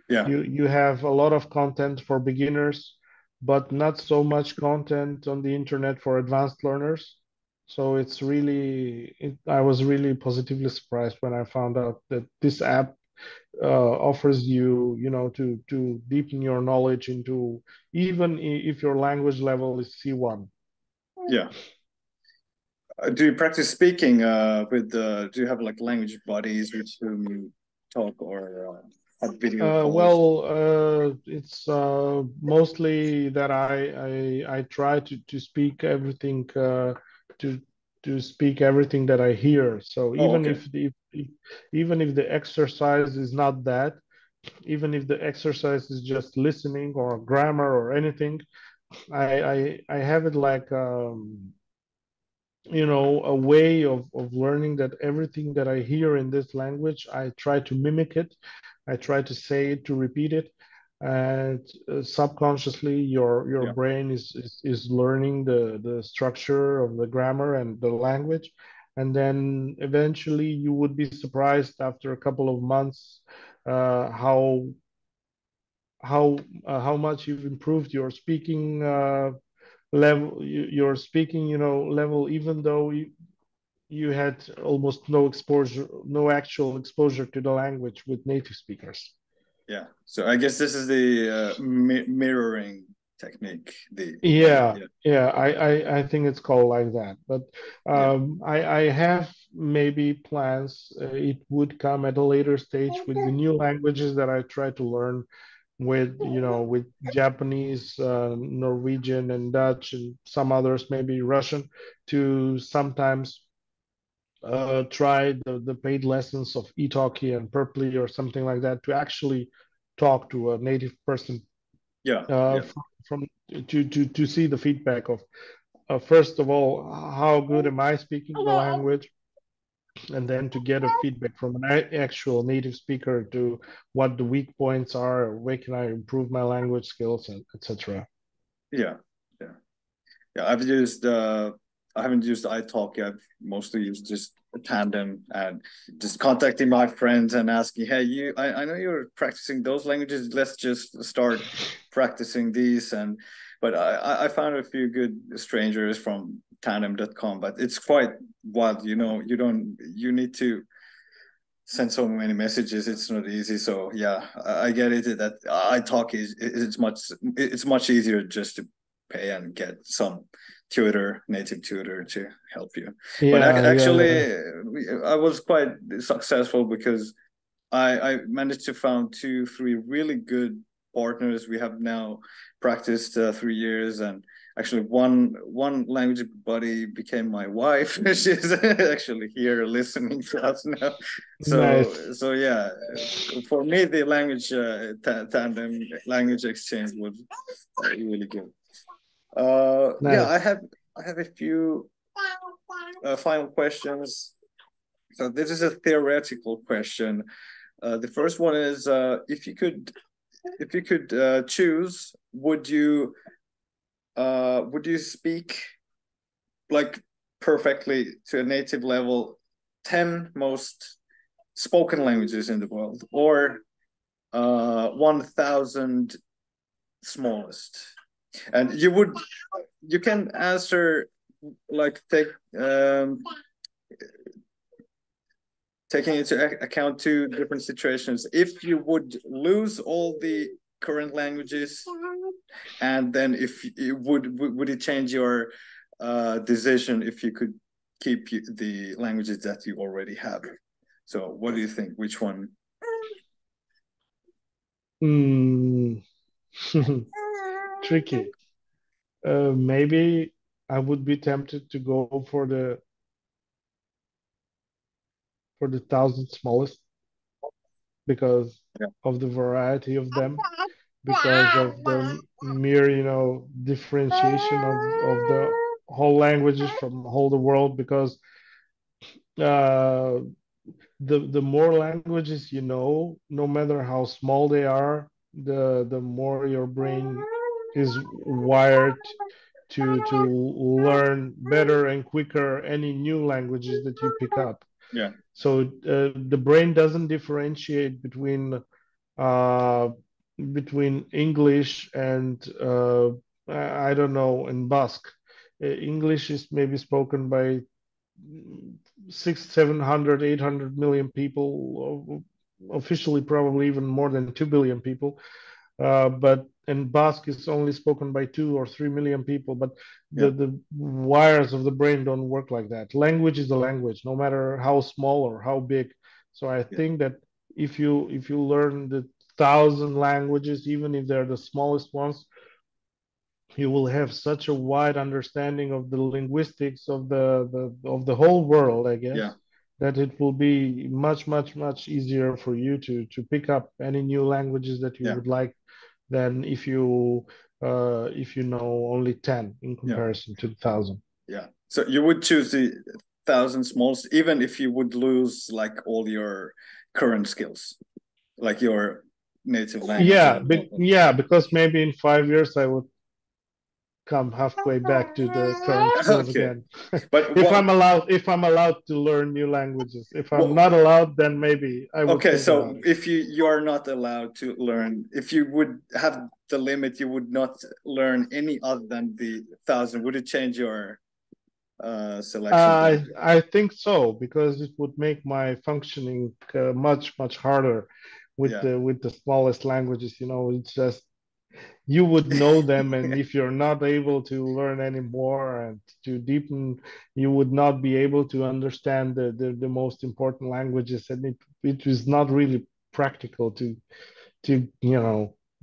Speaker 1: Yeah.
Speaker 2: You have a lot of content for beginners, but not so much content on the internet for advanced learners. So I was really positively surprised when I found out that this app offers you, to deepen your knowledge into, even if your language level is C1.
Speaker 1: Yeah. Do you practice speaking do you have like language buddies with whom you talk or have video calls?
Speaker 2: It's mostly that I try to speak everything to to speak everything that I hear. So
Speaker 1: Oh, okay.
Speaker 2: even if the exercise is not that, even if the exercise is just listening or grammar or anything, I have it like a way of learning that everything that I hear in this language, I try to mimic it. I try to say it, to repeat it. And subconsciously, your
Speaker 1: Yeah.
Speaker 2: brain is learning the structure of the grammar and the language. And then eventually, you would be surprised after a couple of months how how much you've improved your speaking level, your speaking, level, even though you had almost no exposure, no actual exposure to the language with native speakers.
Speaker 1: Yeah. So I guess this is the mirroring technique.
Speaker 2: Yeah,
Speaker 1: Yeah.
Speaker 2: yeah, I think it's called like that. But
Speaker 1: Yeah.
Speaker 2: I have maybe plans. It would come at a later stage with the new languages that I try to learn with, with Japanese, Norwegian, and Dutch, and some others, maybe Russian, to sometimes try the paid lessons of Italki and Purply or something like that to actually talk to a native person
Speaker 1: Yeah.
Speaker 2: uh,
Speaker 1: Yeah.
Speaker 2: from, from to see the feedback of first of all, how good am I speaking the language, and then to get a feedback from an actual native speaker to what the weak points are, where can I improve my language skills, and etc.
Speaker 1: Yeah. Yeah. Yeah. I haven't used iTalki. I've mostly used just Tandem and just contacting my friends and asking, hey, I know you're practicing those languages. Let's just start practicing these. But I found a few good strangers from tandem.com, but it's quite wild. You need to send so many messages. It's not easy. So yeah, I get it that iTalki it's much easier just to pay and get some native tutor to help you. But
Speaker 2: Yeah, yeah.
Speaker 1: actually, I was quite successful because I managed to found two, three really good partners. We have now practiced 3 years, and actually one language buddy became my wife. She's actually here listening to us now. So
Speaker 2: Nice,
Speaker 1: so yeah, for me the language tandem language exchange was really good. Yeah,
Speaker 2: nice.
Speaker 1: I have a few final questions. So this is a theoretical question. The first one is if you could choose, would you speak like perfectly to a native level 10 most spoken languages in the world, or 1,000 smallest? And you can answer like taking into account two different situations. If you would lose all the current languages, and then if it would it change your decision if you could keep the languages that you already have? So what do you think? Which one?
Speaker 2: Hmm. Tricky. Maybe I would be tempted to go for the thousand smallest because
Speaker 1: Yeah.
Speaker 2: of the variety of them, because of the mere, differentiation of the whole languages from all the world. Because uh, the more languages you know, no matter how small they are, the more your brain is wired to learn better and quicker any new languages that you pick up.
Speaker 1: Yeah.
Speaker 2: So the brain doesn't differentiate uh, between English and I don't know, in Basque. English is maybe spoken by 700, 800 million people, officially probably even more than 2 billion people. But in Basque is only spoken by 2 or 3 million people. But
Speaker 1: Yeah.
Speaker 2: the wires of the brain don't work like that. Language is a language, no matter how small or how big. So I
Speaker 1: Yeah.
Speaker 2: think that if you learn the thousand languages, even if they're the smallest ones, you will have such a wide understanding of the linguistics of the whole world, I
Speaker 1: Yeah.
Speaker 2: guess, that it will be much, much, much easier for you to pick up any new languages that you
Speaker 1: Yeah.
Speaker 2: would like than if you know only 10 in
Speaker 1: Yeah.
Speaker 2: comparison to the thousand.
Speaker 1: Yeah. So you would choose the 1,000 smalls, even if you would lose like all your current skills, like your native language
Speaker 2: Yeah,
Speaker 1: and all that.
Speaker 2: yeah, because maybe in 5 years I would come halfway back to the current skills
Speaker 1: Okay,
Speaker 2: again.
Speaker 1: but what?
Speaker 2: If I'm allowed to learn new languages. If I'm
Speaker 1: What?
Speaker 2: not allowed, then maybe I would
Speaker 1: Okay,
Speaker 2: think about
Speaker 1: so
Speaker 2: it.
Speaker 1: if you are not allowed to learn, if you would have the limit, you would not learn any other than the 1,000. Would it change your selection?
Speaker 2: I think so, because it would make my functioning much harder
Speaker 1: Yeah.
Speaker 2: with the smallest languages. You know, it's just you would know them, and if you're not able to learn anymore and to deepen, you would not be able to understand the most important languages, and it was not really practical to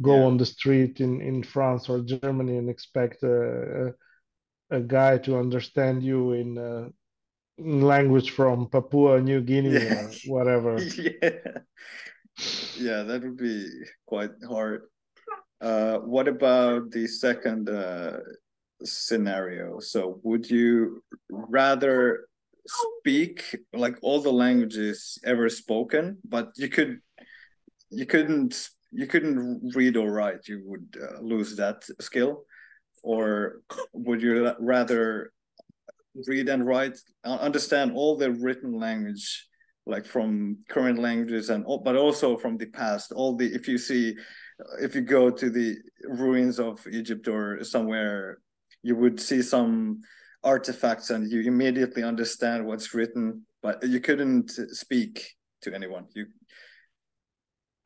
Speaker 2: go
Speaker 1: Yeah.
Speaker 2: on the street in France or Germany and expect a guy to understand you in language from Papua New Guinea
Speaker 1: Yeah.
Speaker 2: or whatever.
Speaker 1: Yeah. Yeah, that would be quite hard. What about the second scenario? So would you rather speak like all the languages ever spoken, but you couldn't read or write, you would lose that skill? Or would you rather read and write, understand all the written language, like from current languages and but also from the past, all the if you go to the ruins of Egypt or somewhere, you would see some artifacts and you immediately understand what's written, but you couldn't speak to anyone.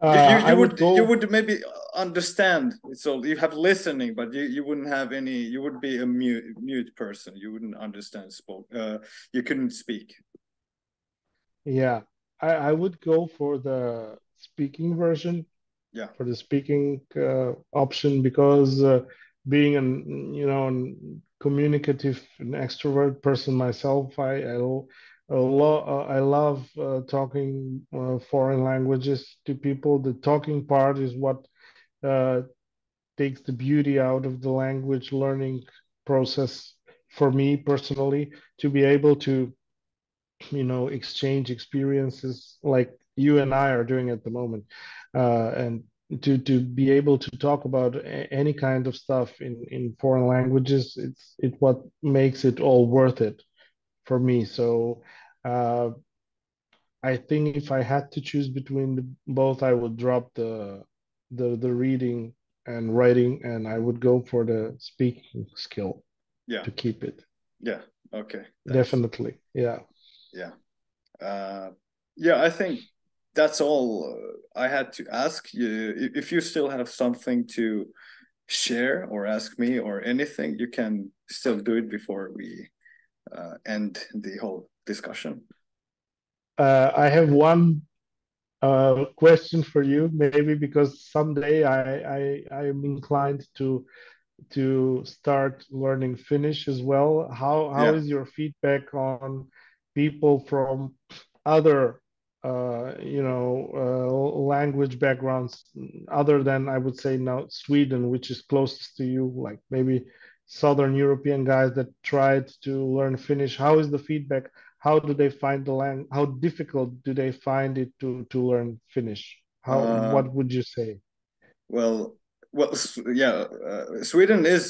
Speaker 2: I would
Speaker 1: You
Speaker 2: go.
Speaker 1: would maybe understand, so you have listening, but you wouldn't have any, you would be a mute person, you wouldn't understand spoke, you couldn't speak.
Speaker 2: Yeah, I would go for the speaking version,
Speaker 1: Yeah.
Speaker 2: for the speaking option, because being an an communicative and extrovert person myself, I love talking foreign languages to people. The talking part is what uh, takes the beauty out of the language learning process for me personally, to be able to exchange experiences like you and I are doing at the moment, and to be able to talk about any kind of stuff in foreign languages. It what makes it all worth it for me. So uh, I think if I had to choose between both, I would drop the reading and writing, and I would go for the speaking skill
Speaker 1: Yeah.
Speaker 2: to keep it.
Speaker 1: Yeah. Okay, thanks.
Speaker 2: Definitely, yeah.
Speaker 1: Yeah. uh yeah, I think that's all I had to ask you. If you still have something to share or ask me or anything, you can still do it before we end the whole discussion.
Speaker 2: I have one question for you, maybe because someday I am inclined to start learning Finnish as well. How
Speaker 1: Yeah.
Speaker 2: is your feedback on people from other language backgrounds other than, I would say, now Sweden, which is closest to you, like maybe Southern European guys that tried to learn Finnish? How is the feedback? How do they find the language? How difficult do they find it to learn Finnish?
Speaker 1: uh
Speaker 2: What would you say?
Speaker 1: Well, yeah. Sweden is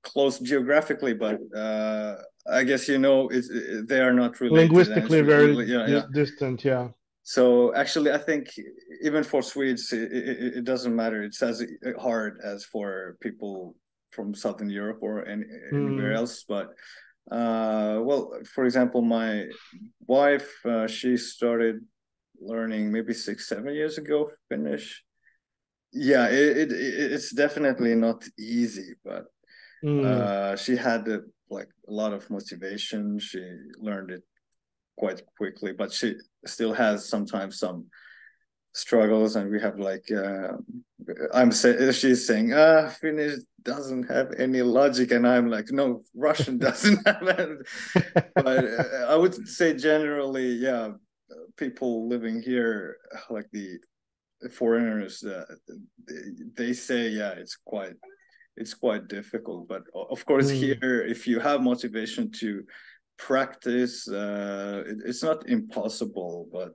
Speaker 1: close geographically, but I guess they are not related, and
Speaker 2: Linguistically very
Speaker 1: yeah, yeah.
Speaker 2: distant, yeah.
Speaker 1: So actually, I think even for Swedes, it doesn't matter. It's as hard as for people from Southern Europe or anywhere
Speaker 2: Mm,
Speaker 1: else. But well, for example, my wife, she started learning maybe 6, 7 years ago Finnish. Yeah, it's definitely not easy, but
Speaker 2: mm,
Speaker 1: she had like a lot of motivation. She learned it quite quickly, but she still has sometimes some struggles, and we have like she's saying Finnish doesn't have any logic, and I'm like, no, Russian doesn't have it. But I would say generally, yeah, people living here, like the foreigners, they say, yeah, it's quite difficult, but of course
Speaker 2: mm,
Speaker 1: here, if you have motivation to practice, it's not impossible, but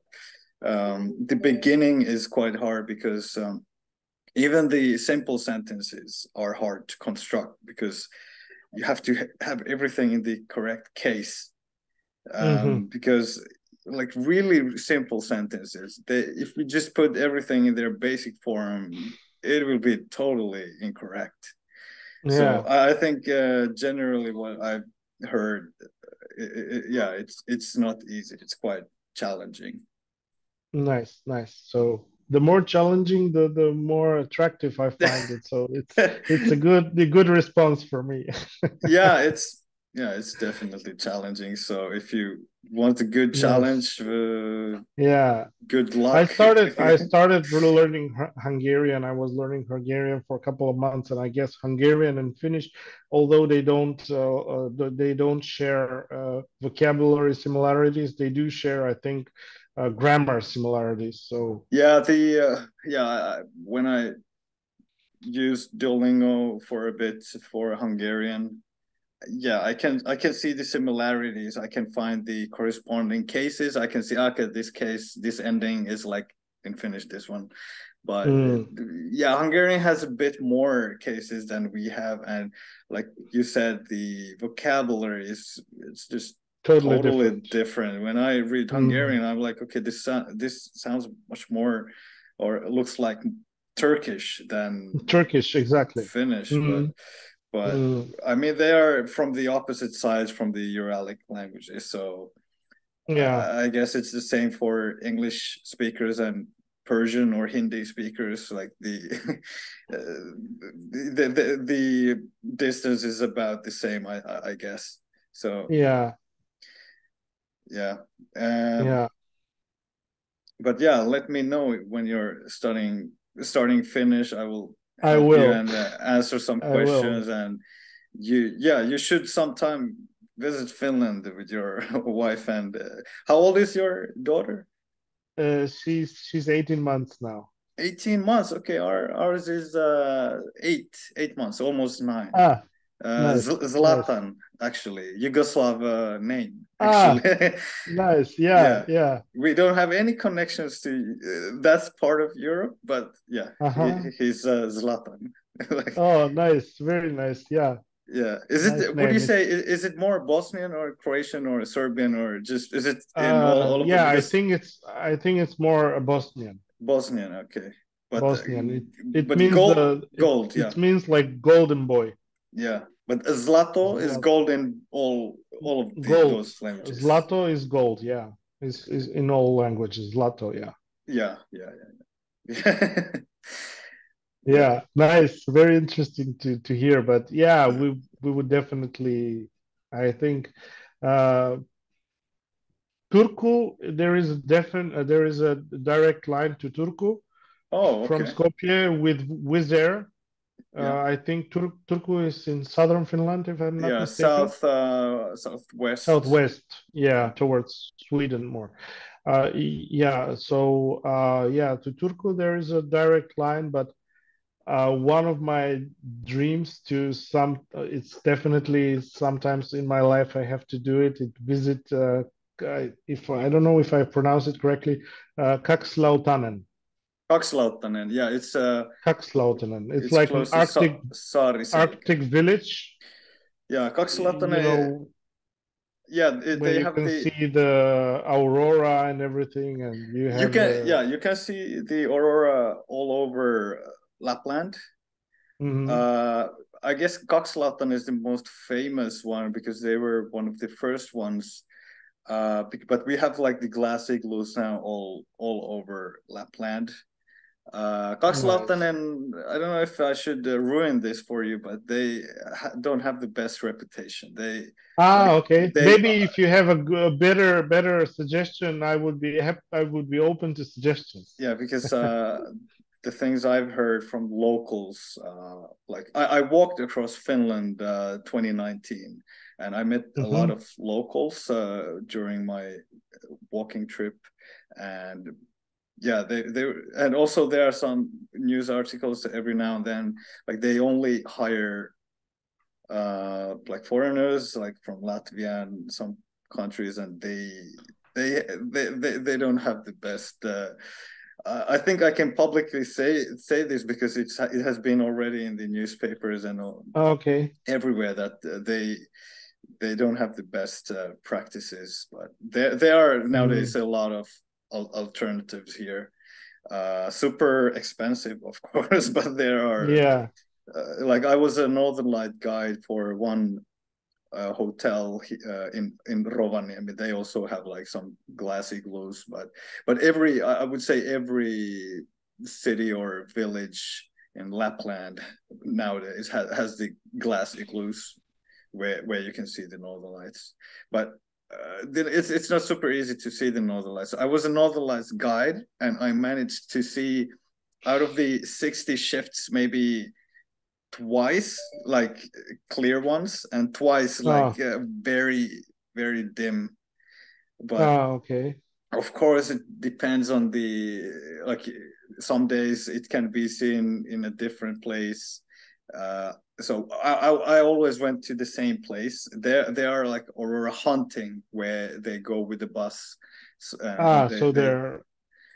Speaker 1: the beginning is quite hard because even the simple sentences are hard to construct because you have to have everything in the correct case,
Speaker 2: Mm-hmm.
Speaker 1: because like really simple sentences, if we just put everything in their basic form, it will be totally incorrect. So
Speaker 2: Yeah.
Speaker 1: I think generally what I've heard, yeah, it's not easy. It's quite challenging.
Speaker 2: Nice, nice. So the more challenging, the more attractive I find it. So it's a good response for me.
Speaker 1: Yeah, it's definitely challenging. So if you want a good
Speaker 2: Nice.
Speaker 1: challenge,
Speaker 2: Yeah.
Speaker 1: good
Speaker 2: I
Speaker 1: luck.
Speaker 2: started I started really learning Hungarian. I was learning Hungarian for a couple of months, and I guess Hungarian and Finnish, although they don't share vocabulary similarities, they do share, I think, grammar similarities. So
Speaker 1: Yeah, when I used Duolingo for a bit for Hungarian, yeah, I can see the similarities. I can find the corresponding cases. I can see, okay, this case, this ending is like in Finnish, this one. But
Speaker 2: mm,
Speaker 1: yeah, Hungarian has a bit more cases than we have, and like you said, the vocabulary is, it's just
Speaker 2: totally
Speaker 1: totally
Speaker 2: different.
Speaker 1: different. When I read
Speaker 2: Mm,
Speaker 1: Hungarian, I'm like, okay, this sounds much more, or it looks like Turkish than
Speaker 2: Turkish, exactly.
Speaker 1: Finnish,
Speaker 2: Mm,
Speaker 1: but
Speaker 2: mm,
Speaker 1: I mean they are from the opposite sides from the Uralic languages, so
Speaker 2: yeah,
Speaker 1: I guess it's the same for English speakers and Persian or Hindi speakers. Like the distance is about the same, I guess. So
Speaker 2: yeah,
Speaker 1: yeah, um,
Speaker 2: yeah.
Speaker 1: but yeah, let me know when you're starting Finnish. I will
Speaker 2: I
Speaker 1: help you
Speaker 2: will.
Speaker 1: and answer some
Speaker 2: I will.
Speaker 1: questions. And you should sometime visit Finland with your wife. And how old is your daughter?
Speaker 2: She's 18 months now.
Speaker 1: 18 months. Okay, ours is 8 months, almost 9.
Speaker 2: Ah, nice, nice.
Speaker 1: Zlatan, actually, Yugoslav name, actually.
Speaker 2: Ah, nice. Yeah,
Speaker 1: Yeah,
Speaker 2: yeah.
Speaker 1: we don't have any connections to that part of Europe, but yeah,
Speaker 2: Uh-huh.
Speaker 1: he's Zlatan. Like,
Speaker 2: Oh, nice. Very nice. Yeah.
Speaker 1: yeah, is
Speaker 2: Nice
Speaker 1: it? Would you
Speaker 2: name.
Speaker 1: say
Speaker 2: It's
Speaker 1: is it more Bosnian or Croatian or Serbian, or just is it in all of them?
Speaker 2: yeah,
Speaker 1: Because
Speaker 2: I think it's more a Bosnian.
Speaker 1: Bosnian, okay, but
Speaker 2: Bosnian. It means
Speaker 1: gold, gold, yeah,
Speaker 2: it means like golden boy.
Speaker 1: yeah. But Zlato is
Speaker 2: Zlato.
Speaker 1: gold in all of
Speaker 2: Gold.
Speaker 1: those languages.
Speaker 2: Zlato is gold, yeah. Is in all languages. Zlato, yeah.
Speaker 1: Yeah, yeah, yeah. Yeah.
Speaker 2: Yeah, nice. Very interesting to hear. But yeah, we would definitely, I think, uh, Turku. There is a direct line to Turku
Speaker 1: Oh,
Speaker 2: from
Speaker 1: okay.
Speaker 2: Skopje with Wizz Air.
Speaker 1: Yeah.
Speaker 2: I think Turku is in southern Finland, if I'm not
Speaker 1: Yeah,
Speaker 2: mistaken.
Speaker 1: southwest.
Speaker 2: Southwest, yeah,
Speaker 1: Yeah.
Speaker 2: towards Sweden more. Yeah, so yeah, to Turku there is a direct line, but one of my dreams to it's definitely sometimes in my life I have to do it. It visit if I don't know if I pronounce it correctly, Kakslautanen.
Speaker 1: Kakslautanen. Yeah,
Speaker 2: Kakslautanen. It's
Speaker 1: it's
Speaker 2: like an
Speaker 1: close to Saariseikä.
Speaker 2: Arctic village,
Speaker 1: Yeah,
Speaker 2: you
Speaker 1: Kakslautanen.
Speaker 2: know,
Speaker 1: Yeah,
Speaker 2: where
Speaker 1: they
Speaker 2: you
Speaker 1: have
Speaker 2: can see the aurora and everything, and you have
Speaker 1: you can see the aurora all over Lapland.
Speaker 2: mhm.
Speaker 1: Uh, I guess Kakslaatan is the most famous one because they were one of the first ones. But we have like the glass igloos now all over Lapland. Kakslaatan,
Speaker 2: Nice.
Speaker 1: and I don't know if I should ruin this for you, but they don't have the best reputation.
Speaker 2: Ah,
Speaker 1: Like
Speaker 2: okay.
Speaker 1: they
Speaker 2: Maybe if you have a better suggestion, I would be open to suggestions.
Speaker 1: Yeah, because the things I've heard from locals, like I walked across Finland 2019, and I met a lot
Speaker 2: Hmm.
Speaker 1: of locals during my walking trip, and yeah, they and also there are some news articles every now and then, like they only hire like foreigners, like from Latvia and some countries, and they don't have the best. I think I can publicly say this because it has been already in the newspapers and all,
Speaker 2: Okay.
Speaker 1: everywhere that they don't have the best practices, but there are nowadays a lot of alternatives here. Super expensive, of course, but there are
Speaker 2: Yeah.
Speaker 1: like I was a Northern Light guide for one hotel in Rovaniemi. They also have like some glass igloos, but every I would say every city or village in Lapland nowadays has the glass igloos where you can see the Northern Lights. But it's not super easy to see the Northern Lights. I was a Northern Lights guide, and I managed to see out of the 60 shifts maybe twice like clear ones and twice
Speaker 2: Oh,
Speaker 1: like very dim. But
Speaker 2: oh, okay.
Speaker 1: of course it depends on the like some days it can be seen in a different place. So I always went to the same place. They are like Aurora hunting where they go with the bus and
Speaker 2: So
Speaker 1: they
Speaker 2: they're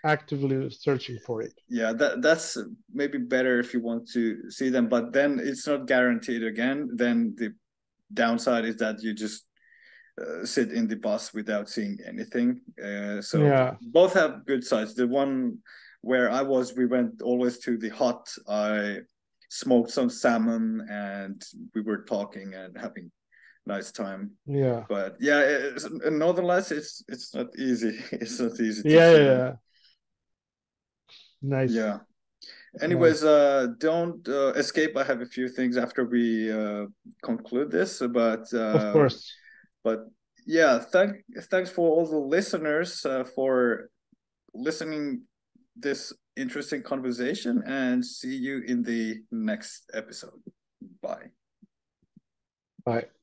Speaker 2: actively searching for it.
Speaker 1: yeah, that's maybe better if you want to see them, but then it's not guaranteed again. Then the downside is that you just sit in the bus without seeing anything. So
Speaker 2: Yeah.
Speaker 1: both have good sides. The one where I was, we went always to the hut. I smoked some salmon and we were talking and having nice time.
Speaker 2: Yeah.
Speaker 1: But yeah, nonetheless, it's not easy. It's not easy to
Speaker 2: Yeah. Yeah.
Speaker 1: see them.
Speaker 2: Yeah. Nice.
Speaker 1: Yeah. Anyways,
Speaker 2: Nice.
Speaker 1: don't escape. I have a few things after we conclude this,
Speaker 2: Of course.
Speaker 1: but yeah, thanks for all the listeners for listening this interesting conversation, and see you in the next episode. Bye.
Speaker 2: Bye.